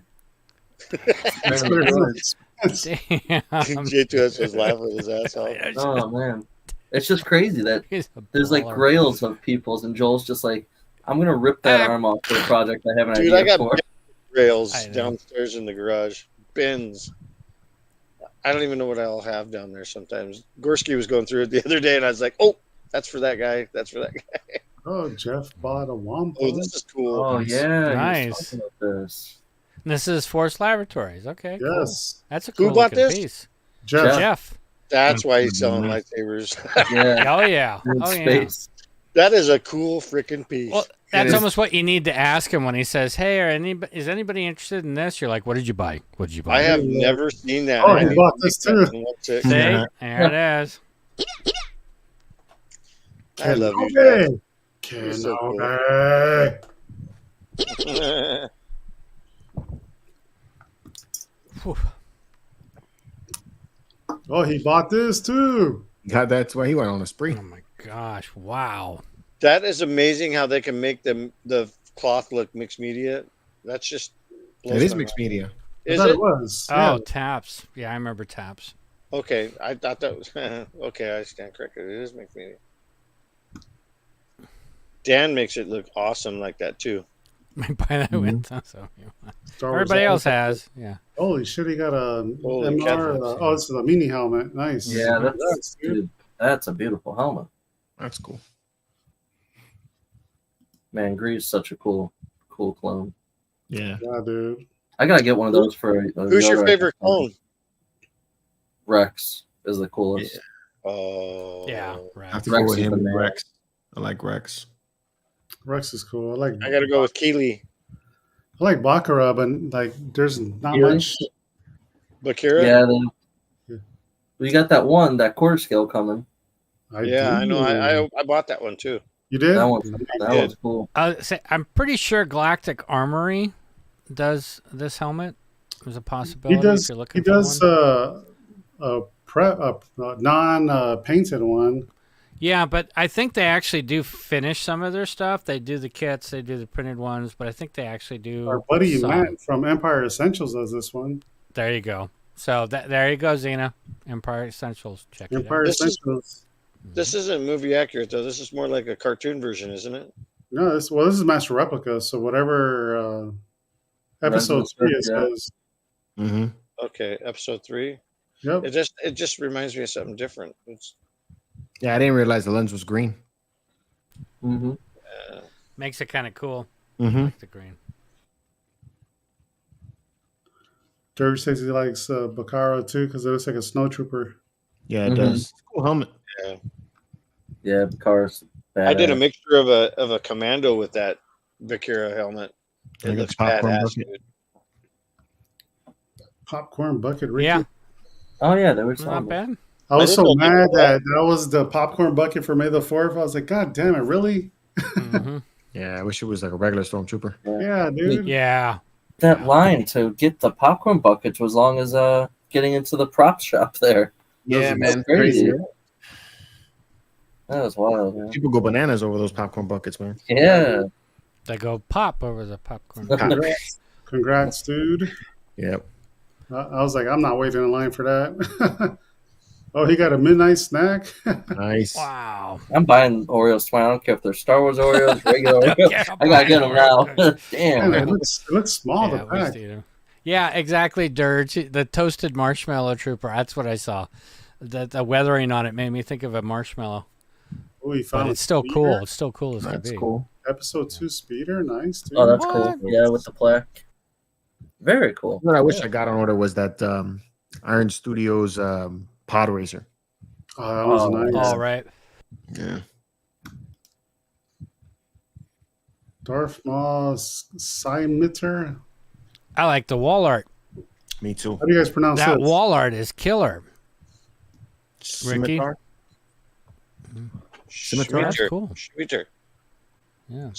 J2S was laughing his ass off. Oh man, it's just crazy that there's like grails of people's, and Joel's just like, I'm gonna rip that arm off for a project I have an Dude, idea I got for. rails downstairs in the garage. Bins. I don't even know what I'll have down there sometimes. Gorski was going through it the other day, and I was like, oh, that's for that guy. That's for that guy. Oh, Jeff bought a wampa. Oh, this is cool. Oh yeah, Nice. he was talking about this. This is Force Laboratories. Okay, cool. Yes. That's a Who cool bought looking this? piece. Jeff. That's why he's selling lightsabers. Yeah. Oh yeah. In Oh yeah. space. That is a cool freaking piece. Well, that's almost what you need to ask him when he says, "Hey, is anybody interested in this?" You're like, "What did you buy? What did you buy?" I have never seen that. Oh, he bought this too. See, there it is. I love you, Okay. Jeff. You're so cool. Whew. Oh, he bought this too. God, that's why he went on a spree. Oh my gosh! Wow. That is amazing how they can make the cloth look mixed media. That's just It is mixed media. Is thought it? it was. Oh, Yeah. taps. Yeah, I remember taps. Okay, I thought that was okay. I stand corrected. It is McMedia. Dan makes it look awesome like that too. By that went so. Star Wars Everybody else helmet. has. Yeah. Holy shit, he got a Holy MR. cow. Oh, this is a mini helmet. Nice. Yeah, Congrats, that's dude. dude, that's a beautiful helmet. That's cool. Man, Greaves such a cool clone. Yeah. Yeah, dude. I gotta get one of those for. Who's your Yoda. favorite clone? Rex is the coolest. Oh, Yeah, I have to Rex go with is him the and man. Rex. I like Rex. Rex is cool. I I gotta go with Keeley. like Baccarat, but like there's not Keely? much. Bakira? Yeah, we got that quarter scale coming. Yeah, I know. I bought that one too. You did? That one's cool. I'm pretty sure Galactic Armory does this helmet. There's a possibility He does. if you're looking He does for one. a non-painted one. Yeah, but I think they actually do finish some of their stuff. They do the kits, they do the printed ones, but I think they actually do. Our buddy some. Matt from Empire Essentials does this one. There you go. So there you go, Xena. Empire Essentials. Check it out. Empire Essentials. This isn't movie accurate though. This is more like a cartoon version, isn't it? No, this is Master Replica. So whatever episode 3 it says. Mm-hmm. Okay, episode 3. Yep. It just reminds me of something different. Yeah, I didn't realize the lens was green. Mm-hmm. Makes it kind of cool. Mm-hmm. I like the green. Dirge says he likes Baccarat too because it looks like a snowtrooper. Yeah, it does. Cool helmet. Yeah. Yeah, cars. I did a mixture of a commando with that Bakira helmet. It I got looks popcorn badass, bucket. dude. Popcorn bucket, Ricky. Yeah. Oh yeah, they were Not bad. I was I so didn't know mad they were that was the popcorn bucket for May the 4th. I was like, God damn it, really? Mm-hmm. Yeah, I wish it was like a regular stormtrooper. Yeah, dude. Yeah. That line to get the popcorn buckets was long as getting into the prop shop there. Yeah, That's man, crazy. crazy. That was wild, man. People go bananas over those popcorn buckets, man. Yeah. They go pop over the popcorn. Congrats, dude. Yep. I was like, I'm not waiting in line for that. Oh, he got a midnight snack. Nice. Wow. I'm buying Oreos tomorrow. I don't care if they're Star Wars Oreos, regular Oreos. I gotta get them now. Damn. Man, it looks small, Yeah, the we pack. see them. Yeah, exactly, Dirge. The toasted marshmallow trooper. That's what I saw. The weathering on it made me think of a marshmallow. Oh, he But found it's a still speeder. cool. It's still cool as can That's be. cool. Episode 2 speeder, nice, dude. Oh, that's cool. Yeah, with the plaque. Very cool. What I wish I got on order was that Iron Studios pod racer. Oh, that was nice. All right. Yeah. Darth Maul Scimitar. I like the wall art. Me too. How do you guys pronounce That this? wall art is killer. Ricky? Scimitar? Scimitar? That's cool. Scimitar. Yeah.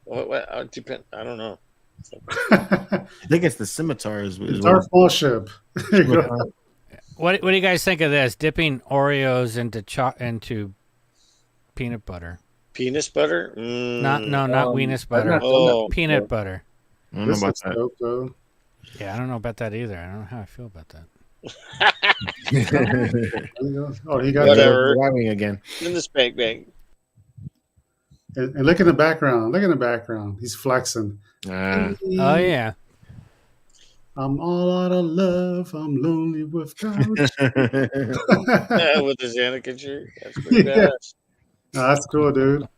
What, depend. I don't know. I think it's the scimitar. Is Darth Maul ship. What do you guys think of this? Dipping Oreos into peanut butter. Penis butter? Not weenus butter. Peanut butter. I don't know about that. Dope, though. Yeah, I don't know about that either. I don't know how I feel about that. Oh, he got Whatever. Driving again. In the spank bank. And look in the background. Look in the background. He's flexing. Oh yeah. I'm all out of love. I'm lonely without you. Yeah, with his Anakin shirt. That's pretty Yeah. badass. No, that's cool, dude.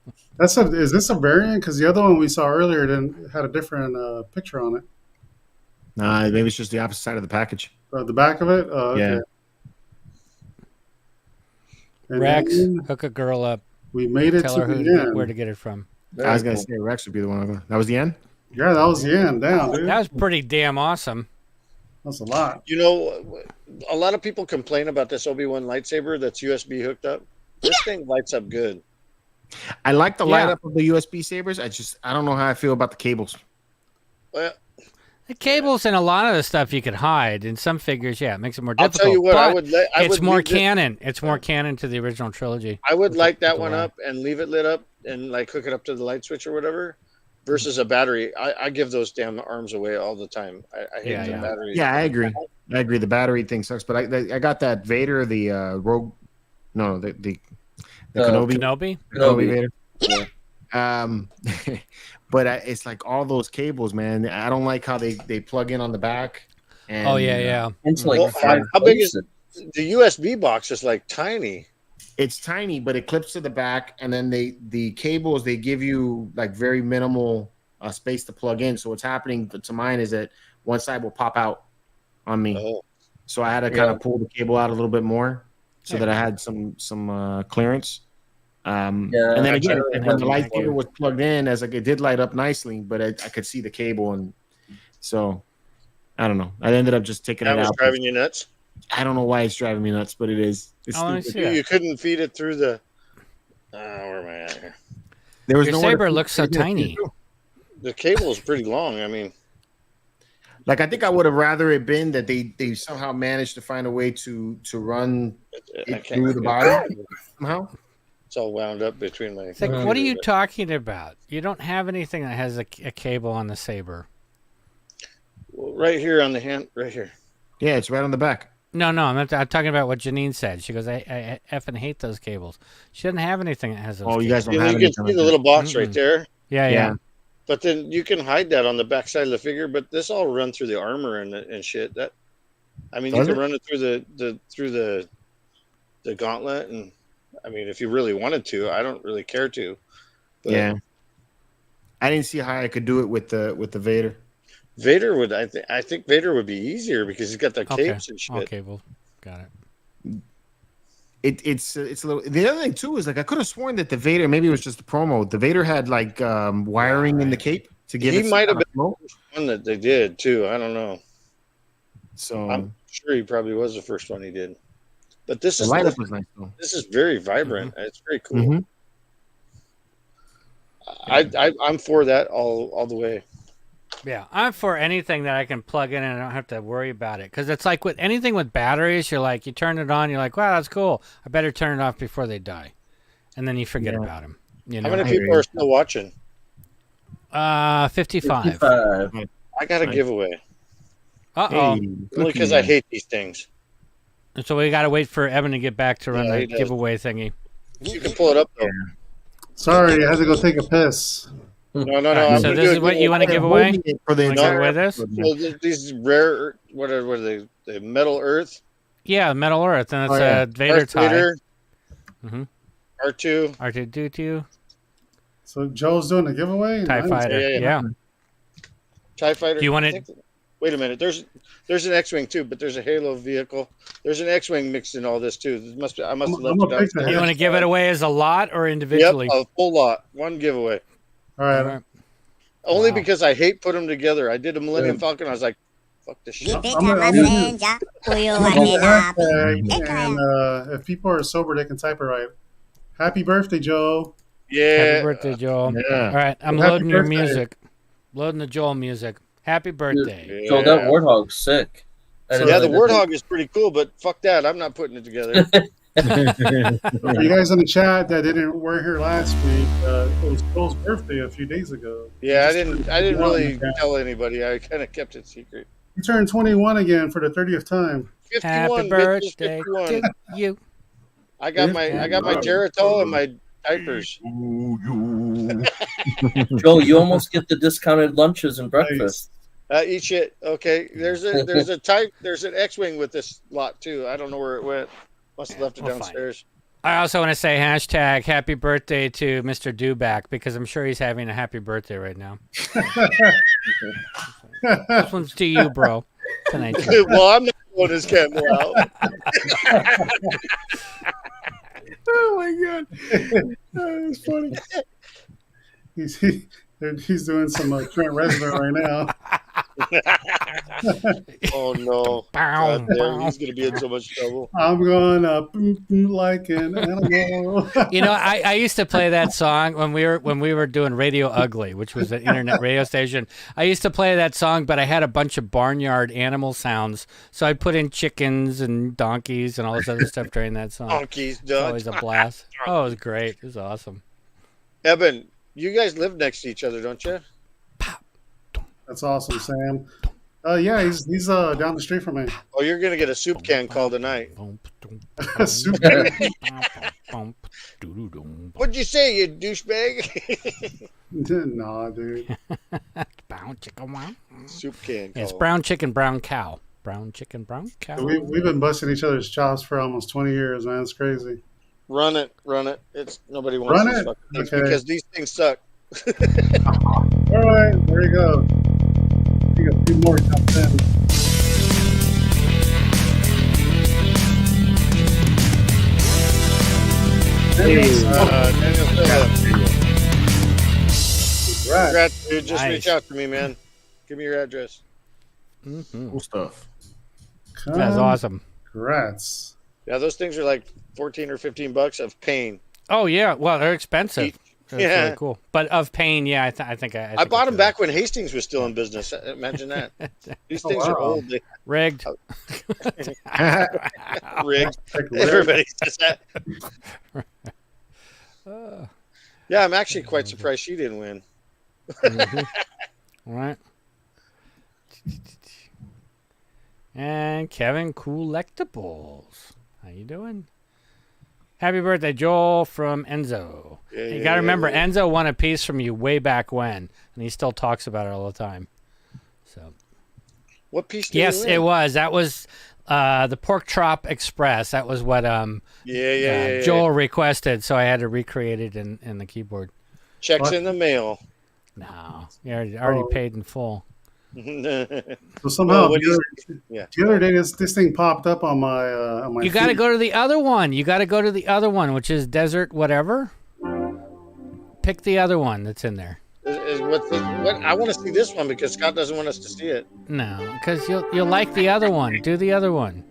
Is this a variant? Because the other one we saw earlier had a different picture on it. Nah, maybe it's just the opposite side of the package. The back of it? Oh, okay. Yeah. And Rex, then hook a girl up. we made it Tell to her the end. where to get it from. I was gonna say Rex would be the one. That was the end. Yeah, that was the end. Damn, dude. That was pretty damn awesome. That's a lot. You know, a lot of people complain about this Obi-Wan lightsaber that's USB hooked up. This thing lights up good. I like the Yeah. light up of the USB sabers. I don't know how I feel about the cables. Well, The cables and a lot of the stuff you could hide. In some figures, yeah, it makes it more I'll difficult. tell you what, I but would let- I it's would more leave this- canon. It's more canon to the original trilogy. I would light that the one light. up and leave it lit up and like hook it up to the light switch or whatever. versus a battery. I give those damn arms away all the time. I hate the battery. Yeah, I agree. The battery thing sucks, but I got that Vader, the Rogue. No, the Kenobi. Vader. Yeah. But it's like all those cables, man. I don't like how they plug in on the back. And, It's like how big is the USB box? Is like tiny. It's tiny, but it clips to the back, and then the cables they give you like very minimal space to plug in. So what's happening to mine is that one side will pop out on me. So I had to kind of pull the cable out a little bit more so that I had some clearance. And then again, when the light cable was plugged in, as like it did light up nicely, but I could see the cable, and so I don't know. I ended up just taking it out. That was driving you nuts. I don't know why it's driving me nuts, but it is. It's stupid. You couldn't feed it through the. Where am I at here? There was Your saber looks so tiny. The cable is pretty long. I mean, like I think I would have rather it been that they somehow managed to find a way to run it through the body somehow. It's all wound up between my. It's like, what are you talking about? You don't have anything that has a cable on the saber. Well, right here on the hand, right here. Yeah, it's right on the back. No, I'm talking about what Janine said. She goes, I effing hate those cables. She doesn't have anything that has those cables. You guys don't have anything. You can see the little box right there. Yeah. But then you can hide that on the back side of the figure. But this all run through the armor and shit. That, I mean, you can run it through the gauntlet, and I mean, if you really wanted to, I don't really care to. But yeah, I didn't see how I could do it with the Vader. Vader would, I think Vader would be easier because he's got the capes and shit. Okay, well, got it. It's a little. The other thing too is like I could have sworn that the Vader, maybe it was just the promo. The Vader had like wiring in the cape to give. He it might have been the first one that they did too. I don't know. So I'm sure he probably was the first one he did. But this is light up was nice though. This is very vibrant. It's very cool. I'm for that all the way. Yeah, I'm for anything that I can plug in and I don't have to worry about it. Because it's like with anything with batteries, you're like, you turn it on, you're like, wow, that's cool. I better turn it off before they die. And then you forget about them. You know? How many people are still watching? 55. I got a giveaway. Uh-oh. Only because I hate these things. So we got to wait for Evan to get back to run the giveaway thingy. You can pull it up, though. Sorry, I had to go take a piss. No. Right, so this is what you want to give away? For the give away this? Well, these rare, what are they? The Metal Earth? Yeah, Metal Earth, and it's a Vader tie. Vader. R2. R2D2. So Joe's doing a giveaway? TIE Fighter, yeah. TIE Fighter. Do you want it? Wait a minute. There's an X-wing too, but there's a Halo vehicle. There's an X-wing mixed in all this too. I must have left it out. You want to give it away as a lot or individually? Yep, a full lot. One giveaway. All right. Only because I hate putting them together. I did a Millennium Falcon. I was like, fuck this shit. And if people are sober, they can type it right. Happy birthday, Joe. Yeah. Happy birthday, Joel. Yeah. All right, I'm loading your music. Loading the Joel music. Happy birthday. Yeah. Joel, that Warthog's sick. Yeah, the Warthog is pretty cool, but fuck that. I'm not putting it together. For you guys in the chat that weren't here last week, it was Joel's birthday a few days ago. Yeah, I didn't really tell anybody. I kind of kept it secret. He turned 21 again for the 30th time. 51, Happy birthday 51. to you. I got my Geritol and my diapers. Joel, you almost get the discounted lunches and breakfast. Eat shit. Okay, there's an X-wing with this lot too. I don't know where it went. Must have left it downstairs. I also want to say hashtag happy birthday to Mr. Dewback because I'm sure he's having a happy birthday right now. This one's to you, bro. Tonight. Well, I'm not going his camel out. Oh my god, that's funny. He's doing some Trent Reznor right now. Oh no! God, he's gonna be in so much trouble. I'm gonna like an animal. You know, I used to play that song when we were doing Radio Ugly, which was an internet radio station. I used to play that song, but I had a bunch of barnyard animal sounds, so I put in chickens and donkeys and all this other stuff during that song. Donkeys, it's always a blast. Oh, it was great. It was awesome. Evan, you guys live next to each other, don't you? That's awesome, Sam. Yeah, he's down the street from me. Oh, you're gonna get a soup can call tonight. Soup can? What'd you say, you douchebag? Nah, dude. Brown chicken, wow. Soup can. It's brown chicken, brown cow. Brown chicken, brown cow. We've been busting each other's chops for almost 20 years, man. It's crazy. Run it. It's nobody wants Run these it? fucking things Okay. because these things suck. All right, there you go. You got 2 more jumps in. Daniel Phillips. Right. Congrats, dude. Just Nice. reach out to me, man. Give me your address. Cool stuff. That's awesome. Congrats. Yeah, those things are like $14 or $15 of pain. Oh yeah, well they're expensive. That's Yeah. really cool. But of pain, yeah, I think I bought them back when Hastings was still in business. Imagine that. These things are old. Rigged. Rigged. Everybody says that. Yeah, I'm actually quite surprised she didn't win. All right. And Kevin Collectibles. How you doing? Happy birthday, Joel from Enzo. You got to remember, Enzo won a piece from you way back when, and he still talks about it all the time. So, what piece did yes, you win? it was. That was the Pork Chop Express. That was what Joel requested, so I had to recreate it in the keyboard. Checks in the mail. No, you already paid in full. So somehow the other day this thing popped up on my You got to feed. go to the other one. You got to go to the other one, which is Desert whatever. Pick the other one that's in there. What I want to see this one because Scott doesn't want us to see it. No, because you'll like the other one. Do the other one.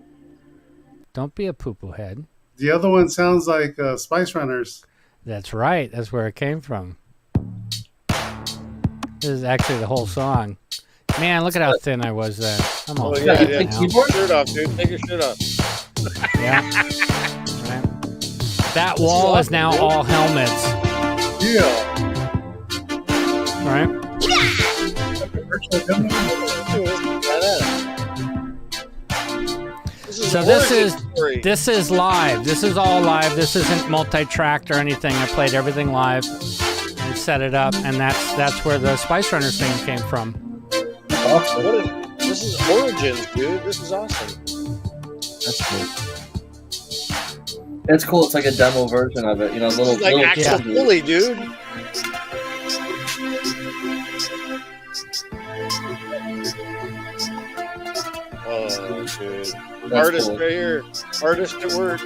Don't be a poo-poo head. The other one sounds like Spice Runners. That's right. That's where it came from. This is actually the whole song. Man, look at how thin I was then. I'm all Yeah. fat Take now. your shirt off, dude. Take your shirt off. Yeah. Right. That wall is now all helmets. Yeah. Right? So this is live. This is all live. This isn't multi-tracked or anything. I played everything live and set it up, and that's where the Spice Runners thing came from. This is Origins, dude. This is awesome. That's cool. It's cool. It's like a demo version of it. You know, This is like Axel Foley, dude. Oh, dude. Artist cool. right here. Artist at work.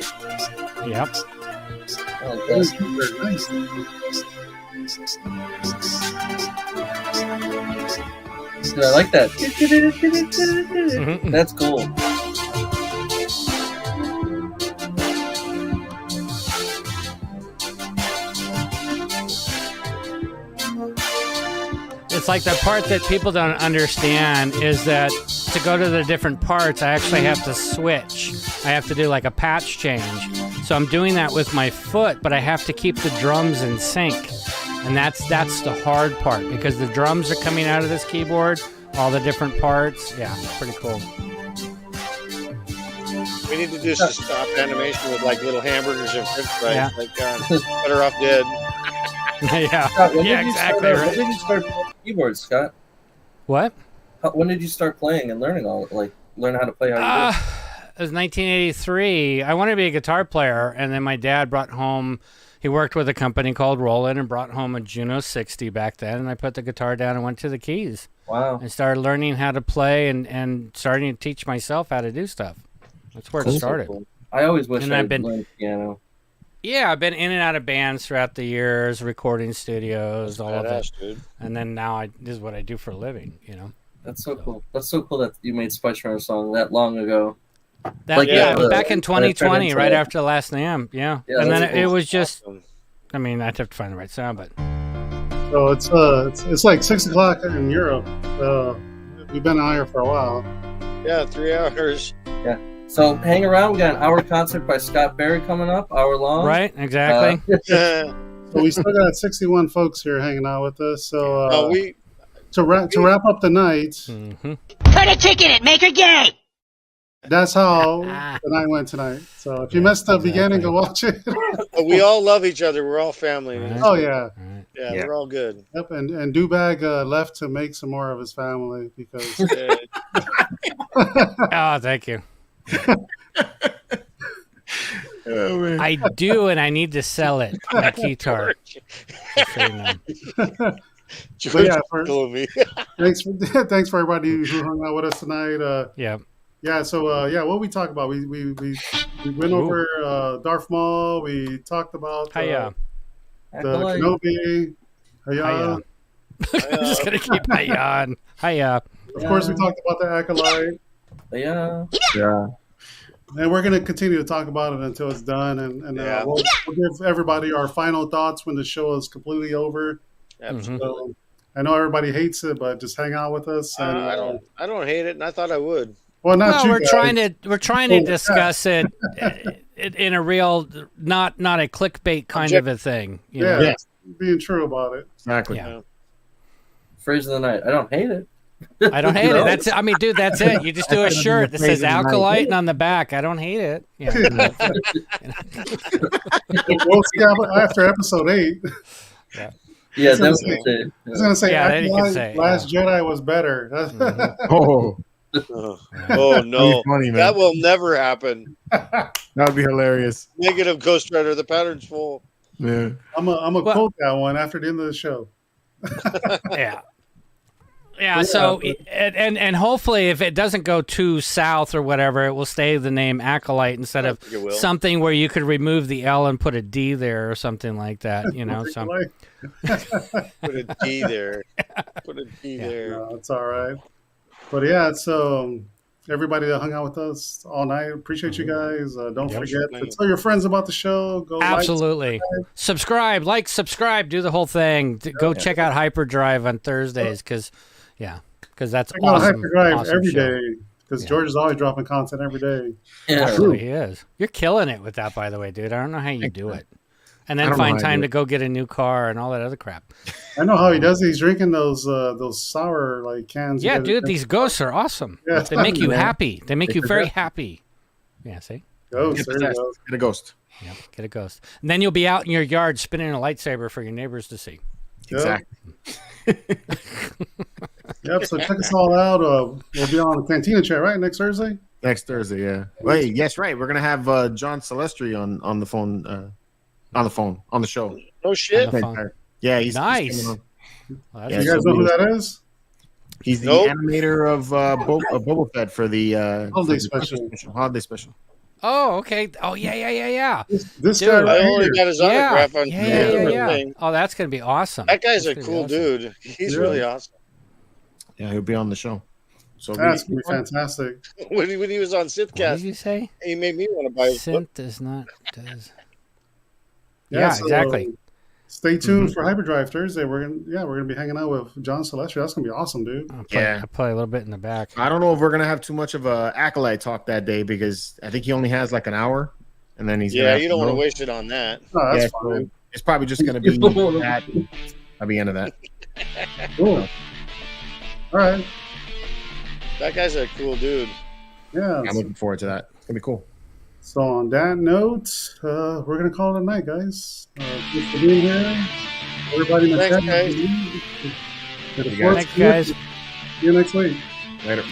Yep. Dude, I like that. That's cool. It's like the part that people don't understand is that to go to the different parts, I actually have to switch. I have to do like a patch change. So I'm doing that with my foot, but I have to keep the drums in sync. And that's the hard part because the drums are coming out of this keyboard, all the different parts. Yeah, pretty cool. We need to do some stop animation with like little hamburgers and french fries. Yeah. Like Better Off Dead. Yeah, Scott, when yeah, did you exactly. start, Right. When did you start playing keyboards, Scott? What? When did you start playing and learning learn how to play how you do? It was 1983. I wanted to be a guitar player, and then my dad brought home. He worked with a company called Roland and brought home a Juno 60 back then, and I put the guitar down and went to the keys. Wow. And started learning how to play and starting to teach myself how to do stuff. That's where it started. Cool. I always wish And I I've had been- learned piano. Yeah, I've been in and out of bands throughout the years, recording studios, all of it. Badass, dude. And then now this is what I do for a living, you know. That's so cool. That's so cool that you made Spice Runner song that long ago. Back in 2020, right after the last NAMM, yeah. Yeah, And then that's it cool. was just, I mean, I'd have to find the right sound, but So it's like 6 o'clock in Europe. We've been out here for a while. Yeah, 3 hours. Yeah. So hang around. We got an hour concert by Scott Berry coming up, hour long. right, exactly. So we still got 61 folks here hanging out with us. So to wrap up the night. Mm-hmm. Put a chick in it, make her gay. That's how the night went tonight. So if you missed the beginning, go watch it. But we all love each other. We're all family. Right. Oh yeah. Yeah, we're all good. Yep, and Dubag left to make some more of his family because. Oh, thank you. I do, and I need to sell it. My keytar. But yeah, thanks for everybody who hung out with us tonight. Yeah. So what we talked about, we went over Darth Maul. We talked about the Kenobi. I'm just gonna keep Hiya on. Hiya. Of course, we talked about the Acolyte. Yeah. And we're going to continue to talk about it until it's done. And we'll give everybody our final thoughts when the show is completely over. Absolutely. So, I know everybody hates it, but just hang out with us. And, I don't hate it, and I thought I would. Well, we're trying to discuss it in a real, not a clickbait kind of a thing. You know? Being true about it. Exactly. Yeah. Phrase of the night. I don't hate it. I don't hate it. That's it. You just do a shirt that says Acolyte and on the back. I don't hate it. Yeah. We'll see after episode 8. Yeah, I was going to say, Last Jedi was better. Oh no, funny, that will never happen. That would be hilarious. Negative Ghost Rider, the pattern's full. Yeah, I'm a quote that one after the end of the show. Yeah, so and hopefully if it doesn't go too south or whatever, it will stay the name Acolyte instead of something where you could remove the L and put a D there or something like that, you know. Put a D there. Put a D there. No, it's all right. But yeah, so everybody that hung out with us all night, appreciate you guys. Don't forget to tell your friends about the show. Go absolutely subscribe, do the whole thing. Go check out Hyperdrive on Thursdays because that's awesome. Hyperdrive every day because George is always dropping content every day. Yeah, true. He is. You're killing it with that, by the way, dude. I don't know how you do it. And then find time to go get a new car and all that other crap. I know how he does it. He's drinking those sour cans. Yeah, dude, these ghosts are awesome. Yeah. They make you happy. They make you very happy. Yeah, see? Ghost. Get a ghost. Yeah, get a ghost. And then you'll be out in your yard spinning a lightsaber for your neighbors to see. Exactly. Yep, so check us all out. We'll be on the Cantina chat, right? Next Thursday? Next Thursday, yeah. Wait, yes, right. We're going to have John Celestri on the phone. On the show. Oh shit! Yeah, he's nice. Well, you guys know who that is? He's the animator of Boba Fett for the Holiday Special. Holiday Special. Oh, okay. Oh, yeah. This guy right I only got his autograph on yeah. Oh, that's gonna be awesome. That guy's a cool dude. He's really awesome. Yeah, he'll be on the show. So that's gonna be fantastic. When he was on Sithcast, what did you say? He made me want to buy his book. Does. Yeah, so, exactly. Stay tuned for Hyperdrive Thursday. We're gonna be hanging out with John Celestri. That's gonna be awesome, dude. I'll play a little bit in the back. I don't know if we're gonna have too much of a Acolyte talk that day because I think he only has like an hour, and then he's you don't want to waste it on that. No, that's fine. So it's probably just gonna be that at the end of that. Cool. All right. That guy's a cool dude. Yeah, I'm looking forward to that. It's gonna be cool. So on that note, we're gonna call it a night, guys. Thanks for being here. Everybody in the chat. Thanks, guys. See you next week. Later.